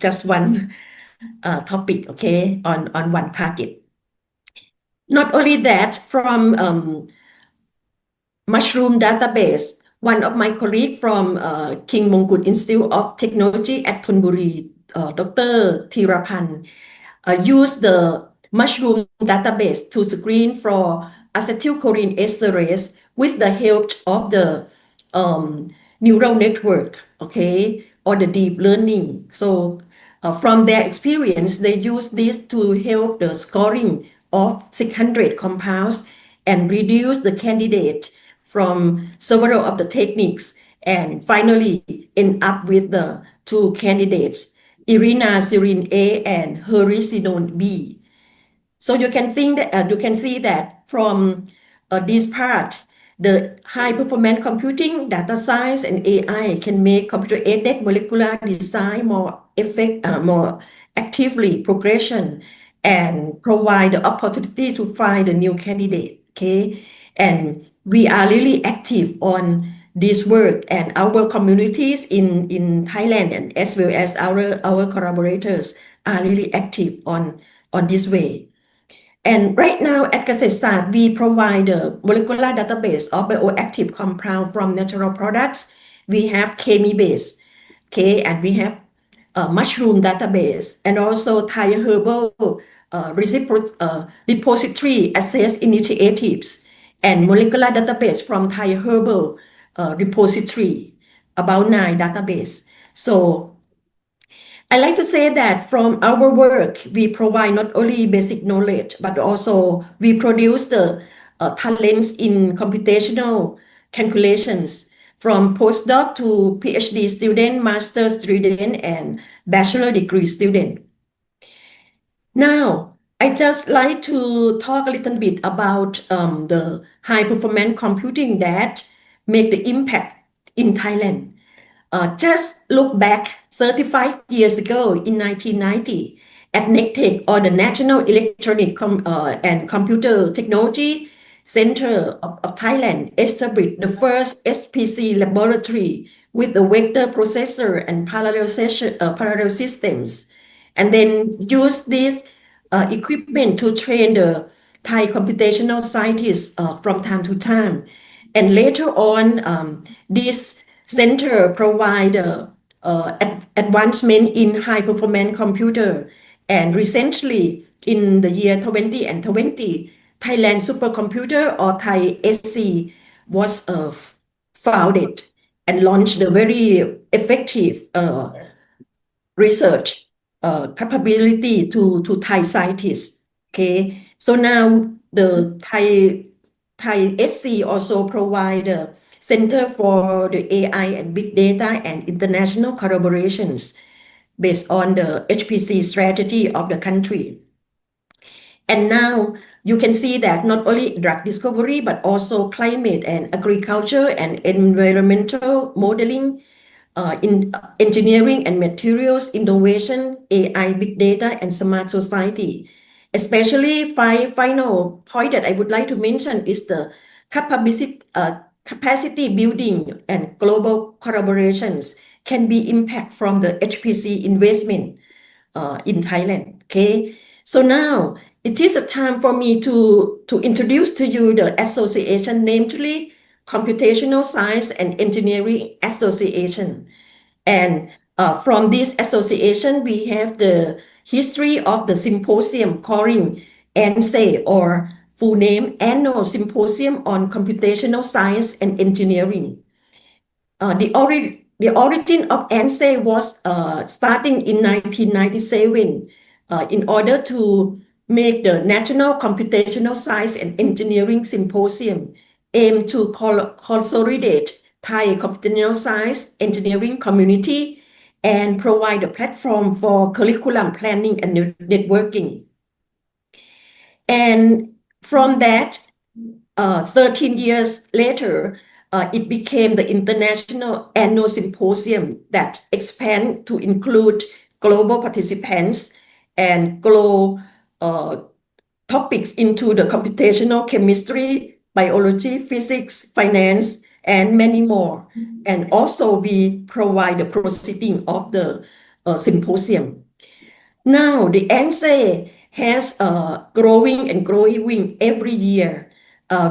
topic, okay, on one target. Not only that, from mushroom database, one of my colleagues from King Mongkut Institute of Technology at Thonburi, Dr. Thirapan, used the mushroom database to screen for acetylcholine esterase with the help of the neural network, okay, or the deep learning. So from their experience, they use this to help the scoring of 600 compounds and reduce the candidate from several of the techniques, and finally end up with the 2 candidates, irinoserine A and hericinone B. So you can think that you can see that from this part, the high performance computing, data science, and AI can make computer-aided molecular design more actively progression and provide the opportunity to find a new candidate. Okay, and we are really active on this work, and our communities in Thailand and as well as our collaborators are really active on this way. And right now at Kasetsart, we provide a molecular database of bioactive compound from natural products. We have Chemi-based, okay, and we have mushroom database, and also Thai herbal repository access initiatives, and molecular database from Thai herbal repository, about 9 database. So I like to say that from our work, we provide not only basic knowledge, but also we produce the talents in computational calculations from postdoc to PhD student, master student, and bachelor degree student. Now, I just like to talk a little bit about the high performance computing that make the impact in Thailand. Just look back 35 years ago in 1990 at NECTEC, or the National Electronic and Computer Technology Center of Thailand, established the first HPC laboratory with the vector processor and parallel systems, and then use this equipment to train the Thai computational scientists from time to time. And later on, this center provide advancement in high performance computer. And recently, in the year 2020, Thailand supercomputer, or Thai SC, was founded and launched a very effective research capability to Thai scientists. Okay, so now the Thai SC also provide a Center for the AI and Big Data and international collaborations based on the HPC strategy of the country. And now you can see that not only drug discovery, but also climate and agriculture and environmental modeling, in engineering and materials, innovation, AI, big data, and smart society. Especially final point that I would like to mention is the capacity building and global collaborations can be impact from the HPC investment in Thailand. Okay, so now it is a time for me to introduce to you the association, namely Computational Science and Engineering Association. And from this association, we have the history of the symposium calling ANSE, or full name Annual Symposium on Computational Science and Engineering. The origin of ANSE was starting in 1997 in order to make the National Computational Science and Engineering Symposium aim to consolidate Thai computational science engineering community and provide a platform for curriculum planning and networking. And from that, 13 years later, it became the International Annual Symposium that expanded to include global participants and global topics into the computational chemistry, biology, physics, finance, and many more. And also we provide the proceeding of the symposium. Now the ANSE has growing and growing every year.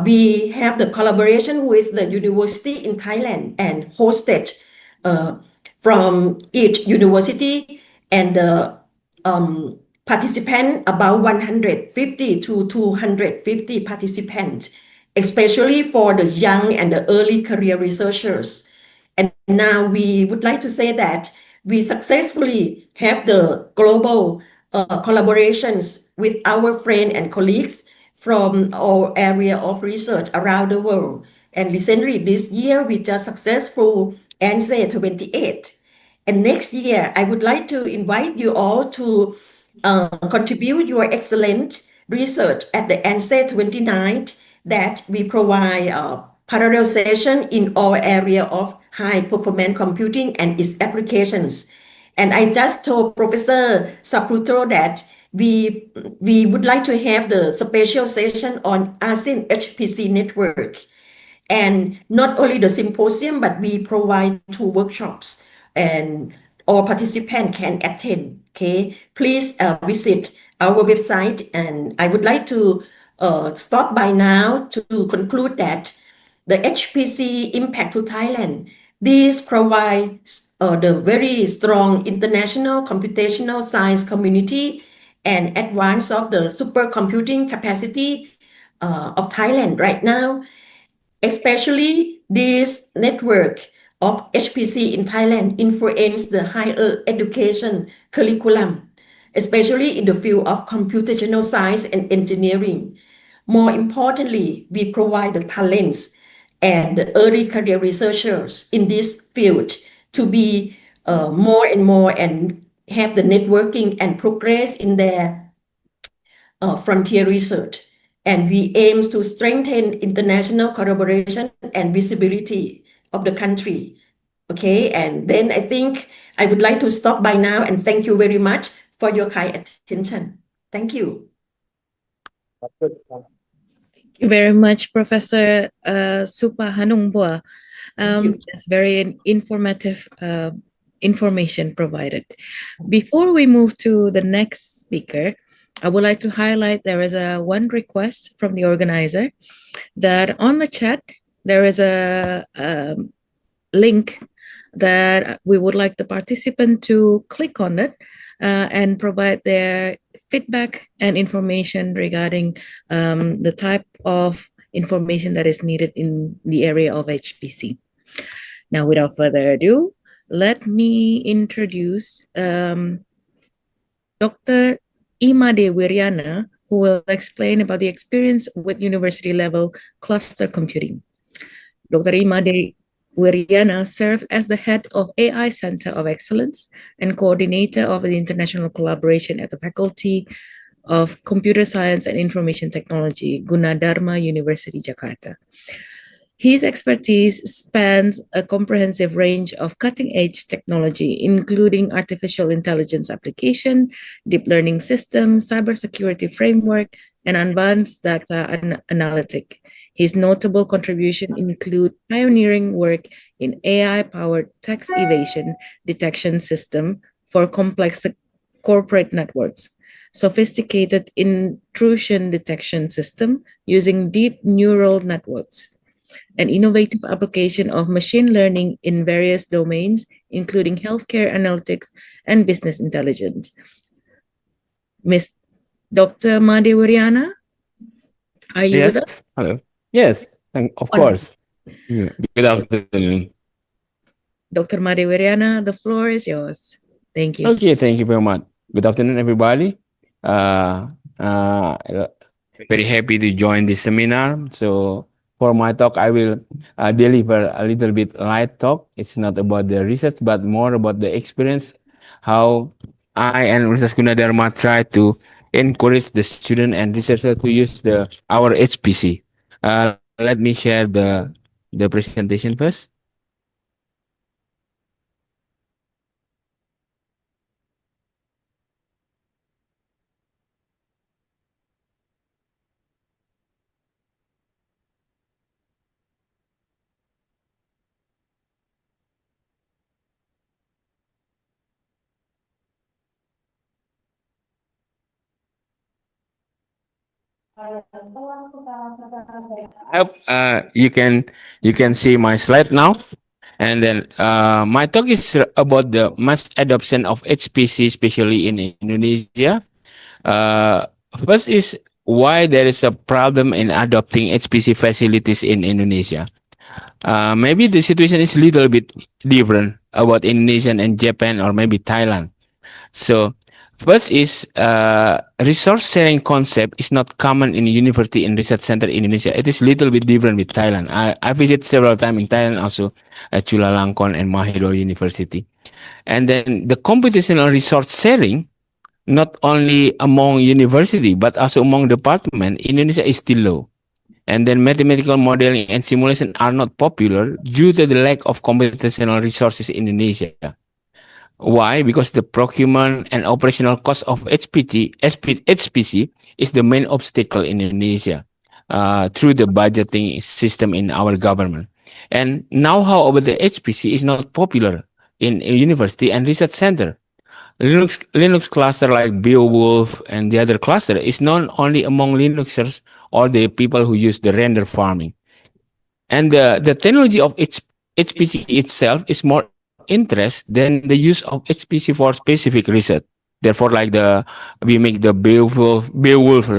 We have the collaboration with the university in Thailand and hosted from each university, and the participant about 150 to 250 participants, especially for the young and the early career researchers. And now we would like to say that we successfully have the global collaborations with our friends and colleagues from our area of research around the world. And recently this year, we just successful ANSE 28. And next year, I would like to invite you all to contribute your excellent research at the ANSE 29, that we provide parallel session in all area of high performance computing and its applications. And I just told Professor Saputro that we would like to have the special session on ASEAN HPC network. And not only the symposium, but we provide 2 workshops and all participants can attend. Okay, please visit our website. And I would like to stop by now to conclude that the HPC impact to Thailand, this provides the very strong international computational science community and advance of the supercomputing capacity of Thailand right now. Especially this network of HPC in Thailand influence the higher education curriculum, especially in the field of computational science and engineering. More importantly, we provide the talents and the early career researchers in this field to be more and more and have the networking and progress in their frontier research. And we aim to strengthen international collaboration and visibility of the country. Okay, and then I think I would like to stop by now and thank you very much for your kind attention. Thank you. Thank you very much, Professor Supa Hanungboa. That's very informative information provided. Before we move to the next speaker, I would like to highlight there is one request from the organizer that on the chat, there is a link that we would like the participant to click on it and provide their feedback and information regarding the type of information that is needed in the area of HPC. Now, without further ado, let me introduce Dr. Imade Wiryana, who will explain about the experience with university-level cluster computing. Dr. Imade Wiryana served as the head of AI Center of Excellence and coordinator of the international collaboration at the Faculty of Computer Science and Information Technology, Gunadarma University, Jakarta. His expertise spans a comprehensive range of cutting-edge technology, including artificial intelligence application, deep learning systems, cybersecurity framework, and advanced data analytic. His notable contributions include pioneering work in AI-powered text evasion detection system for complex corporate networks, sophisticated intrusion detection system using deep neural networks, an innovative application of machine learning in various domains, including healthcare analytics and business intelligence. Miss Dr. Madewariana, are you with us? Hello. Yes, of course. Yeah. Good afternoon. Dr. Madewariana, the floor is yours. Thank you. Okay, thank you very much. Good afternoon, everybody. Very happy to join this seminar. So for my talk, I will deliver a little bit light talk. It's not about the research, but more about the experience, how I and Universitas Gunadarma try to encourage the student and researcher to use our HPC. Let me share the presentation first. I hope you can see my slide now. And then my talk is about the mass adoption of HPC, especially in Indonesia. First is why there is a problem in adopting HPC facilities in Indonesia. Maybe the situation is a little bit different about Indonesia and Japan or maybe Thailand. So first is resource sharing concept is not common in university and research center in Indonesia. It is a little bit different with Thailand. I visited several times in Thailand, also at Chulalongkorn and Mahidol University. And then the computational resource sharing, not only among university, but also among department, Indonesia is still low. And then mathematical modeling and simulation are not popular due to the lack of computational resources in Indonesia. Why? Because the procurement and operational cost of HPC is the main obstacle in Indonesia through the budgeting system in our government. And know-how about the HPC is not popular in a university and research center. Linux cluster like Beowulf and the other cluster is known only among Linuxers or the people who use the render farming. And the technology of HPC itself is more interest than the use of HPC for specific research. Therefore, like we make the Beowulf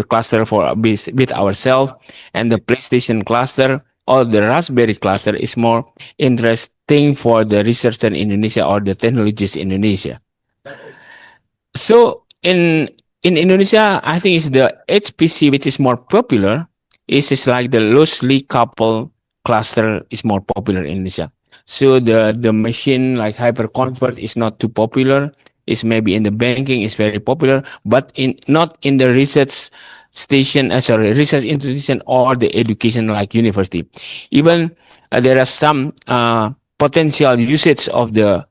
cluster for with ourselves, and the PlayStation cluster or the Raspberry cluster is more interesting for the researcher in Indonesia or the technologists in Indonesia. So in Indonesia, I think it's the HPC which is more popular. It's like the loosely coupled cluster is more popular in Indonesia. So the machine like hyperconvert is not too popular. It's maybe in the banking is very popular, but not in the research station, research institution or the education like university. Even there are some potential usage of the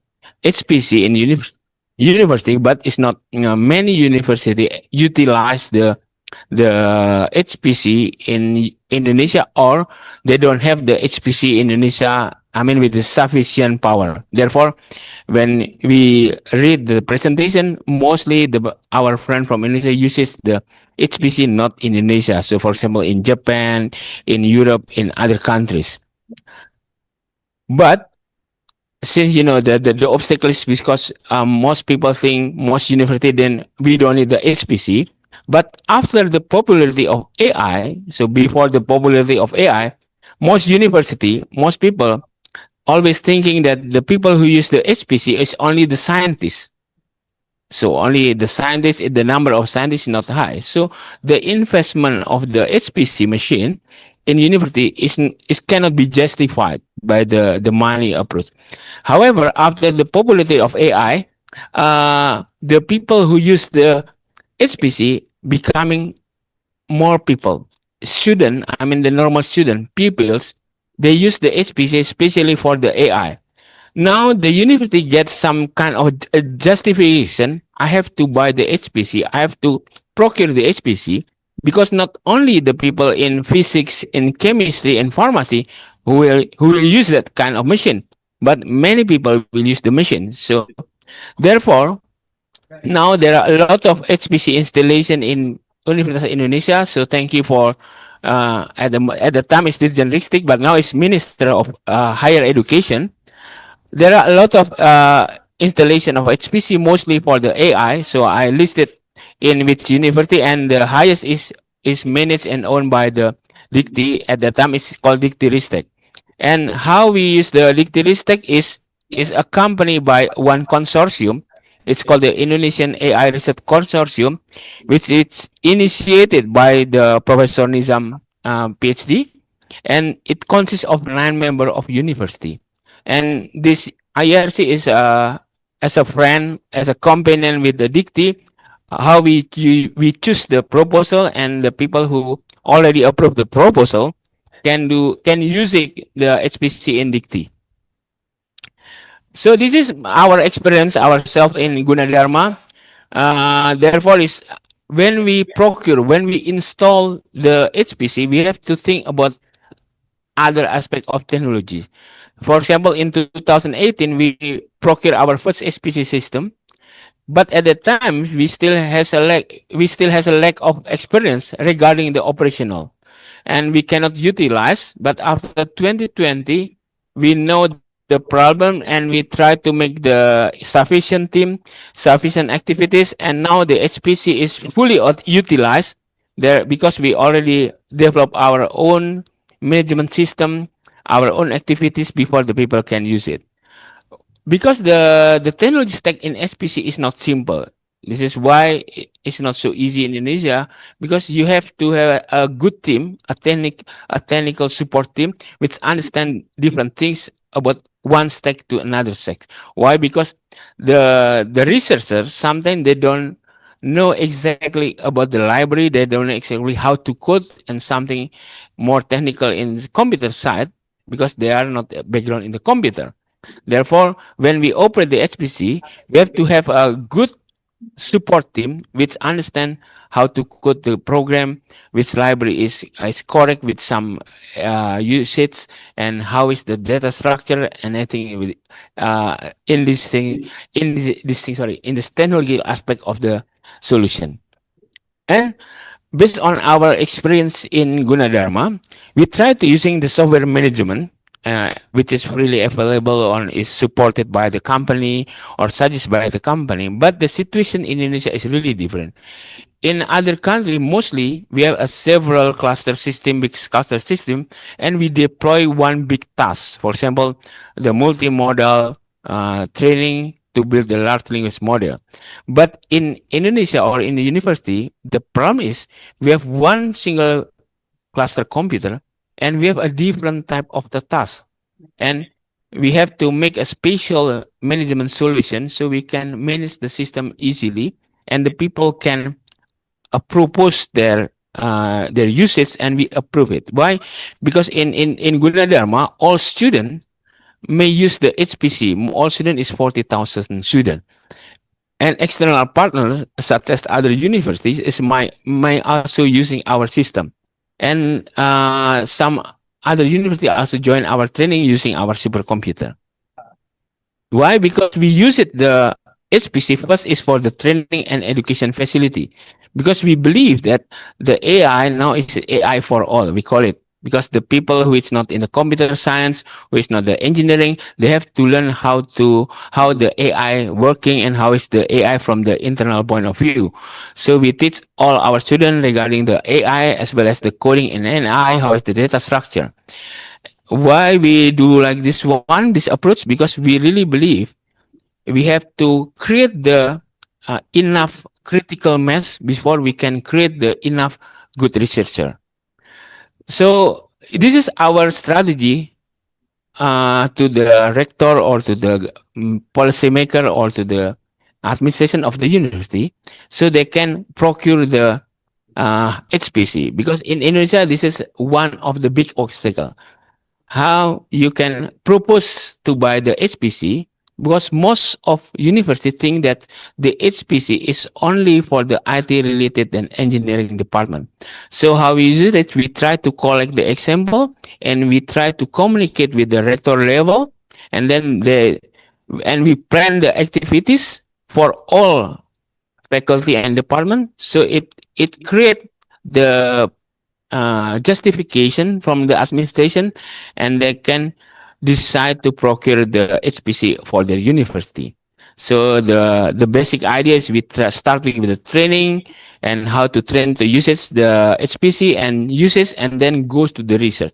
HPC in university, but it's not many university utilize the HPC in Indonesia, or they don't have the HPC in Indonesia, I mean, with the sufficient power. Therefore, when we read the presentation, mostly our friend from Indonesia uses the HPC not in Indonesia. So, for example, in Japan, in Europe, in other countries. But since the obstacle is because most people think most university then we don't need the HPC. But after the popularity of AI, so before the popularity of AI, most people always thinking that the people who use the HPC is only the scientists. So only the scientists, the number of scientists is not high. So the investment of the HPC machine in university is cannot be justified by the money approach. However, after the popularity of AI, the people who use the HPC becoming more people. The normal student, pupils, they use the HPC especially for the AI. Now the university gets some kind of justification. I have to buy the HPC. I have to procure the HPC because not only the people in physics, in chemistry, and pharmacy who will use that kind of machine, but many people will use the machine. So therefore, Now there are a lot of HPC installation in Universitas Indonesia. So thank you for at the time it's Dirjen Ristek, but now it's Minister of Higher Education. There are a lot of installation of HPC, mostly for the AI. So I listed in which university, and the highest is managed and owned by the Dikti. At the time, it's called Dikti Ristek. And how we use the Dikti Ristek is accompanied by one consortium. It's called the Indonesian AI Research Consortium, which is initiated by the Professor Nizam, PhD, and it consists of 9 members of university. And this IRC is as a friend, as a companion with the Dikti, how we choose the proposal, and the people who already approved the proposal can use it, the HPC in Dikti. So this is our experience ourselves in Gunadarma. Therefore, is when we install the HPC, we have to think about other aspect of technology. For example, in 2018, we procured our first HPC system, but at the time we still has a lack of experience regarding the operational, and we cannot utilize. But after 2020, we know the problem, and we try to make the sufficient team, sufficient activities, and now the HPC is fully utilized there because we already develop our own management system, our own activities before the people can use it. Because the technology stack in HPC is not simple. This is why it's not so easy in Indonesia, because you have to have a good team, a technical support team, which understand different things about one stack to another stack. Why? Because the researchers sometimes they don't know exactly about the library, they don't know exactly how to code, and something more technical in the computer side, because they are not background in the computer. Therefore, when we operate the HPC, we have to have a good support team which understand how to code the program, which library is correct with some usage, and how is the data structure and anything with in this technology aspect of the solution. And based on our experience in Gunadarma, we try to using the software management, which is freely available on, is supported by the company or suggested by the company. But the situation in Indonesia is really different. In other countries, mostly we have a several cluster system, big cluster system, and we deploy one big task. For example, the multimodal training to build the large language model. But in Indonesia or in the university, the problem is we have one single cluster computer, and we have a different type of the task, and we have to make a spatial management solution so we can manage the system easily, and the people can propose their usage, and we approve it. Why? Because in Gunadarma, all students may use the HPC. All students is 40,000 students. And external partners, such as other universities, is may also using our system. And some other university also join our training using our supercomputer. Why? Because we use it, the HPC first is for the training and education facility. Because we believe that the AI now is AI for all, we call it. Because the people who is not in the computer science, who is not the engineering, they have to learn how the AI working and how is the AI from the internal point of view. So we teach all our students regarding the AI as well as the coding in AI, how is the data structure. Why we do like this approach? Because we really believe we have to create the enough critical mass before we can create the enough good researcher. So this is our strategy to the rector or to the policymaker or to the administration of the university, so they can procure the HPC. Because in Indonesia, this is one of the big obstacles. How you can propose to buy the HPC, because most of university think that the HPC is only for the IT related and engineering department. So how we use it, we try to collect the example and we try to communicate with the rector level, and then we plan the activities for all faculty and department. So it create the justification from the administration, and they can decide to procure the HPC for their university. So the basic idea is we start with the training and how to train to uses the HPC and uses, and then goes to the research.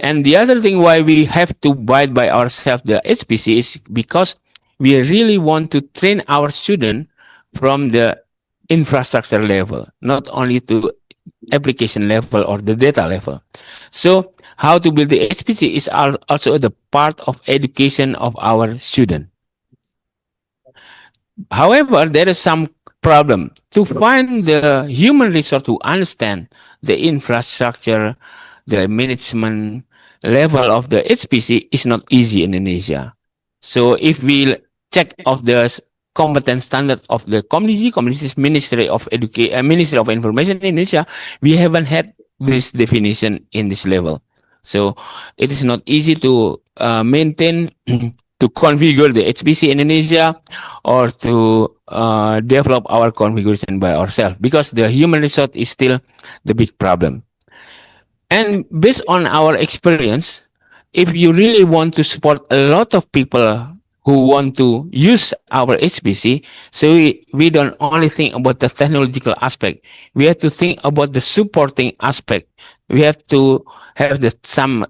And the other thing why we have to abide by ourselves the HPC is because we really want to train our student from the infrastructure level, not only to application level or the data level. So how to build the HPC is also the part of education of our student. However, there is some problem to find the human resource to understand the infrastructure, the management level of the HPC is not easy in Indonesia. So if we check of the competence standard of the Communities Ministry of Ministry of Information in Indonesia, we haven't had this definition in this level. So it is not easy to maintain to configure the HPC in Indonesia or to develop our configuration by ourselves, because the human resource is still the big problem. And based on our experience, if you really want to support a lot of people who want to use our HPC, so we don't only think about the technological aspect. We have to think about the supporting aspect. We have to have some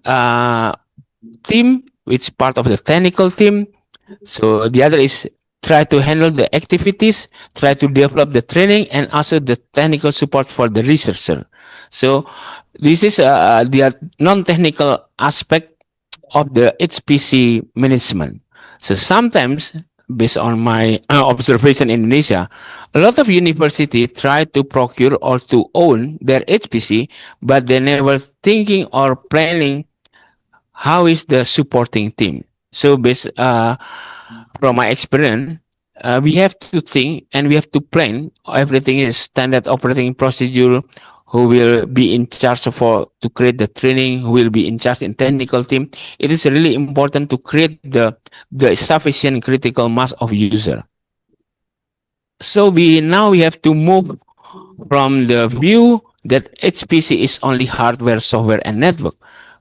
team which is part of the technical team. So the other is try to handle the activities, try to develop the training, and also the technical support for the researcher. So this is the non-technical aspect of the HPC management. So sometimes, based on my observation in Indonesia, a lot of universities try to procure or to own their HPC, but they never thinking or planning how is the supporting team. So based from my experience, we have to think and we have to plan. Everything is standard operating procedure. Who will be in charge to create the training? Who will be in charge in technical team? It is really important to create the sufficient critical mass of user. So now we have to move from the view that HPC is only hardware, software, and network.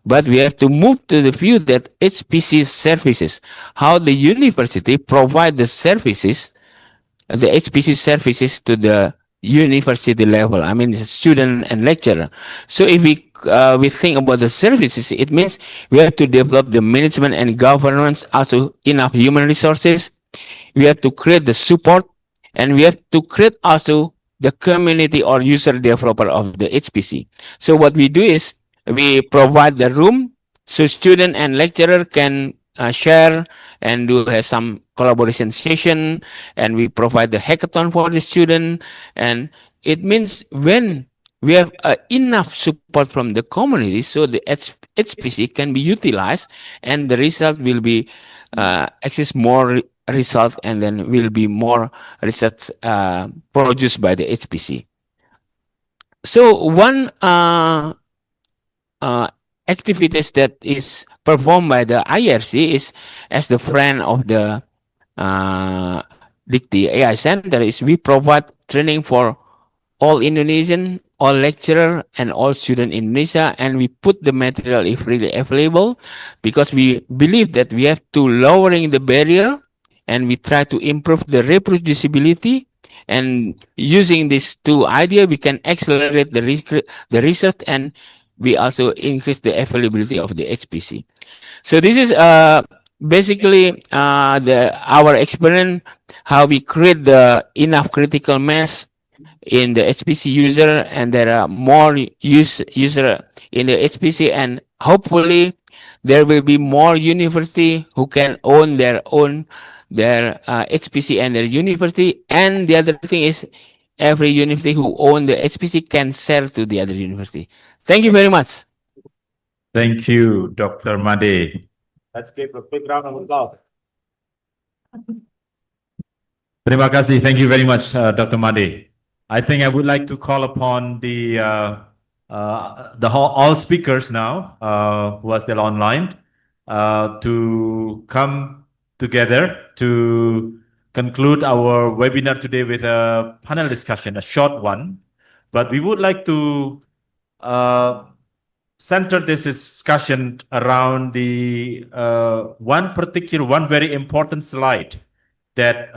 But we have to move to the view that HPC services, how the university provide the services, the HPC services to the university level. I mean, the student and lecturer. So if we think about the services, it means we have to develop the management and governance, also enough human resources. We have to create the support, and we have to create also the community or user developer of the HPC. So what we do is we provide the room so student and lecturer can share and do some collaboration session, and we provide the hackathon for the student. And it means when we have enough support from the community, so the HPC can be utilized, and the result will be access more result, and then will be more research produced by the HPC. So one activities that is performed by the IRC is, as the friend of the Dikti AI Center, is we provide training for all Indonesian, all lecturer, and all student in Indonesia, and we put the material if really available, because we believe that we have to lowering the barrier, and we try to improve the reproducibility. And using these two ideas, we can accelerate the research, and we also increase the availability of the HPC. So this is basically our experience, how we create the enough critical mass in the HPC user, and there are more user in the HPC, and hopefully there will be more university who can own their HPC and their university. And the other thing is, every university who own the HPC can sell to the other university. Thank you very much. Thank you, Dr. Made. Let's give a big round of applause. Terima kasih. Thank you very much, Dr. Made. I think I would like to call upon all speakers now who are still online to come together to conclude our webinar today with a panel discussion, a short one, but we would like to center this discussion around the one very important slide that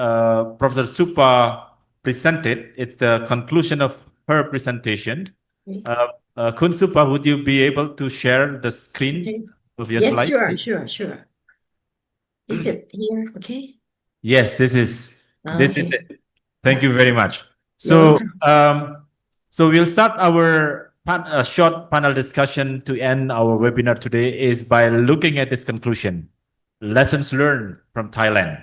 Professor Supa presented. It's the conclusion of her presentation. Kun Supa, would you be able to share the screen of your Yes, slide? sure. Is it here? Okay. Yes, this is Okay. it. Thank you very much. So, so we'll start our short panel discussion to end our webinar today is by looking at this conclusion, lessons learned from Thailand.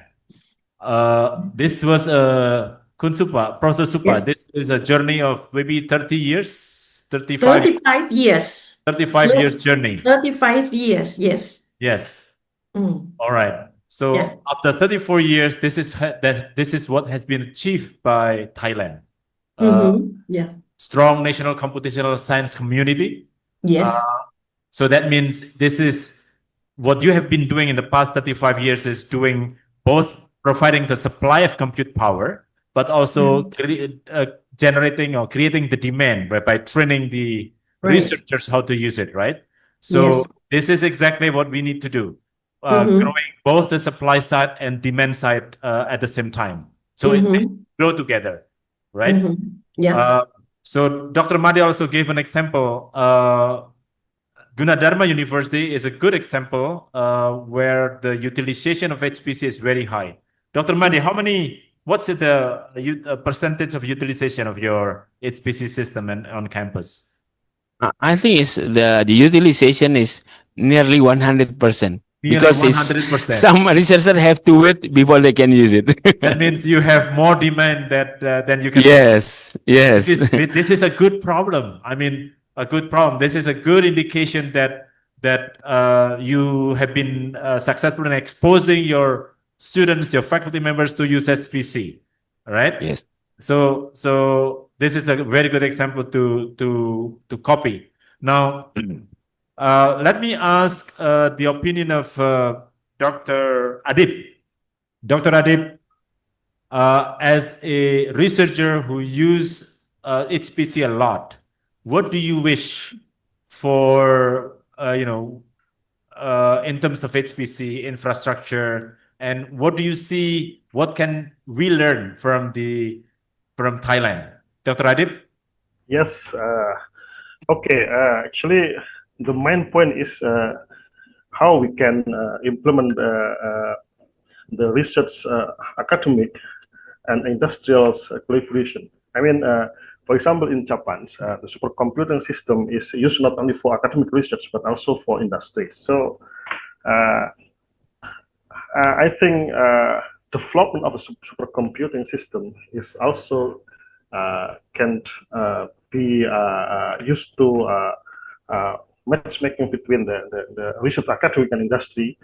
This was Kun Supa, Professor Supa. Yes. This is a journey of maybe 30 years, 35 years. 35 years journey. 35 years, yes. Yes. Mm. All right. So Yeah. after 34 years, this is what has been achieved by Thailand. Yeah. Strong national computational science community. Yes. So that means this is what you have been doing in the past 35 years is doing both providing the supply of compute power, but also generating or creating the demand by training the researchers how to use it, right? So this is exactly what we need to do. Growing both the supply side and demand side at the same time. So it grow together, right? Yeah. So Dr. Madi also gave an example. Gunadarma University is a good example where the utilization of HPC is very high. Dr. Madi, what's the percentage of utilization of your HPC system on campus? I think it's the utilization is nearly 100%. Because 100%. Some researchers have to wait before they can use it. That means you have more demand than you can. Yes. This is a good problem. I mean, a good problem. This is a good indication that you have been successful in exposing your students, your faculty members to use HPC, right? Yes. So this is a very good example to copy. Now, let me ask the opinion of Dr. Adib. Dr. Adib, as a researcher who uses HPC a lot, what do you wish for, in terms of HPC infrastructure, and what do you see? What can we learn from Thailand, Dr. Adib? Yes. Okay. Actually, the main point is how we can implement the research, academic, and industrial collaboration. I mean, for example, in Japan, the supercomputing system is used not only for academic research but also for industry. So, I think development of a supercomputing system is also can be used to matchmaking between the research academic and industry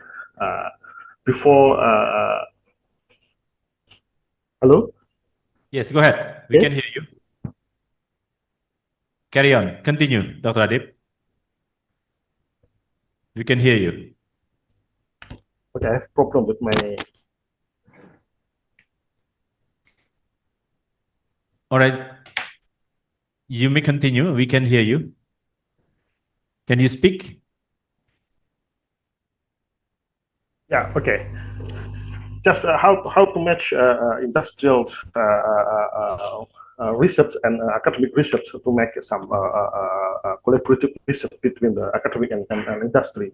before. Hello? Yes, go ahead. We can hear you. Carry on. Continue, Dr. Adib. We can hear you. Okay, I have problem with my. All right. You may continue. We can hear you. Can you speak? Yeah. Okay. Just how to match industrial research and academic research to make some collaborative research between the academic and industry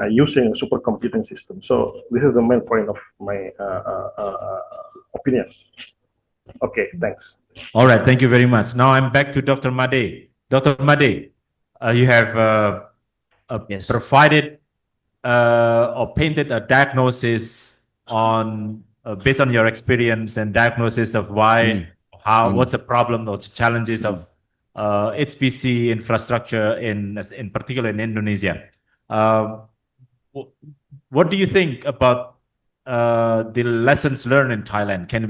using a supercomputing system. So this is the main point of my opinions. Okay, thanks. All right, thank you very much. Now I'm back to Dr. Made. Dr. Made, you have provided or painted a diagnosis on based on your experience and diagnosis of why, what's the problem, what's the challenges of HPC infrastructure in particular in Indonesia. What do you think about the lessons learned in Thailand? Can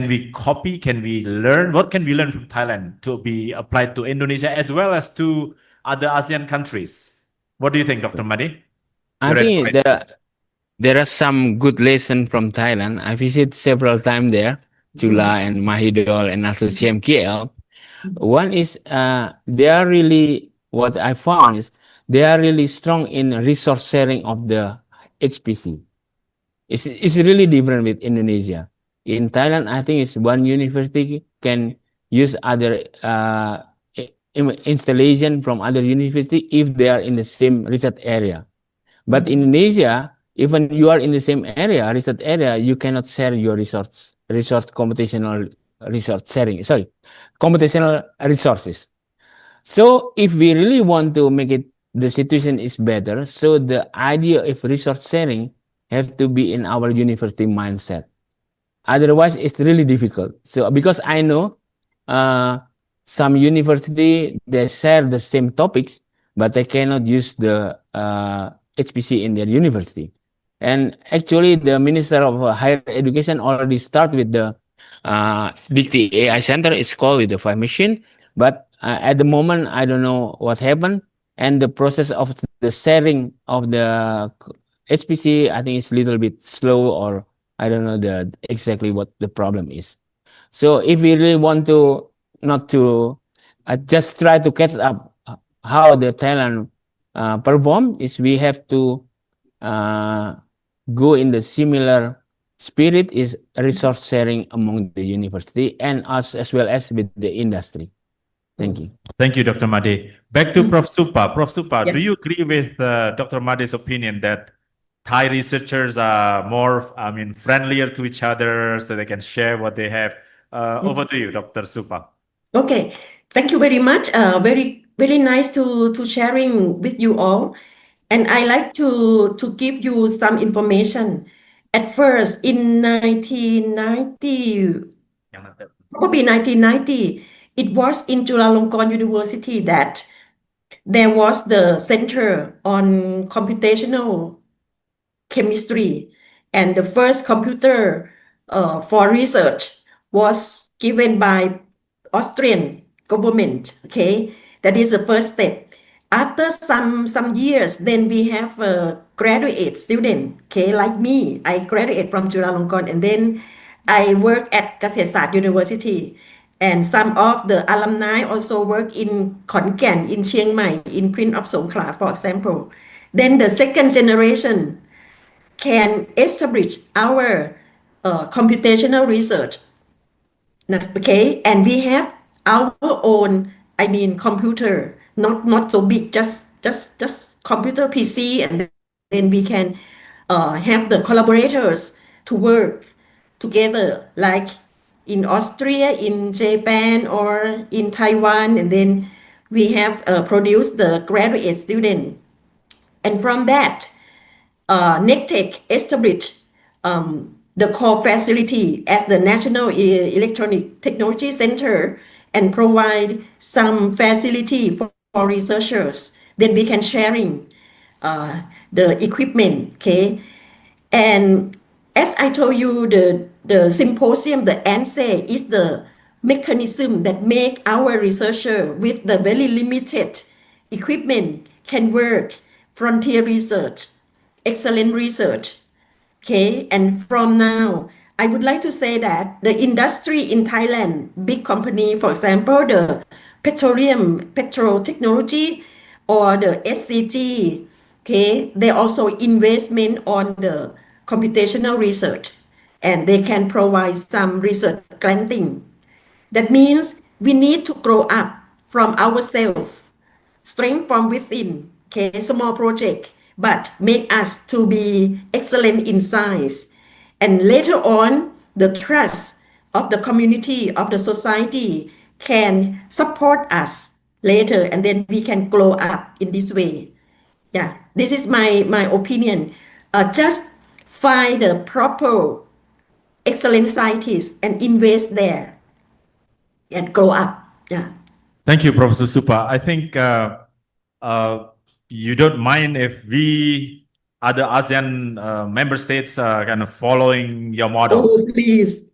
we copy? Can we learn? What can we learn from Thailand to be applied to Indonesia as well as to other ASEAN countries? What do you think, Dr. Madi? I think there are some good lessons from Thailand. I visited several times there, Chula and Mahidol and also CMKL. One is they are really, what I found is they are really strong in resource sharing of the HPC. It's really different with Indonesia. In Thailand, I think it's one university can use other installation from other university if they are in the same research area. But in Indonesia, even you are in the same area, research area, you cannot share your resource computational resource sharing. Sorry, computational resources. So if we really want to make it, the situation is better. So the idea of resource sharing have to be in our university mindset. Otherwise, it's really difficult. So because I know some university, they share the same topics, but they cannot use the HPC in their university. And actually, the Minister of Higher Education already start with the DT AI Center. It's called with the 5 machine. But at the moment, I don't know what happened. And the process of the sharing of the HPC, I think it's a little bit slow, or I don't know exactly what the problem is. So if we really want to not to just try to catch up how the Thailand perform, is we have to go in the similar spirit, is resource sharing among the university and us as well as with the industry. Thank you. Thank you, Dr. Made. Back to Prof. Supa. Prof. Supa, Yeah. do you agree with Dr. Made's opinion that Thai researchers are more, friendlier to each other so they can share what they have? Over to you, Dr. Supa. Okay, thank you very much. Very nice to sharing with you all. And I like to give you some information. At first, in 1990, probably 1990, it was in Chulalongkorn University that there was the Center on Computational Chemistry, and the first computer for research was given by Austrian government. Okay, that is the first step. After some years, then we have a graduate student. Okay, like me, I graduate from Chulalongkorn, and then I work at Kasetsart University. And some of the alumni also work in Khon Kaen, in Chiang Mai, in Prince of Songkhla, for example. Then the second generation can establish our computational research. Okay, and we have our own, computer, not so big, just computer PC, and then we can have the collaborators to work together, like in Austria, in Japan, or in Taiwan, and then we have produced the graduate student. And from that, NECTEC established the core facility as the National Electronic Technology Center and provide some facility for researchers. Then we can sharing the equipment, okay? And as I told you, the symposium, the ANSE is the mechanism that make our researcher with the very limited equipment can work frontier research, excellent research. Okay, and from now, I would like to say that the industry in Thailand, big company, for example, the petrol technology, or the SCG, okay, they also investment on the computational research, and they can provide some research granting. That means we need to grow up from ourselves, strength from within, okay, small project, but make us to be excellent in science. And later on, the trust of the community, of the society can support us later, and then we can grow up in this way. Yeah, this is my opinion. Just find the proper excellent scientists and invest there and grow up. Yeah. Thank you, Professor Supa. I think you don't mind if we, other ASEAN member states, kind of following your model. Oh, please.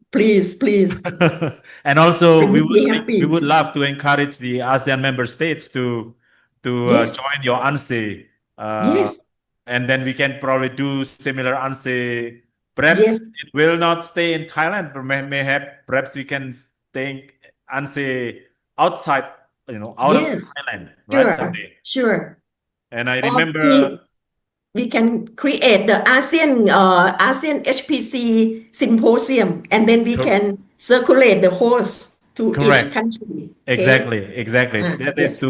And also, I would be happy. we would love to encourage the ASEAN member states to Yes. join your ANSE Yes. and then we can probably do similar answer. Perhaps Yes. it will not stay in Thailand, but perhaps we can think answer outside, out of Yes. Thailand, right? Sure. Someday. Sure. And I Or remember, we can create the ASEAN HPC symposium, and then we can circulate the host to Correct. each country. Okay? exactly. That is Yes.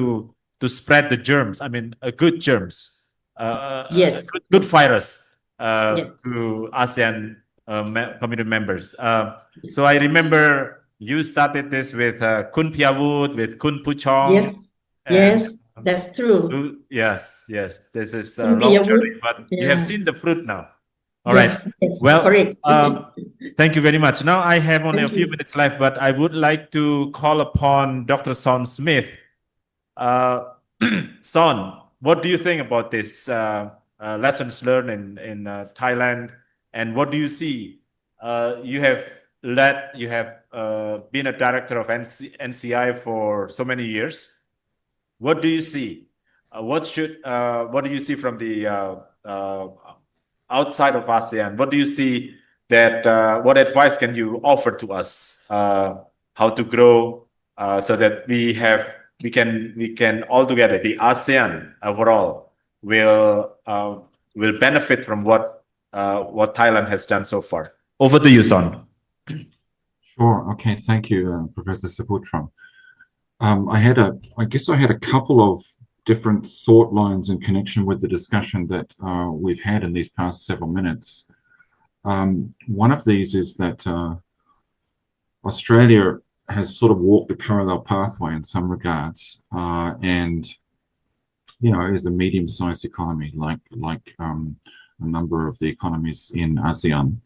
to spread the germs. I mean, good germs, Yes. good virus Yeah. to ASEAN community members. So I remember you started this with Kun Piawut, with Kun Puchong. Yes. and, Yes. That's true. Yes. This is a Kun long Piawut, journey, but you have yeah. seen the fruit now. All right. Yes. Yes. Well, Correct. thank you very much. Now I have only Thank a few you. minutes left, but I would like to call upon Dr. Son Smith. Son, what do you think about this lessons learned in Thailand, and what do you see? You have been a director of NCI for so many years. What do you see? What do you see from the outside of ASEAN? What do you see that what advice can you offer to us how to grow so that we can all together, the ASEAN overall will benefit from what Thailand has done so far? Over to you, Son. Sure. Okay. Thank you, Professor Saputram. I guess I had a couple of different thought lines in connection with the discussion that we've had in these past several minutes. One of these is that Australia has sort of walked a parallel pathway in some regards, and is a medium-sized economy like a number of the economies in ASEAN.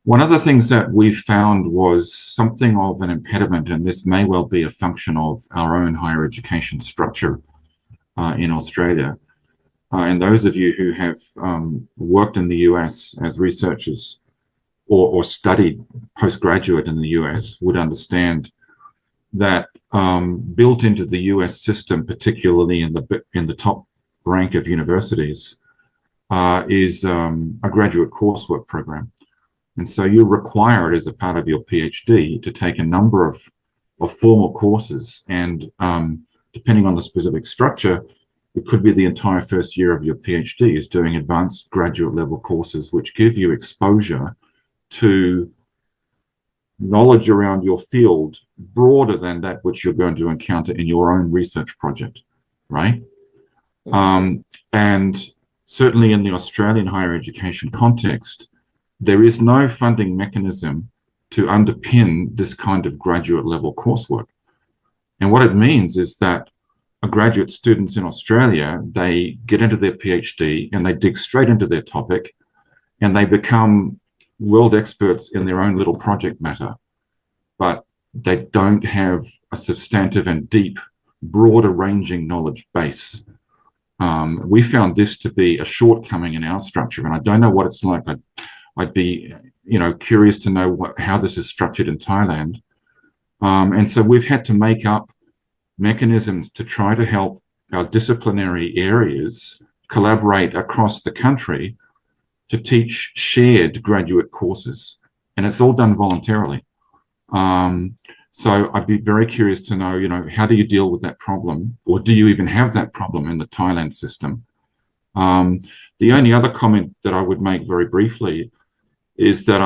One of the things that we found was something of an impediment, and this may well be a function of our own higher education structure in Australia. And those of you who have worked in the US as researchers or studied postgraduate in the US would understand that built into the US system, particularly in the top rank of universities, is a graduate coursework program. And so you're required as a part of your PhD to take a number of formal courses, and depending on the specific structure, it could be the entire first year of your PhD is doing advanced graduate level courses, which give you exposure to knowledge around your field broader than that which you're going to encounter in your own research project, right? And certainly in the Australian higher education context, there is no funding mechanism to underpin this kind of graduate level coursework. And what it means is that graduate students in Australia, they get into their PhD and they dig straight into their topic and they become world experts in their own little project matter, but they don't have a substantive and deep, broader ranging knowledge base. We found this to be a shortcoming in our structure, and I don't know what it's like. I'd be, curious to know how this is structured in Thailand. And so we've had to make up mechanisms to try to help our disciplinary areas collaborate across the country to teach shared graduate courses. And it's all done voluntarily. So I'd be very curious to know, how do you deal with that problem? Or do you even have that problem in the Thailand system? The only other comment that I would make very briefly is that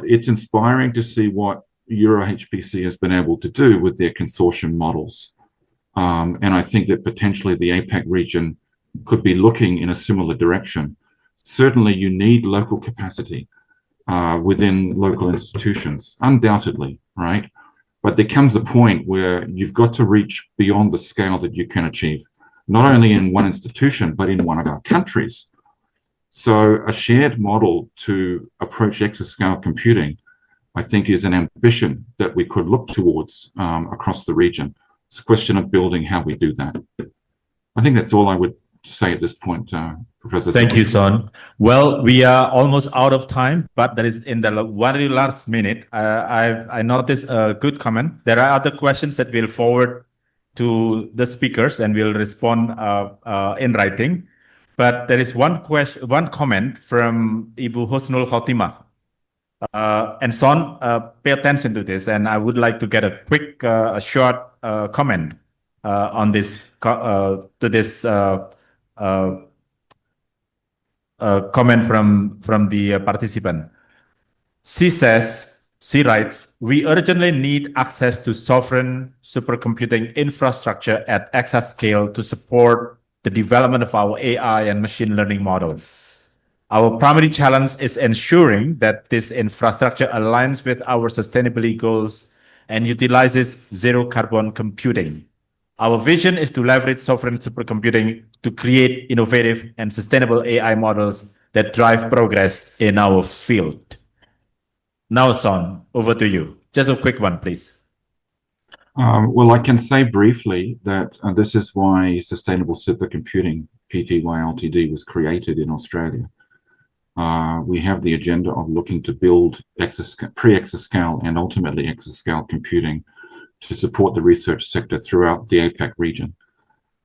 it's inspiring to see what Euro HPC has been able to do with their consortium models. And I think that potentially the APAC region could be looking in a similar direction. Certainly you need local capacity within local institutions, undoubtedly, right? But there comes a point where you've got to reach beyond the scale that you can achieve, not only in one institution, but in one of our countries. So a shared model to approach exascale computing, I think, is an ambition that we could look towards across the region. It's a question of building how we do that. I think that's all I would say at this point, Professor. Thank you, Son. Well, we are almost out of time, but that is in the very last minute. I noticed a good comment. There are other questions that we'll forward to the speakers and we'll respond in writing. but there is one comment from Ibu Husnul Khotimah. And Son, pay attention to this, and I would like to get a quick, short comment on this comment from the participant. She writes, we urgently need access to sovereign supercomputing infrastructure at exascale to support the development of our AI and machine learning models. Our primary challenge is ensuring that this infrastructure aligns with our sustainability goals and utilizes zero carbon computing. Our vision is to leverage sovereign supercomputing to create innovative and sustainable AI models that drive progress in our field. Now, Son, over to you. Just a quick one, please. Well, I can say briefly that this is why Sustainable Supercomputing, PTY Ltd, was created in Australia. We have the agenda of looking to build pre-exascale and ultimately exascale computing to support the research sector throughout the APAC region.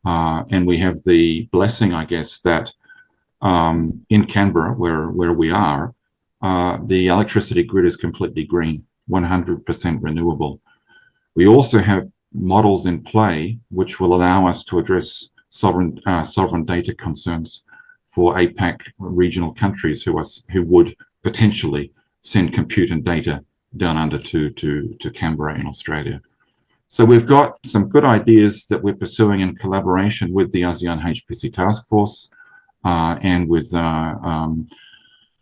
And we have the blessing, I guess, that in Canberra, where we are, the electricity grid is completely green, 100% renewable. We also have models in play which will allow us to address sovereign data concerns for APAC regional countries who would potentially send compute and data down under to Canberra in Australia. So we've got some good ideas that we're pursuing in collaboration with the ASEAN HPC task force and with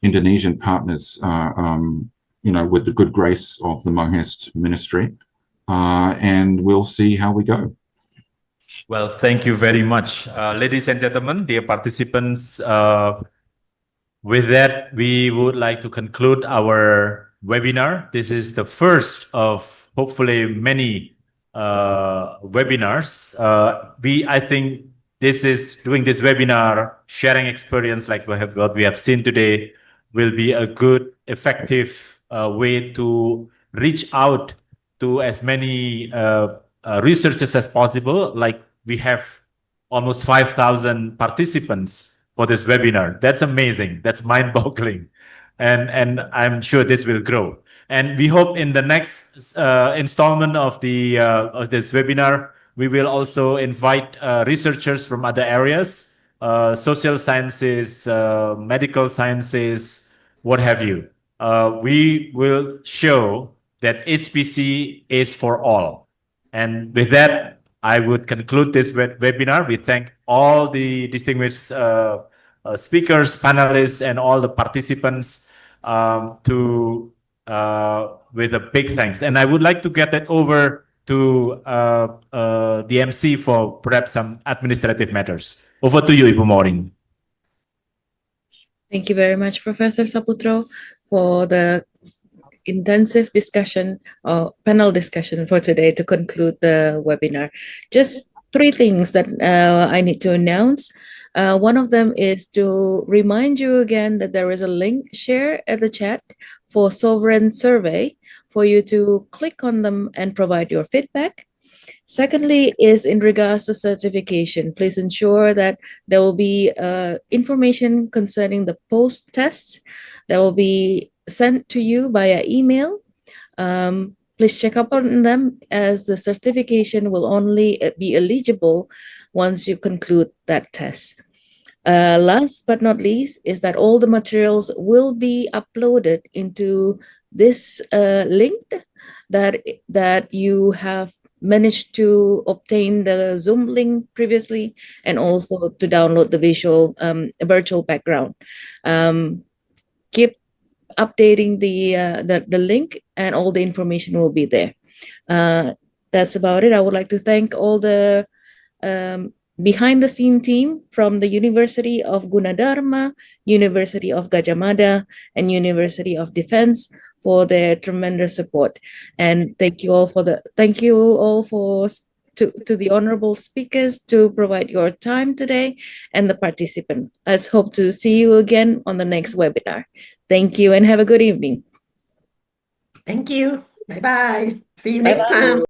Indonesian partners, with the good grace of the Mohest Ministry, and we'll see how we go. Well, thank you very much. Ladies and gentlemen, dear participants, with that, we would like to conclude our webinar. This is the first of hopefully many webinars. I think doing this webinar, sharing experience like what we have seen today, will be a good, effective way to reach out to as many researchers as possible. Like we have almost 5,000 participants for this webinar. That's amazing. That's mind-boggling. And I'm sure this will grow. And we hope in the next installment of this webinar, we will also invite researchers from other areas, social sciences, medical sciences, what have you. We will show that HPC is for all. And with that, I would conclude this webinar. We thank all the distinguished speakers, panelists, and all the participants with a big thanks. And I would like to get it over to the MC for perhaps some administrative matters. Over to you, Ibu Maureen. Thank you very much, Professor Saputro, for the intensive discussion or panel discussion for today to conclude the webinar. Just 3 things that I need to announce. One of them is to remind you again that there is a link shared at the chat for Sovereign Survey for you to click on them and provide your feedback. Secondly is in regards to certification. Please ensure that there will be information concerning the post-tests that will be sent to you via email. Please check up on them, as the certification will only be eligible once you conclude that test. Last but not least is that all the materials will be uploaded into this link that you have managed to obtain the Zoom link previously, and also to download the virtual background. Keep updating the link, and all the information will be there. That's about it. I would like to thank all the behind-the-scene team from the University of Gunadarma, University of Gadjah Mada, and University of Defense for their tremendous support. And thank you all to the honorable speakers to provide your time today, and the participant. Let's hope to see you again on the next webinar. Thank you and have a good evening. Thank you. Bye-bye. See you next time.